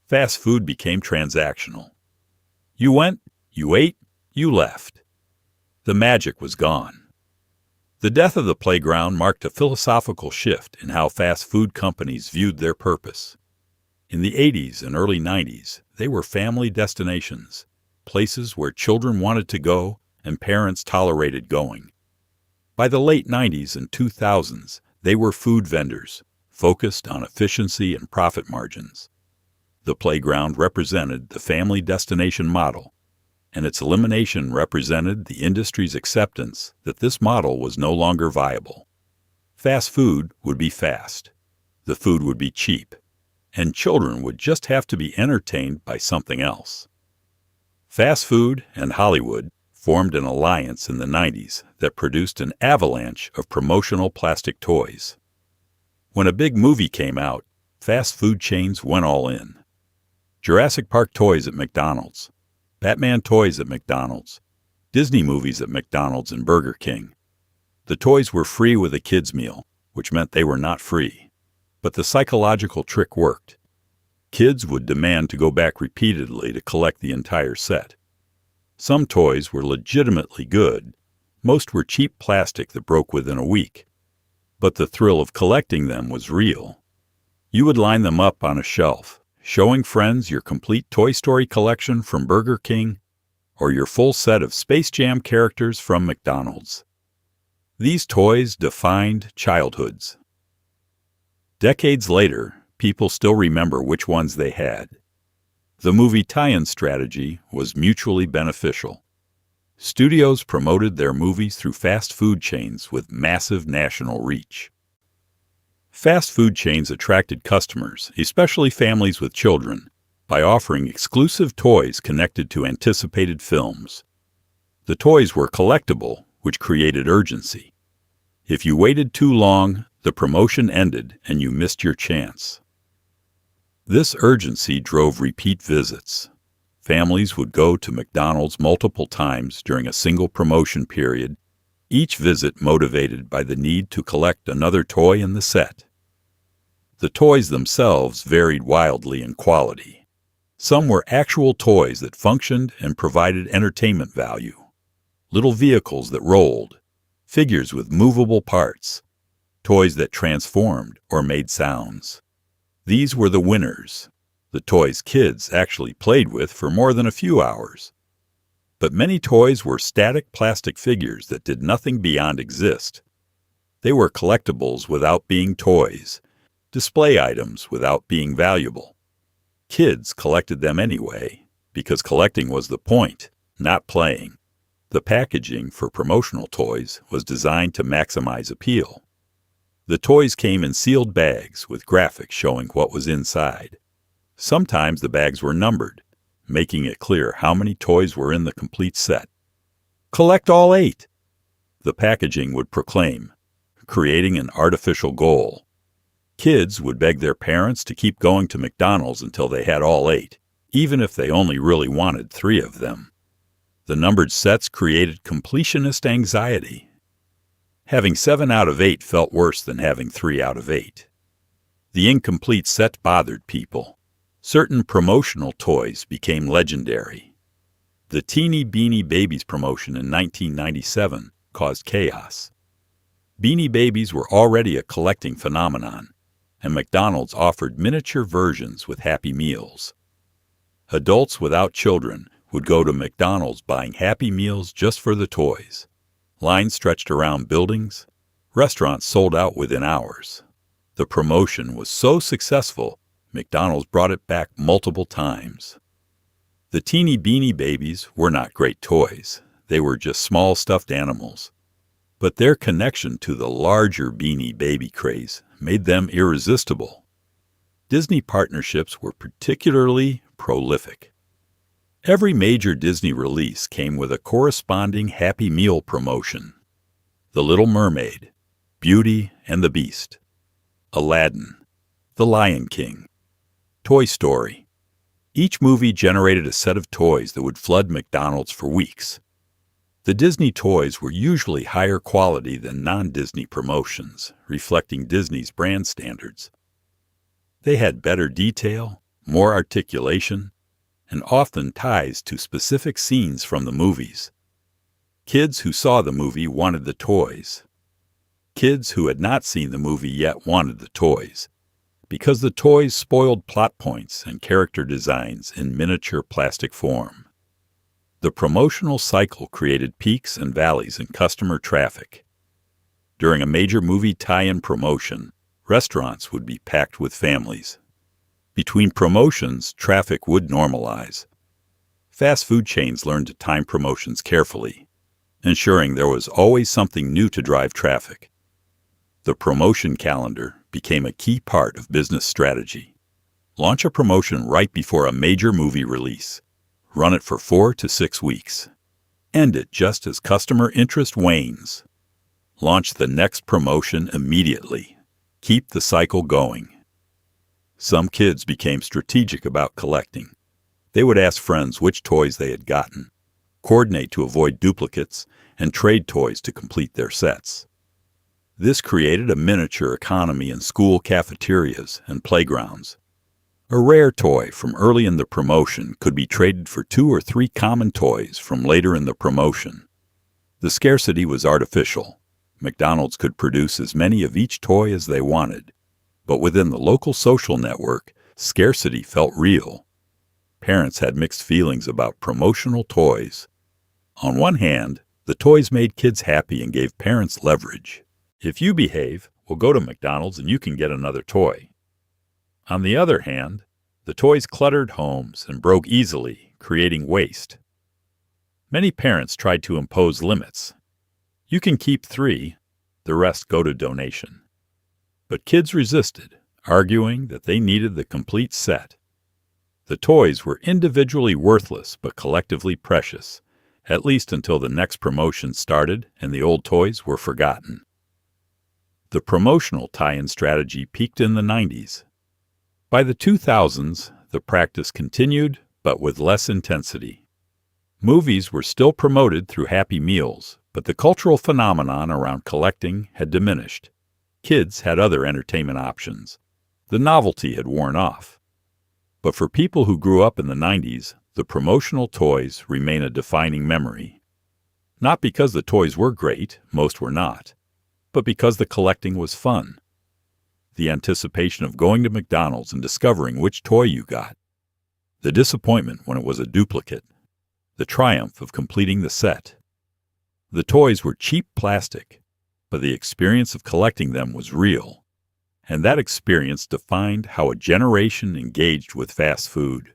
Speaker 1: fast food became transactional. You went, you ate, you left. The magic was gone. The death of the playground marked a philosophical shift in how fast food companies viewed their purpose. In the 80s and early 90s, they were family destinations, places where children wanted to go and parents tolerated going. By the late 90s and 2000s, they were food vendors, focused on efficiency and profit margins. The playground represented the family destination model, and its elimination represented the industry's acceptance that this model was no longer viable. Fast food would be fast. The food would be cheap, and children would just have to be entertained by something else. Fast food and Hollywood formed an alliance in the 90s that produced an avalanche of promotional plastic toys. When a big movie came out, fast food chains went all in. Jurassic Park toys at McDonald's, Batman toys at McDonald's, Disney movies at McDonald's and Burger King. The toys were free with a kids' meal, which meant they were not free. But the psychological trick worked. Kids would demand to go back repeatedly to collect the entire set. Some toys were legitimately good. Most were cheap plastic that broke within a week. But the thrill of collecting them was real. You would line them up on a shelf, showing friends your complete Toy Story collection from Burger King or your full set of Space Jam characters from McDonald's. These toys defined childhoods. Decades later, people still remember which ones they had. The movie tie-in strategy was mutually beneficial. Studios promoted their movies through fast food chains with massive national reach. Fast food chains attracted customers, especially families with children, by offering exclusive toys connected to anticipated films. The toys were collectible, which created urgency. If you waited too long, the promotion ended and you missed your chance. This urgency drove repeat visits. Families would go to McDonald's multiple times during a single promotion period, each visit motivated by the need to collect another toy in the set. The toys themselves varied wildly in quality. Some were actual toys that functioned and provided entertainment value. Little vehicles that rolled, figures with movable parts, toys that transformed or made sounds. These were the winners, the toys kids actually played with for more than a few hours. But many toys were static plastic figures that did nothing beyond exist. They were collectibles without being toys, display items without being valuable. Kids collected them anyway, because collecting was the point, not playing. The packaging for promotional toys was designed to maximize appeal. The toys came in sealed bags with graphics showing what was inside. Sometimes the bags were numbered, making it clear how many toys were in the complete set. "Collect all 8," the packaging would proclaim, creating an artificial goal. Kids would beg their parents to keep going to McDonald's until they had all 8, even if they only really wanted 3 of them. The numbered sets created completionist anxiety. Having 7 out of 8 felt worse than having 3 out of 8. The incomplete set bothered people. Certain promotional toys became legendary. The Teeny Beanie Babies promotion in 1997 caused chaos. Beanie Babies were already a collecting phenomenon, and McDonald's offered miniature versions with Happy Meals. Adults without children would go to McDonald's buying Happy Meals just for the toys. Lines stretched around buildings. Restaurants sold out within hours. The promotion was so successful, McDonald's brought it back multiple times. The Teeny Beanie Babies were not great toys. They were just small stuffed animals. But their connection to the larger Beanie Baby craze made them irresistible. Disney partnerships were particularly prolific. Every major Disney release came with a corresponding Happy Meal promotion. The Little Mermaid, Beauty and the Beast, Aladdin, The Lion King, Toy Story. Each movie generated a set of toys that would flood McDonald's for weeks. The Disney toys were usually higher quality than non-Disney promotions, reflecting Disney's brand standards. They had better detail, more articulation, and often ties to specific scenes from the movies. Kids who saw the movie wanted the toys. Kids who had not seen the movie yet wanted the toys, because the toys spoiled plot points and character designs in miniature plastic form. The promotional cycle created peaks and valleys in customer traffic. During a major movie tie-in promotion, restaurants would be packed with families. Between promotions, traffic would normalize. Fast food chains learned to time promotions carefully, ensuring there was always something new to drive traffic. The promotion calendar became a key part of business strategy. Launch a promotion right before a major movie release. Run it for 4 to 6 weeks. End it just as customer interest wanes. Launch the next promotion immediately. Keep the cycle going. Some kids became strategic about collecting. They would ask friends which toys they had gotten, coordinate to avoid duplicates, and trade toys to complete their sets. This created a miniature economy in school cafeterias and playgrounds. A rare toy from early in the promotion could be traded for 2 or 3 common toys from later in the promotion. The scarcity was artificial. McDonald's could produce as many of each toy as they wanted. But within the local social network, scarcity felt real. Parents had mixed feelings about promotional toys. On one hand, the toys made kids happy and gave parents leverage. If you behave, we'll go to McDonald's and you can get another toy. On the other hand, the toys cluttered homes and broke easily, creating waste. Many parents tried to impose limits. You can keep 3, the rest go to donation. But kids resisted, arguing that they needed the complete set. The toys were individually worthless but collectively precious, at least until the next promotion started and the old toys were forgotten. The promotional tie-in strategy peaked in the 90s. By the 2000s, the practice continued, but with less intensity. Movies were still promoted through Happy Meals, but the cultural phenomenon around collecting had diminished. Kids had other entertainment options. The novelty had worn off. But for people who grew up in the 90s, the promotional toys remain a defining memory. Not because the toys were great, most were not, but because the collecting was fun. The anticipation of going to McDonald's and discovering which toy you got. The disappointment when it was a duplicate. The triumph of completing the set. The toys were cheap plastic, but the experience of collecting them was real, and that experience defined how a generation engaged with fast food.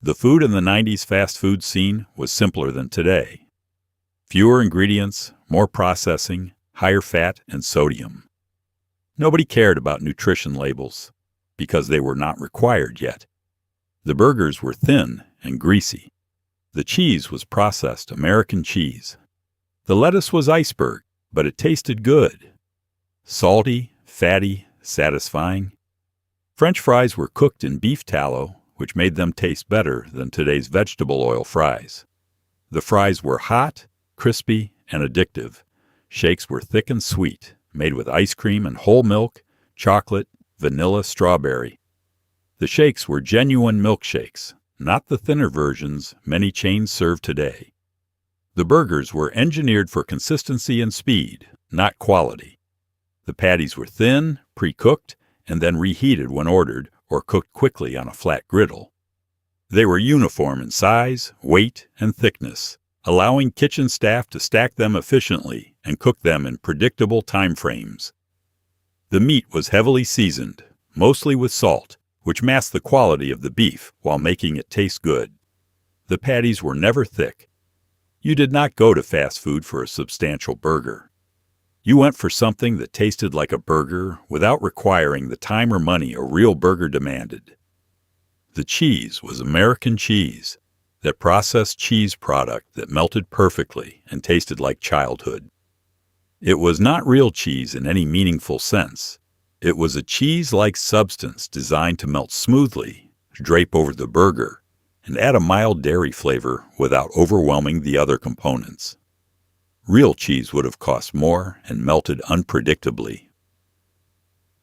Speaker 1: The food in the 90s fast food scene was simpler than today. Fewer ingredients, more processing, higher fat and sodium. Nobody cared about nutrition labels because they were not required yet. The burgers were thin and greasy. The cheese was processed American cheese. The lettuce was iceberg, but it tasted good. Salty, fatty, satisfying. French fries were cooked in beef tallow, which made them taste better than today's vegetable oil fries. The fries were hot, crispy, and addictive. Shakes were thick and sweet, made with ice cream and whole milk, chocolate, vanilla, strawberry. The shakes were genuine milkshakes, not the thinner versions many chains serve today. The burgers were engineered for consistency and speed, not quality. The patties were thin, pre-cooked, and then reheated when ordered or cooked quickly on a flat griddle. They were uniform in size, weight, and thickness, allowing kitchen staff to stack them efficiently and cook them in predictable time frames. The meat was heavily seasoned, mostly with salt, which masked the quality of the beef while making it taste good. The patties were never thick. You did not go to fast food for a substantial burger. You went for something that tasted like a burger without requiring the time or money a real burger demanded. The cheese was American cheese, that processed cheese product that melted perfectly and tasted like childhood. It was not real cheese in any meaningful sense. It was a cheese-like substance designed to melt smoothly, drape over the burger, and add a mild dairy flavor without overwhelming the other components. Real cheese would have cost more and melted unpredictably.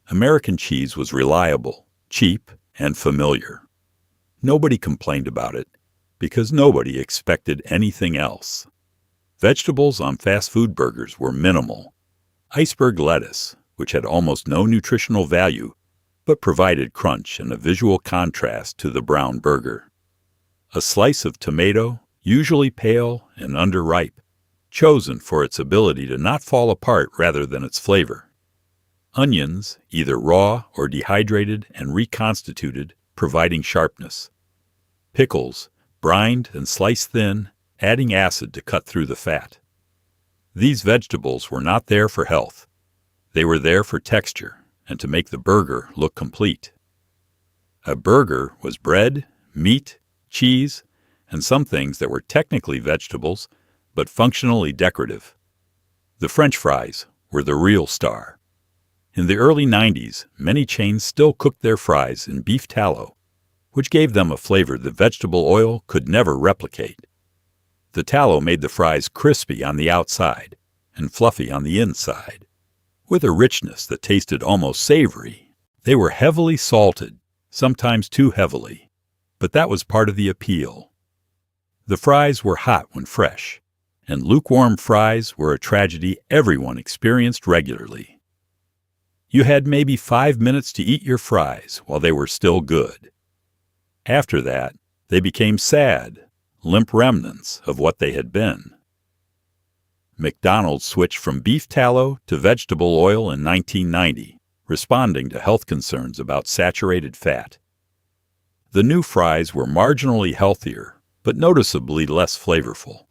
Speaker 1: American cheese was reliable, cheap, and familiar. Nobody complained about it because nobody expected anything else. Vegetables on fast food burgers were minimal. Iceberg lettuce, which had almost no nutritional value, but provided crunch and a visual contrast to the brown burger. A slice of tomato, usually pale and underripe, chosen for its ability to not fall apart rather than its flavor. Onions, either raw or dehydrated and reconstituted, providing sharpness. Pickles, brined and sliced thin, adding acid to cut through the fat. These vegetables were not there for health. They were there for texture and to make the burger look complete. A burger was bread, meat, cheese, and some things that were technically vegetables, but functionally decorative. The French fries were the real star. In the early 90s, many chains still cooked their fries in beef tallow, which gave them a flavor the vegetable oil could never replicate. The tallow made the fries crispy on the outside and fluffy on the inside, with a richness that tasted almost savory. They were heavily salted, sometimes too heavily, but that was part of the appeal. The fries were hot when fresh, and lukewarm fries were a tragedy everyone experienced regularly. You had maybe 5 minutes to eat your fries while they were still good. After that, they became sad, limp remnants of what they had been. McDonald switched from beef tallow to vegetable oil in 1990, responding to health concerns about saturated fat. The new fries were marginally healthier, but noticeably less flavorful.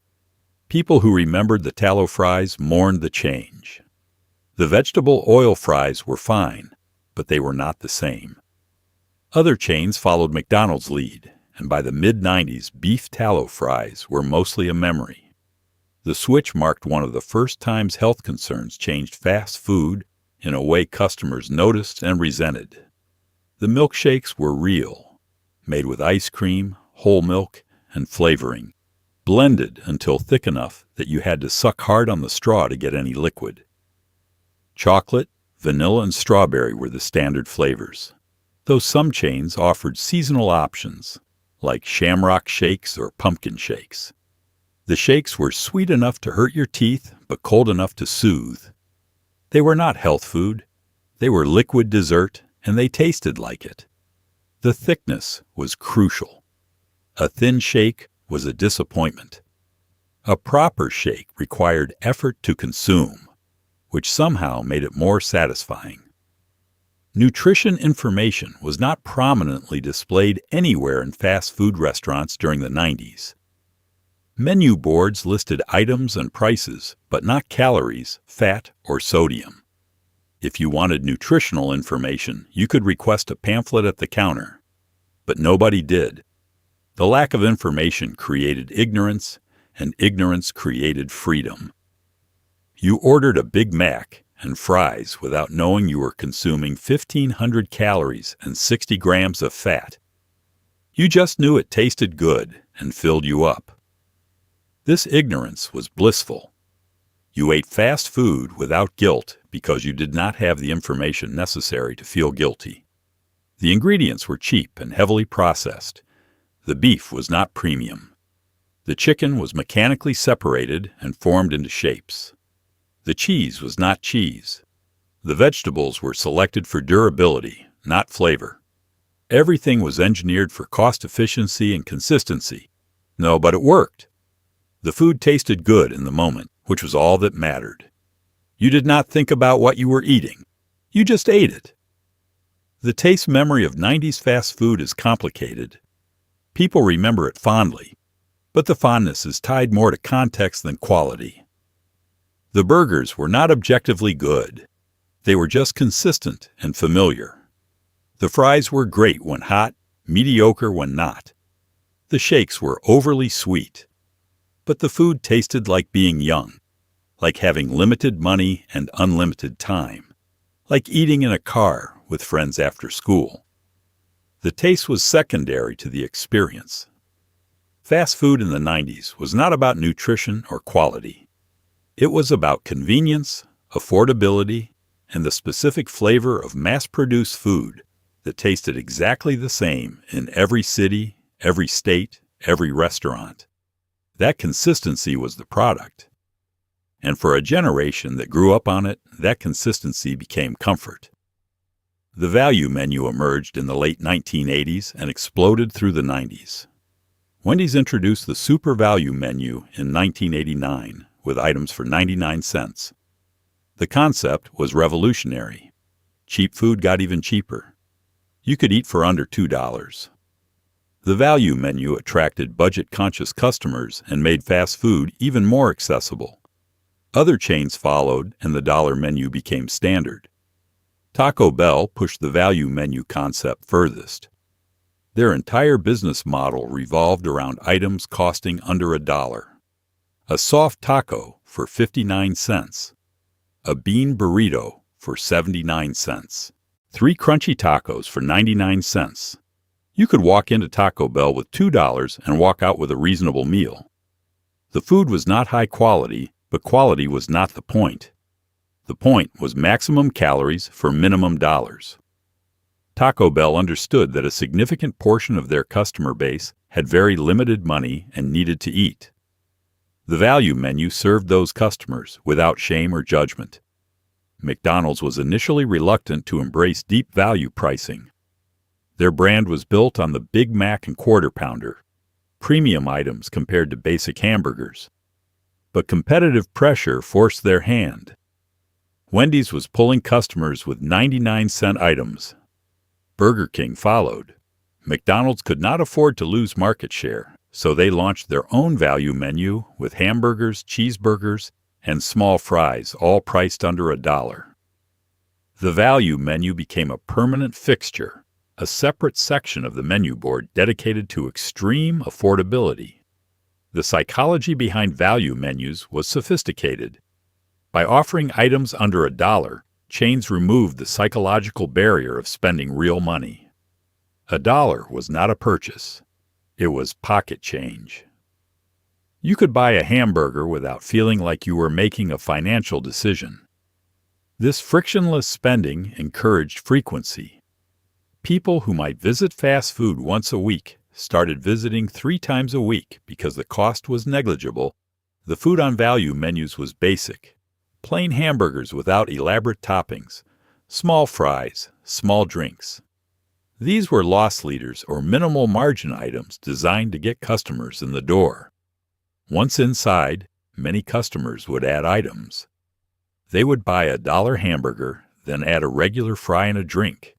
Speaker 1: People who remembered the tallow fries mourned the change. The vegetable oil fries were fine, but they were not the same. Other chains followed McDonald's lead, and by the mid-90s, beef tallow fries were mostly a memory. The switch marked one of the first times health concerns changed fast food in a way customers noticed and resented. The milkshakes were real, made with ice cream, whole milk, and flavoring, blended until thick enough that you had to suck hard on the straw to get any liquid. Chocolate, vanilla, and strawberry were the standard flavors, though some chains offered seasonal options, like shamrock shakes or pumpkin shakes. The shakes were sweet enough to hurt your teeth, but cold enough to soothe. They were not health food. They were liquid dessert, and they tasted like it. The thickness was crucial. A thin shake was a disappointment. A proper shake required effort to consume, which somehow made it more satisfying. Nutrition information was not prominently displayed anywhere in fast food restaurants during the 90s. Menu boards listed items and prices, but not calories, fat, or sodium. If you wanted nutritional information, you could request a pamphlet at the counter. But nobody did. The lack of information created ignorance, and ignorance created freedom. You ordered a Big Mac and fries without knowing you were consuming 1,500 calories and 60 grams of fat. You just knew it tasted good and filled you up. This ignorance was blissful. You ate fast food without guilt because you did not have the information necessary to feel guilty. The ingredients were cheap and heavily processed. The beef was not premium. The chicken was mechanically separated and formed into shapes. The cheese was not cheese. The vegetables were selected for durability, not flavor. Everything was engineered for cost efficiency and consistency. No, but it worked. The food tasted good in the moment, which was all that mattered. You did not think about what you were eating. You just ate it. The taste memory of 90s fast food is complicated. People remember it fondly, but the fondness is tied more to context than quality. The burgers were not objectively good. They were just consistent and familiar. The fries were great when hot, mediocre when not. The shakes were overly sweet. But the food tasted like being young, like having limited money and unlimited time, like eating in a car with friends after school. The taste was secondary to the experience. Fast food in the 90s was not about nutrition or quality. It was about convenience, affordability, and the specific flavor of mass-produced food that tasted exactly the same in every city, every state, every restaurant. That consistency was the product. And for a generation that grew up on it, that consistency became comfort. The value menu emerged in the late 1980s and exploded through the 90s. Wendy's introduced the Super Value menu in 1989 with items for 99 cents. The concept was revolutionary. Cheap food got even cheaper. You could eat for under $2. The value menu attracted budget-conscious customers and made fast food even more accessible. Other chains followed, and the dollar menu became standard. Taco Bell pushed the value menu concept furthest. Their entire business model revolved around items costing under $1. A soft taco for 59 cents. A bean burrito for 79 cents. 3 crunchy tacos for 99 cents. You could walk into Taco Bell with $2 and walk out with a reasonable meal. The food was not high quality, but quality was not the point. The point was maximum calories for minimum dollars. Taco Bell understood that a significant portion of their customer base had very limited money and needed to eat. The value menu served those customers without shame or judgment. McDonald's was initially reluctant to embrace deep value pricing. Their brand was built on the Big Mac and Quarter Pounder, premium items compared to basic hamburgers. But competitive pressure forced their hand. Wendy's was pulling customers with 99-cent items. Burger King followed. McDonald's could not afford to lose market share, so they launched their own value menu with hamburgers, cheeseburgers, and small fries, all priced under $1. The value menu became a permanent fixture, a separate section of the menu board dedicated to extreme affordability. The psychology behind value menus was sophisticated. By offering items under $1, chains removed the psychological barrier of spending real money. $1 was not a purchase. It was pocket change. You could buy a hamburger without feeling like you were making a financial decision. This frictionless spending encouraged frequency. People who might visit fast food once a week started visiting 3 times a week because the cost was negligible. The food on value menus was basic. Plain hamburgers without elaborate toppings, small fries, small drinks. These were loss leaders or minimal margin items designed to get customers in the door. Once inside, many customers would add items. They would buy a $1 hamburger, then add a regular fry and a drink,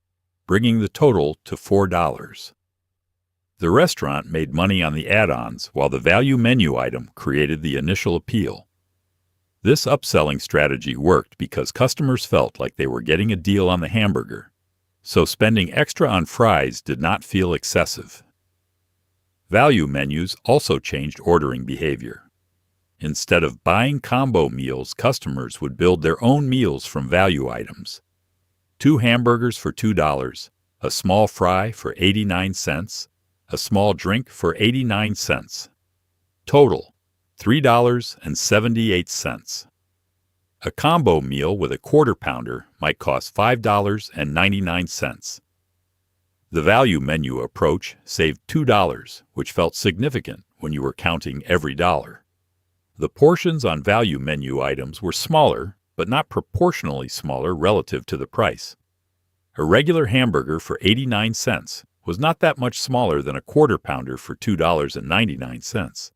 Speaker 1: bringing the total to $4. The restaurant made money on the add-ons while the value menu item created the initial appeal. This upselling strategy worked because customers felt like they were getting a deal on the hamburger, so spending extra on fries did not feel excessive. Value menus also changed ordering behavior. Instead of buying combo meals, customers would build their own meals from value items. 2 hamburgers for $2, a small fry for 89 cents, a small drink for 89 cents. Total, $3.78. A combo meal with a quarter pounder might cost $5.99. The value menu approach saved $2, which felt significant when you were counting every dollar. The portions on value menu items were smaller, but not proportionally smaller relative to the price. A regular hamburger for 89 cents was not that much smaller than a quarter pounder for $2.99.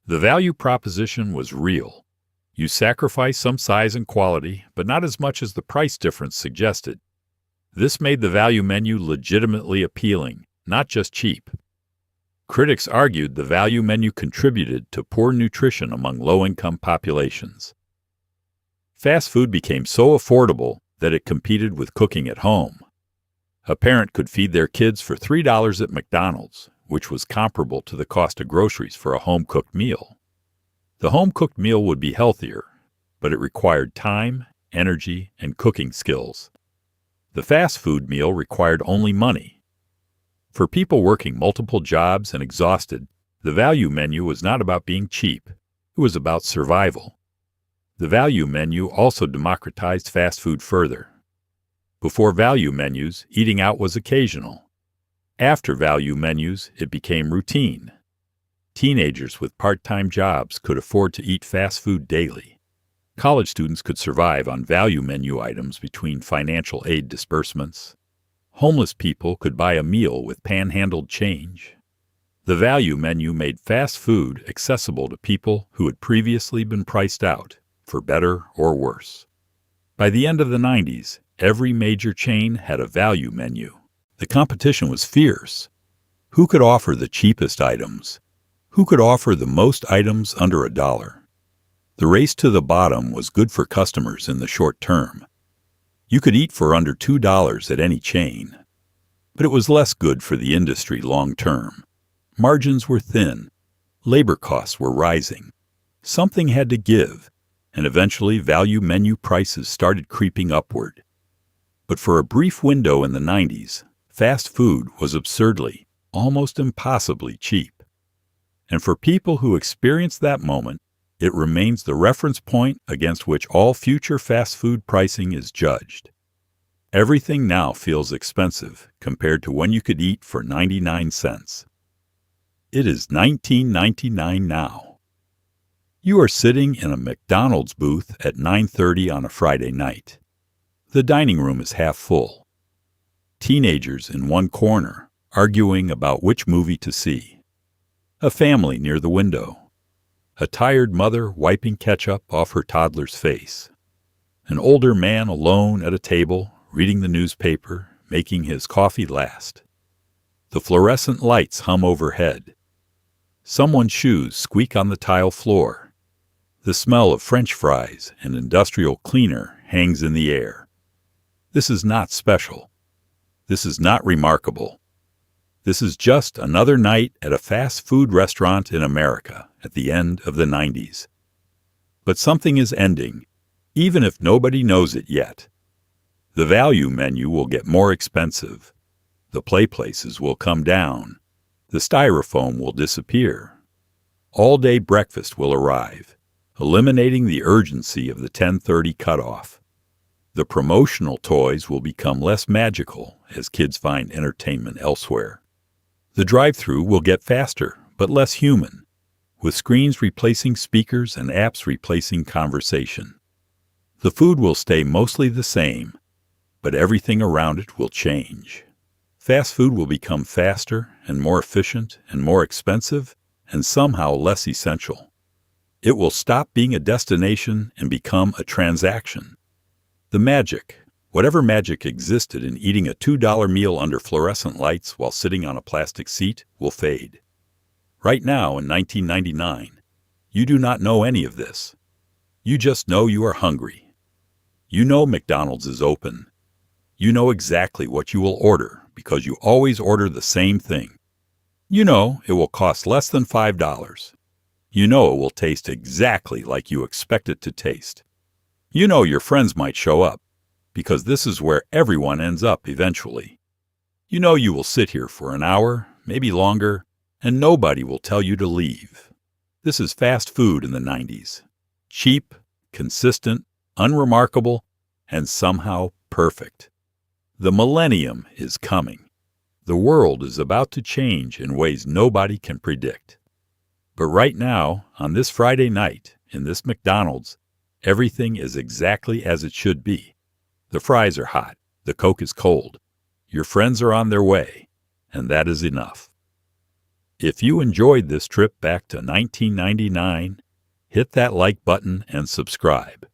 Speaker 1: The value proposition was real. You sacrificed some size and quality, but not as much as the price difference suggested. This made the value menu legitimately appealing, not just cheap. Critics argued the value menu contributed to poor nutrition among low-income populations. Fast food became so affordable that it competed with cooking at home. A parent could feed their kids for $3 at McDonald's, which was comparable to the cost of groceries for a home-cooked meal. The home-cooked meal would be healthier, but it required time, energy, and cooking skills. The fast food meal required only money. For people working multiple jobs and exhausted, the value menu was not about being cheap. It was about survival. The value menu also democratized fast food further. Before value menus, eating out was occasional. After value menus, it became routine. Teenagers with part-time jobs could afford to eat fast food daily. College students could survive on value menu items between financial aid disbursements. Homeless people could buy a meal with panhandled change. The value menu made fast food accessible to people who had previously been priced out, for better or worse. By the end of the 90s, every major chain had a value menu. The competition was fierce. Who could offer the cheapest items? Who could offer the most items under $1? The race to the bottom was good for customers in the short term. You could eat for under $2 at any chain. But it was less good for the industry long term. Margins were thin. Labor costs were rising. Something had to give, and eventually value menu prices started creeping upward. But for a brief window in the 90s, fast food was absurdly, almost impossibly cheap. And for people who experienced that moment, it remains the reference point against which all future fast food pricing is judged. Everything now feels expensive compared to when you could eat for 99 cents. It is $19.99 now. You are sitting in a McDonald's booth at 9:30 on a Friday night. The dining room is half full. Teenagers in one corner arguing about which movie to see. A family near the window. A tired mother wiping ketchup off her toddler's face. An older man alone at a table, reading the newspaper, making his coffee last. The fluorescent lights hum overhead. Someone's shoes squeak on the tile floor. The smell of French fries and industrial cleaner hangs in the air. This is not special. This is not remarkable. This is just another night at a fast food restaurant in America at the end of the 90s. But something is ending, even if nobody knows it yet. The value menu will get more expensive. The play places will come down. The styrofoam will disappear. All-day breakfast will arrive, eliminating the urgency of the 10:30 cutoff. The promotional toys will become less magical as kids find entertainment elsewhere. The drive-thru will get faster, but less human, with screens replacing speakers and apps replacing conversation. The food will stay mostly the same, but everything around it will change. Fast food will become faster and more efficient and more expensive and somehow less essential. It will stop being a destination and become a transaction. The magic, Whatever magic existed in eating a $2 meal under fluorescent lights while sitting on a plastic seat will fade. Right now, in 1999, you do not know any of this. You just know you are hungry. You know McDonald's is open. You know exactly what you will order because you always order the same thing. You know it will cost less than $5. You know it will taste exactly like you expect it to taste. You know your friends might show up, because this is where everyone ends up eventually. You know you will sit here for an hour, maybe longer, and nobody will tell you to leave. This is fast food in the 90s. Cheap, consistent, unremarkable, and somehow perfect. The millennium is coming. The world is about to change in ways nobody can predict. But right now, on this Friday night, in this McDonald's, everything is exactly as it should be. The fries are hot, the Coke is cold, your friends are on their way, and that is enough. If you enjoyed this trip back to 1999, hit that like button and subscribe.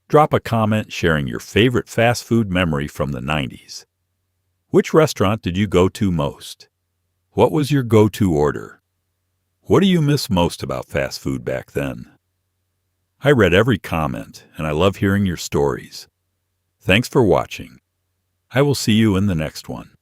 Speaker 1: Drop a comment sharing your favorite fast food memory from the 90s. Which restaurant did you go to most? What was your go-to order? What do you miss most about fast food back then? I read every comment, and I love hearing your stories. Thanks for watching. I will see you in the next one.